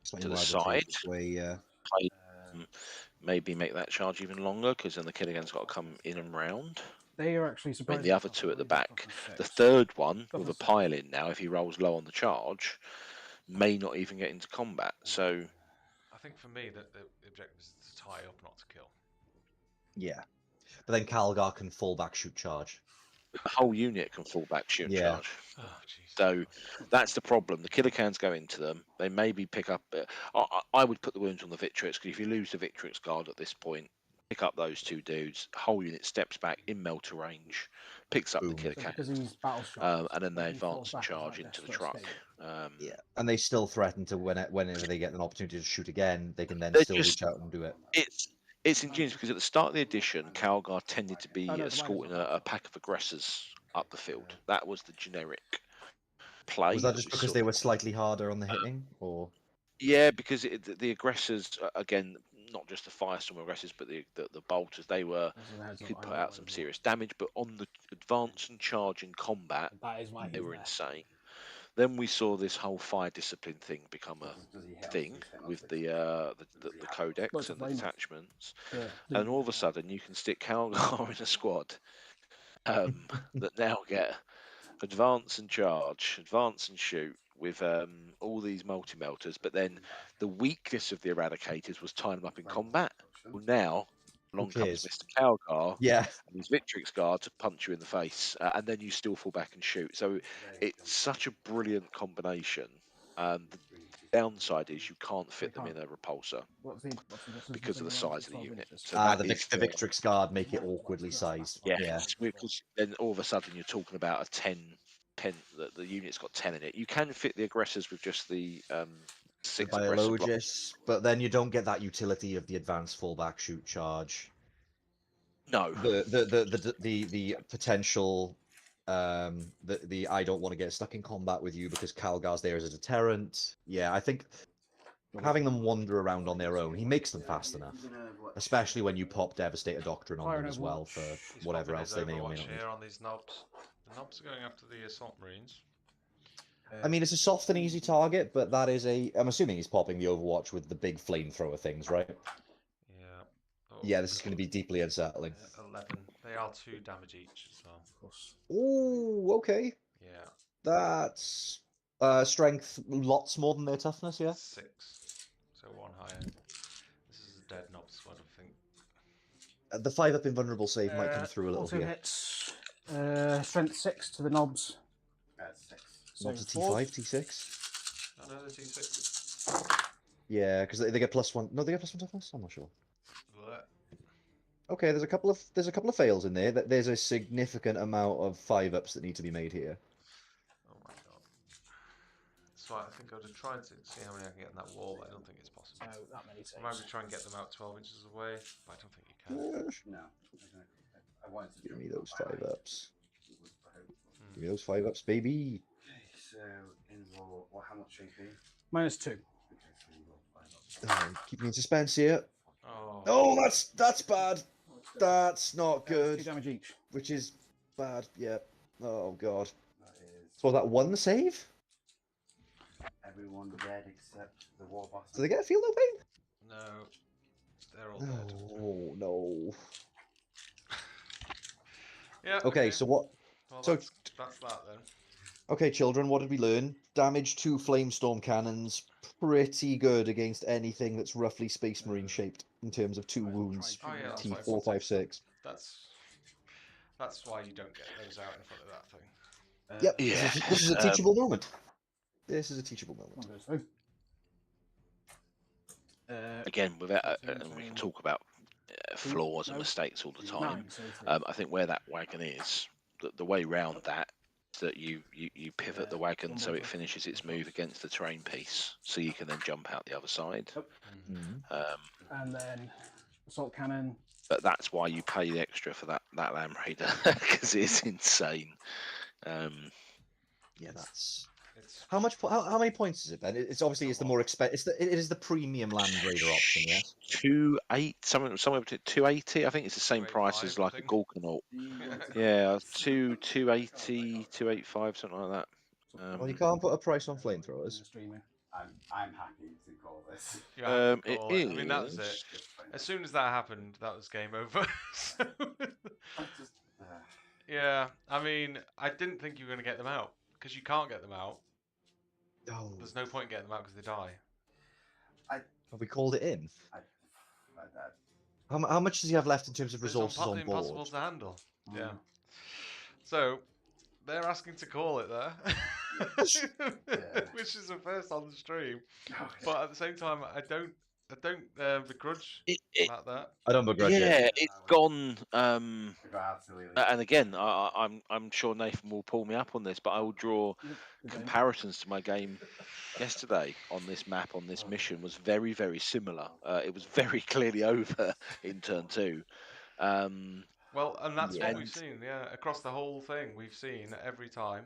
Slightly to the more side. advantageous way, yeah. Maybe make that charge even longer, because then the killer gun's got to come in and round. They are actually I mean, surprised. the other 2 at the back. The third one, with a pile in now, if he rolls low on the charge, may not even get into combat. So I think for me, that the objective is to tie up, not to kill. Yeah. But then Calgar can fall back, shoot, charge. the whole unit can fall back, shoot and Yeah. charge. Oh, jeez. So that's the problem. The killer cans go into them. They maybe pick up. I would put the wounds on the Victrix, because if you lose the Victrix guard at this point, pick up those 2 dudes. Whole unit steps back in melter range, picks up the Boom. killer Because cans, he's battle shocked. and then they When he falls advance and back, it's charge like into the their truck. first escape. Yeah. And they still threaten to, whenever they get an opportunity to shoot again, they can then They're still just- reach out and do it. It's ingenious, because at the start of the edition, Calgar tended to be Oh, no, the escorting miners are a pack of aggressors up the field. That was the generic play. Was that just we because saw. they were slightly harder on the hitting, or? Yeah, because the aggressors, again, not just the firestorm aggressors, but the bolters, they were could put out some serious damage. But on the advance and charge in combat, That is why they he's were there. insane. Then we saw this whole fire discipline thing become a thing with the codex Lots and of the flames. detachments, Yeah. and all of a sudden you can stick Calgar in a squad that now get advance and charge, advance and shoot with all these multi-melters. But then the weakness of the Eradicators was tying them up in combat. Well, now along comes cares? Mr. Calgar Yeah. and his Victrix guard to punch you in the face, and then you still fall back and shoot. So it's such a brilliant combination. The downside is you can't fit them in a repulsor because of the size of the unit. So that the is Victrix guard make it awkwardly sized. yeah, because then all of a sudden you're talking about a 10. The unit's got 10 in it. You can fit the aggressors with just the 6 The aggressor block. Biologist, but then you don't get that utility of the advanced fallback, shoot, charge. No, The potential, the I don't want to get stuck in combat with you because Calgar's there as a deterrent. Yeah, I think having them wander around on their own, he makes them fast enough. Especially when you pop Devastator Doctrine on them as well for He's whatever popping else his they may or may Overwatch not need. here on these knobs. The knobs are going after the Assault Marines. I mean, it's a soft and easy target, but that is I'm assuming he's popping the Overwatch with the big flamethrower things, right? Yeah. Oh, Yeah, this is going to be deeply unsettling. 11. They are 2 damage each as well. Ooh, okay. Yeah. That's strength lots more than their toughness, yeah? 6. So 1 higher. This is a dead knob squad, I think. The 5-up invulnerable save might come through a little Also here. hits. Strength 6 to the knobs. 6. So Knobs are 4. T5, T6? Oh, no, the T6. Yeah, because they get +1. No, they get +1 toughness? I'm not sure. Blech. Okay, there's a couple of fails in there. There's a significant amount of 5-ups that need to be made here. Oh my god. So I think I'll just try to see how many I can get in that wall, but I don't think it's possible. So that many saves. I might try and get them out 12 inches away, but I don't think you can. No. I wanted to Give me jump those up by 5-ups. Hmm. Give me those 5-ups, baby. Okay, so in roll, well, how much AP? -2. Okay, so you roll 5 up. Keep me in suspense here. Oh. Oh, that's bad. That's not 2 good. damage each. Which is bad. Yeah. Oh god. That is So was that 1 save? everyone dead except the war boss. Do they get a feel no pain? No. They're all dead. Oh no. Yeah. Okay, so what? Well, so- that's that then. Okay, children, what did we learn? Damage 2 flamestorm cannons, pretty good against anything that's roughly Space Marine shaped in terms of 2 wounds. Oh yeah, that's T4, why 5, 6. That's why you don't get those out in front of that thing. Yep. Yeah, This is a teachable moment. This is a teachable moment. One goes through. again, without, and we can talk about flaws and mistakes all the time. I think where that wagon is, the way round that, that you pivot the wagon so it finishes its move against the terrain piece, so you can then jump out the other side. And then assault cannon. But that's why you pay the extra for that Land Raider, because it's insane. Yeah, that's. How much? How many points is it, Ben? It's obviously it's the more expensive. It is the premium Land Raider option, yes. 280, somewhere between 280. I think it's the same price as like a Gorkanaut. Yeah, 280, 285, something like that. Well, you can't put a price on flamethrowers. I'm happy to call this. It I mean, that was it. As soon as that happened, that was game over. So, yeah, I mean, I didn't think you were going to get them out because you can't get them out. Oh. There's no point in getting them out because they die. Have we called it in? How much does he have left in terms of resources on board? Impossible to handle. Yeah. So they're asking to call it there, which is a first on the stream. But at the same time, I don't begrudge about that. I don't begrudge it. Yeah, it's gone. And again, I'm sure Nathan will pull me up on this, but I will draw comparisons to my game yesterday on this map, on this mission was very, very similar. It was very clearly over in turn 2. Well, and that's what we've seen, across the whole thing. We've seen every time,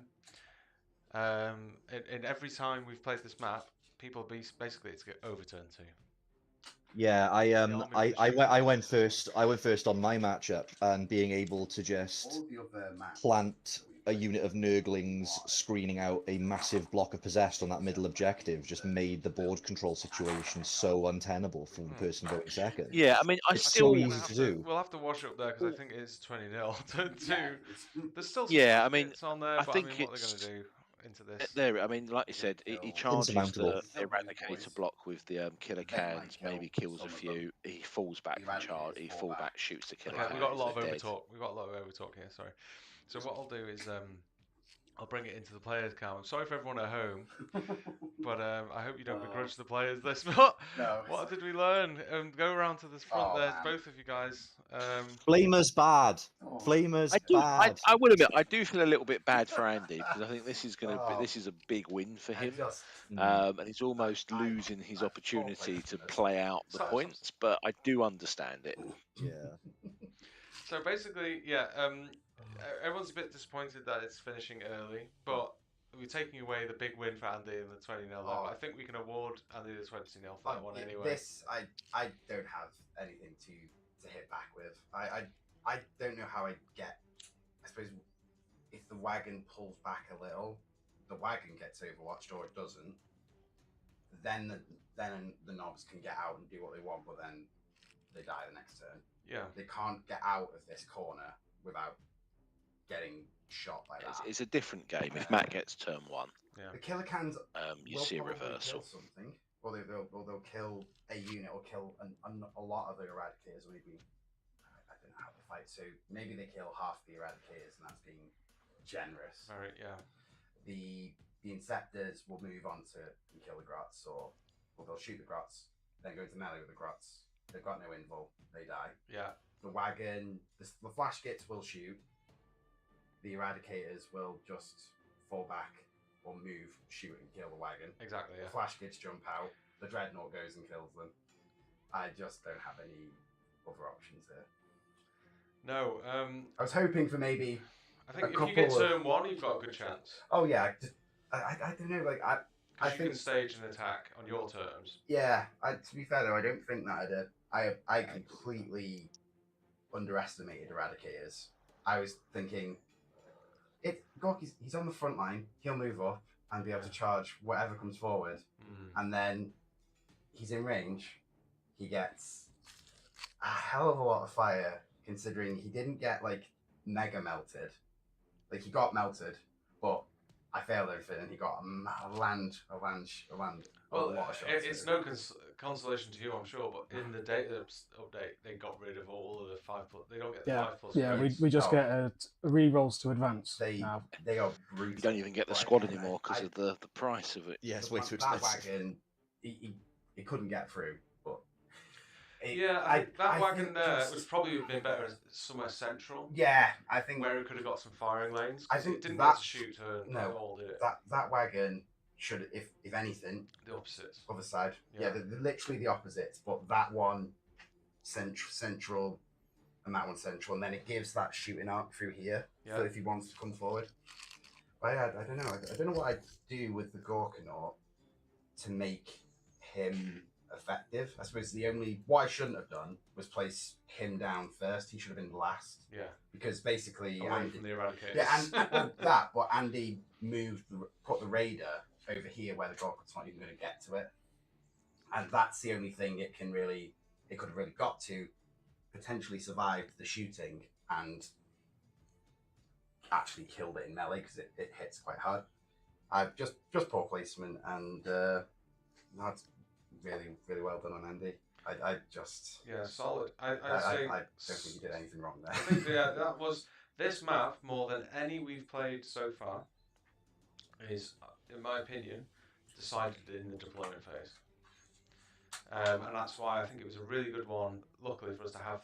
in every time we've played this map, people basically it's over turn 2. Yeah, I went first. I went first on my matchup, and being able to just plant a unit of Nurglings screening out a massive block of possessed on that middle objective just made the board control situation so untenable for the person going second. Yeah, I mean, it's so easy to do. We'll have to wash up there because I think it is 20-0 turn 2. There's still some bits on there, but I mean, what they're going to do into this. There, I mean, like you said, he charges the Eradicator block with the killer cans, maybe kills a few. He falls back from charge. He falls back, shoots the killer cans. We've got a lot of overtalk. We've got a lot of overtalk here. Sorry. So what I'll do is I'll bring it into the players' count. I'm sorry for everyone at home, but I hope you don't begrudge the players this. What did we learn? Go around to this front there, both of you guys. Flamer's bad. Flamer's bad. I will admit, I do feel a little bit bad for Andy because I think this is this is a big win for him, and he's almost losing his opportunity to play out the points. But I do understand it. Yeah. So basically, everyone's a bit disappointed that it's finishing early, but we're taking away the big win for Andy in the 20-0 level. I think we can award Andy the 20-0 for that one anyway. This, I don't have anything to hit back with. I don't know how I get. I suppose if the wagon pulls back a little, the wagon gets overwatched, or it doesn't. Then the knobs can get out and do what they want, but then they die the next turn. Yeah. They can't get out of this corner without getting shot like that. It's a different game. If Matt gets turn 1, the killer cans you see a reversal. Kill something, or they'll kill a unit, or kill a lot of the Eradicators. Maybe I don't know how to fight, so maybe they kill half the Eradicators, and that's being generous. All right, yeah. The Inceptors will move on to kill the Grots, or they'll shoot the Grots, then go into melee with the Grots. They've got no invul, they die. Yeah. The wagon, the flash kits will shoot. The Eradicators will just fall back or move, shoot and kill the wagon. Exactly, yeah. The flash kits jump out. The Dreadnought goes and kills them. I just don't have any other options here. No. I was hoping for maybe. I think if you get turn 1, you've got a good chance. Oh yeah, I don't know. Like I think you can stage an attack on your terms. Yeah. To be fair though, I don't think that I did. I completely underestimated Eradicators. I was thinking, Gorky's he's on the front line. He'll move up and be able to charge whatever comes forward, and then he's in range. He gets a hell of a lot of fire, considering he didn't get like mega melted. Like he got melted, but I failed everything, and he got a land. Well, it's no consolation to you, I'm sure, but in the data update, they got rid of all of the 5+. They don't get the 5+. Yeah, we just get re-rolls to advance. They are brutal. You don't even get the squad anymore because of the price of it. Yeah, it's way too That expensive. wagon, he couldn't get through, but Yeah, I think that wagon think there just- would probably have been better somewhere central, Yeah, I think where it could have got some firing lanes. I 'Cause think it didn't that- get to shoot her no, at all, did it? that wagon should, if anything, The opposites. other side. Yeah. Yeah, they're literally the opposites, but that one central, and that one central, and then it gives that shooting arc through here Yeah. for if he wants to come forward. But I don't know. I don't know what I'd do with the Gorkanaut to make him effective. I suppose what I shouldn't have done was place him down first. He should have been last. Yeah. Because basically, Away from the Eradicators. yeah, and but Andy put the Raider over here where the Gorkanaut's not even going to get to it, and that's the only thing it could have really got to, potentially survived the shooting and actually killed it in melee because it hits quite hard. I've just poor placement, and that's really well done on Andy. I just solid. I don't think he did anything wrong there. I think that was this map more than any we've played so far is, in my opinion, decided in the deployment phase. And that's why I think it was a really good one, luckily for us to have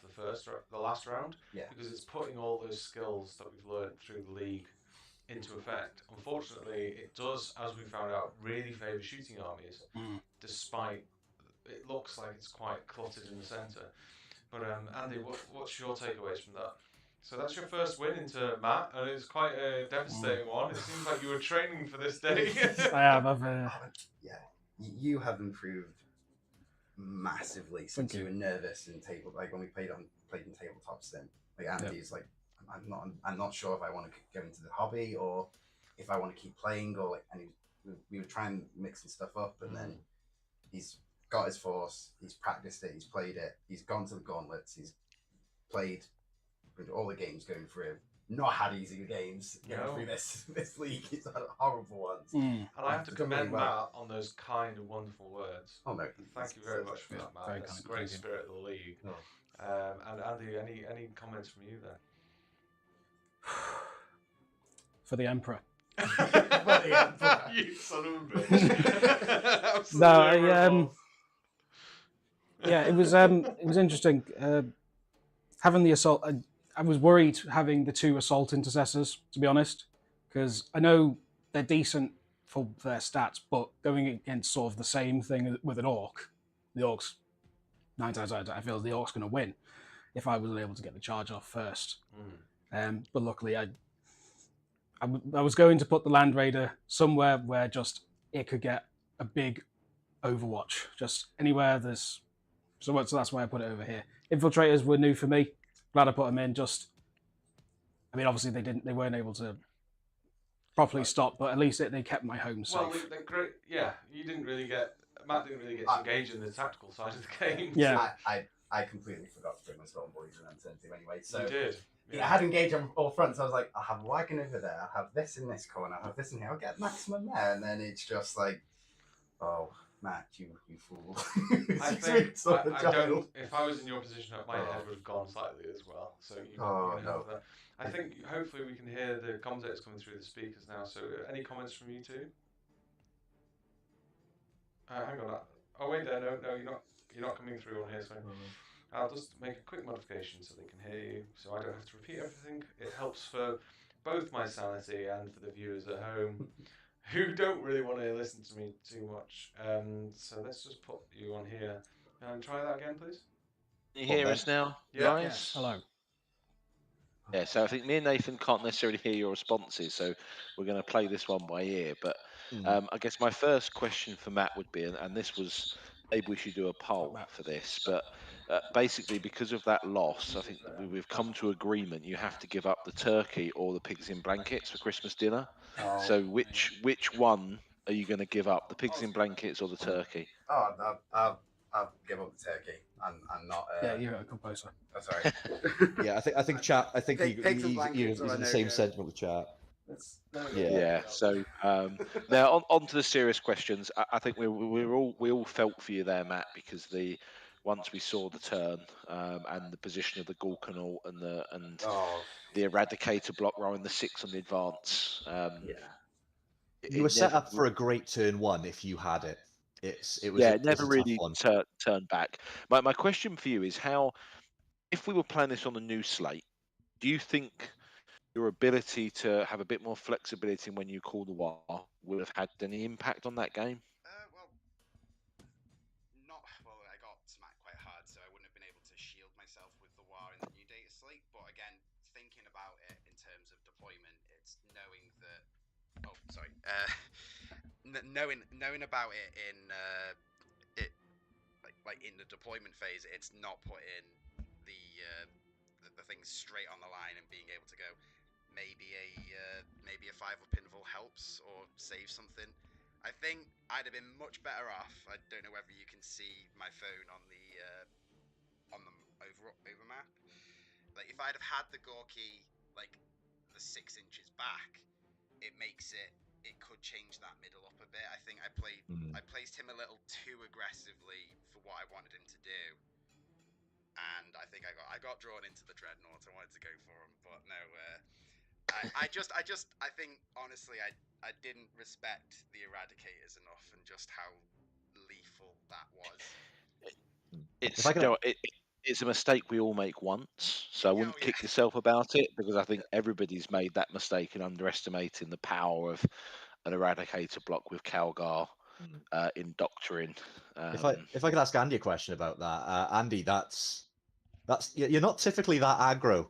the last round, because it's putting all those skills that we've learned through the league into effect. Unfortunately, it does, as we found out, really favour shooting armies, despite it looks like it's quite cluttered in the centre. But Andy, what's your takeaways from that? So that's your first win into Matt, and it was quite a devastating one. It seems like you were training for this day. I have. You have improved massively since you were nervous in table, like when we played in tabletop sim. Like Andy's like, I'm not sure if I want to go into the hobby or if I want to keep playing, or like, and we were trying to mix some stuff up, and then he's got his force, he's practiced it, he's played it, he's gone to the gauntlets, he's played all the games going through. Not had easy games going through this league. He's had horrible ones. And I have to commend Matt on those kind of wonderful words. Oh no! Thank you very much for that, Matt. That's a great spirit of the league. And Andy, any comments from you there? For the Emperor. You son of a bitch. No, yeah, it was interesting having the assault. I was worried having the two assault intercessors, to be honest, because I know they're decent for their stats, but going against sort of the same thing with an Ork, the Orks, 9 times out of 10, I feel the Ork's going to win if I was able to get the charge off first. But luckily, I was going to put the Land Raider somewhere where just it could get a big Overwatch, just anywhere there's. So that's why I put it over here. Infiltrators were new for me. Glad I put them in. I mean, obviously they weren't able to properly stop, but at least they kept my home safe. Well, they're great. Yeah, Matt didn't really get to engage in the tactical side of the game. Yeah, I completely forgot to bring my Storm Boys and Uncertainty anyway. So you did. Yeah, I had engage on all fronts. I was like, I'll have a wagon over there. I'll have this in this corner. I'll have this in here. I'll get maximum there. And then it's just like, oh, Matt, you fool. I think I don't. If I was in your position, my head would have gone slightly as well. So no. I think hopefully we can hear the commentators coming through the speakers now. So any comments from you two? Hang on. Oh wait, there. No, you're not coming through on here. So I'll just make a quick modification so they can hear you. So I don't have to repeat everything. It helps for both my sanity and for the viewers at home, who don't really want to listen to me too much. So let's just put you on here and try that again, please. Can you hear us now, guys? Yes. Hello. Yeah, so I think me and Nathan can't necessarily hear your responses, so we're going to play this one by ear. But I guess my first question for Matt would be, and this was, maybe we should do a poll for this, but basically because of that loss, I think we've come to agreement you have to give up the turkey or the pigs in blankets for Christmas dinner. So which one are you going to give up, the pigs in blankets or the turkey? Oh, I'll give up the turkey. I'm not. Yeah, you're a composer. Oh, sorry. Yeah, I think chat. I think he's in the same sentiment with chat. Yeah. So now on to the serious questions. I think we all felt for you there, Matt, because once we saw the turn and the position of the Gorkanaut and the Eradicator block row and the 6 on the advance. You were set up for a great turn 1 if you had it. it was Yeah, a, it it was never a tough really one. turned back. My question for you is how, if we were playing this on a new slate, do you think your ability to have a bit more flexibility when you call the war would have had any impact on that game? Well, not well. I got smacked quite hard, so I wouldn't have been able to shield myself with the war in the new data slate. But again, thinking about it in terms of deployment, it's knowing that. Oh, sorry. Knowing about it in it like in the deployment phase, it's not putting the the things straight on the line and being able to go. Maybe a 5 pinfall helps or saves something. I think I'd have been much better off. I don't know whether you can see my phone on the over map. Like if I'd have had the Gorky like the 6 inches back, it makes it could change that middle up a bit. I think I placed him a little too aggressively for what I wanted him to do, and I think I got drawn into the dreadnought. I wanted to go for him, but no. I think honestly I didn't respect the Eradicators enough and just how lethal that was. It's a mistake we all make once, so I wouldn't kick yourself about it, because I think everybody's made that mistake in underestimating the power of an Eradicator block with Calgar in Doctrine. If I could ask Andy a question about that, Andy, that's you're not typically that aggro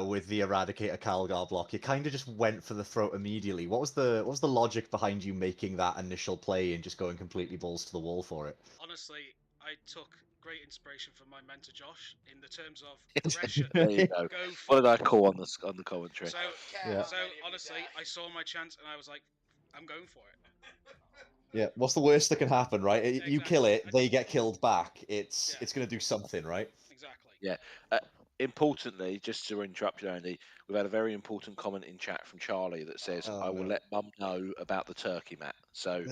with the Eradicator Calgar block. You kind of just went for the throat immediately. What was the logic behind you making that initial play and just going completely balls to the wall for it? Honestly, I took great inspiration from my mentor Josh in the terms of pressure. There you go. What did I call on the commentary? So honestly, I saw my chance and I was like, I'm going for it. Yeah, what's the worst that can happen, right? Exactly. You kill it, they get killed back. It's going to do something, right? Exactly. Yeah. Importantly, just to interrupt you, Andy, we've had a very important comment in chat from Charlie that says, "I will let Mum know about the turkey, Matt." So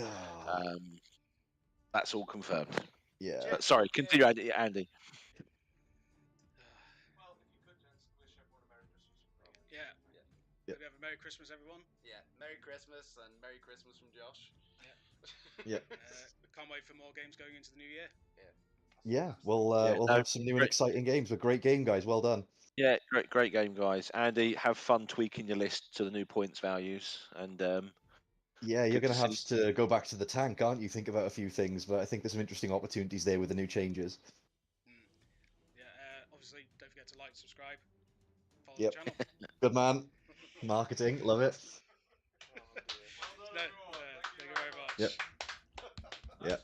that's all confirmed. Yeah. But sorry, continue, Andy. Well, if you could just wish everyone a Merry Christmas. Yeah. Hope you have a Merry Christmas, everyone. Yeah, Merry Christmas and Merry Christmas from Josh. Yeah. Can't wait for more games going into the new year. Yeah, we'll have some new and exciting games. But great game, guys. Well done. Yeah, great game, guys. Andy, have fun tweaking your list to the new points values, and yeah, you're going to have to go back to the tank, aren't you? Think about a few things, but I think there's some interesting opportunities there with the new changes. Yeah, obviously, don't forget to like, subscribe, follow Yep. the channel. Good man. Marketing, love it. Thank you very much. Yep. Yeah.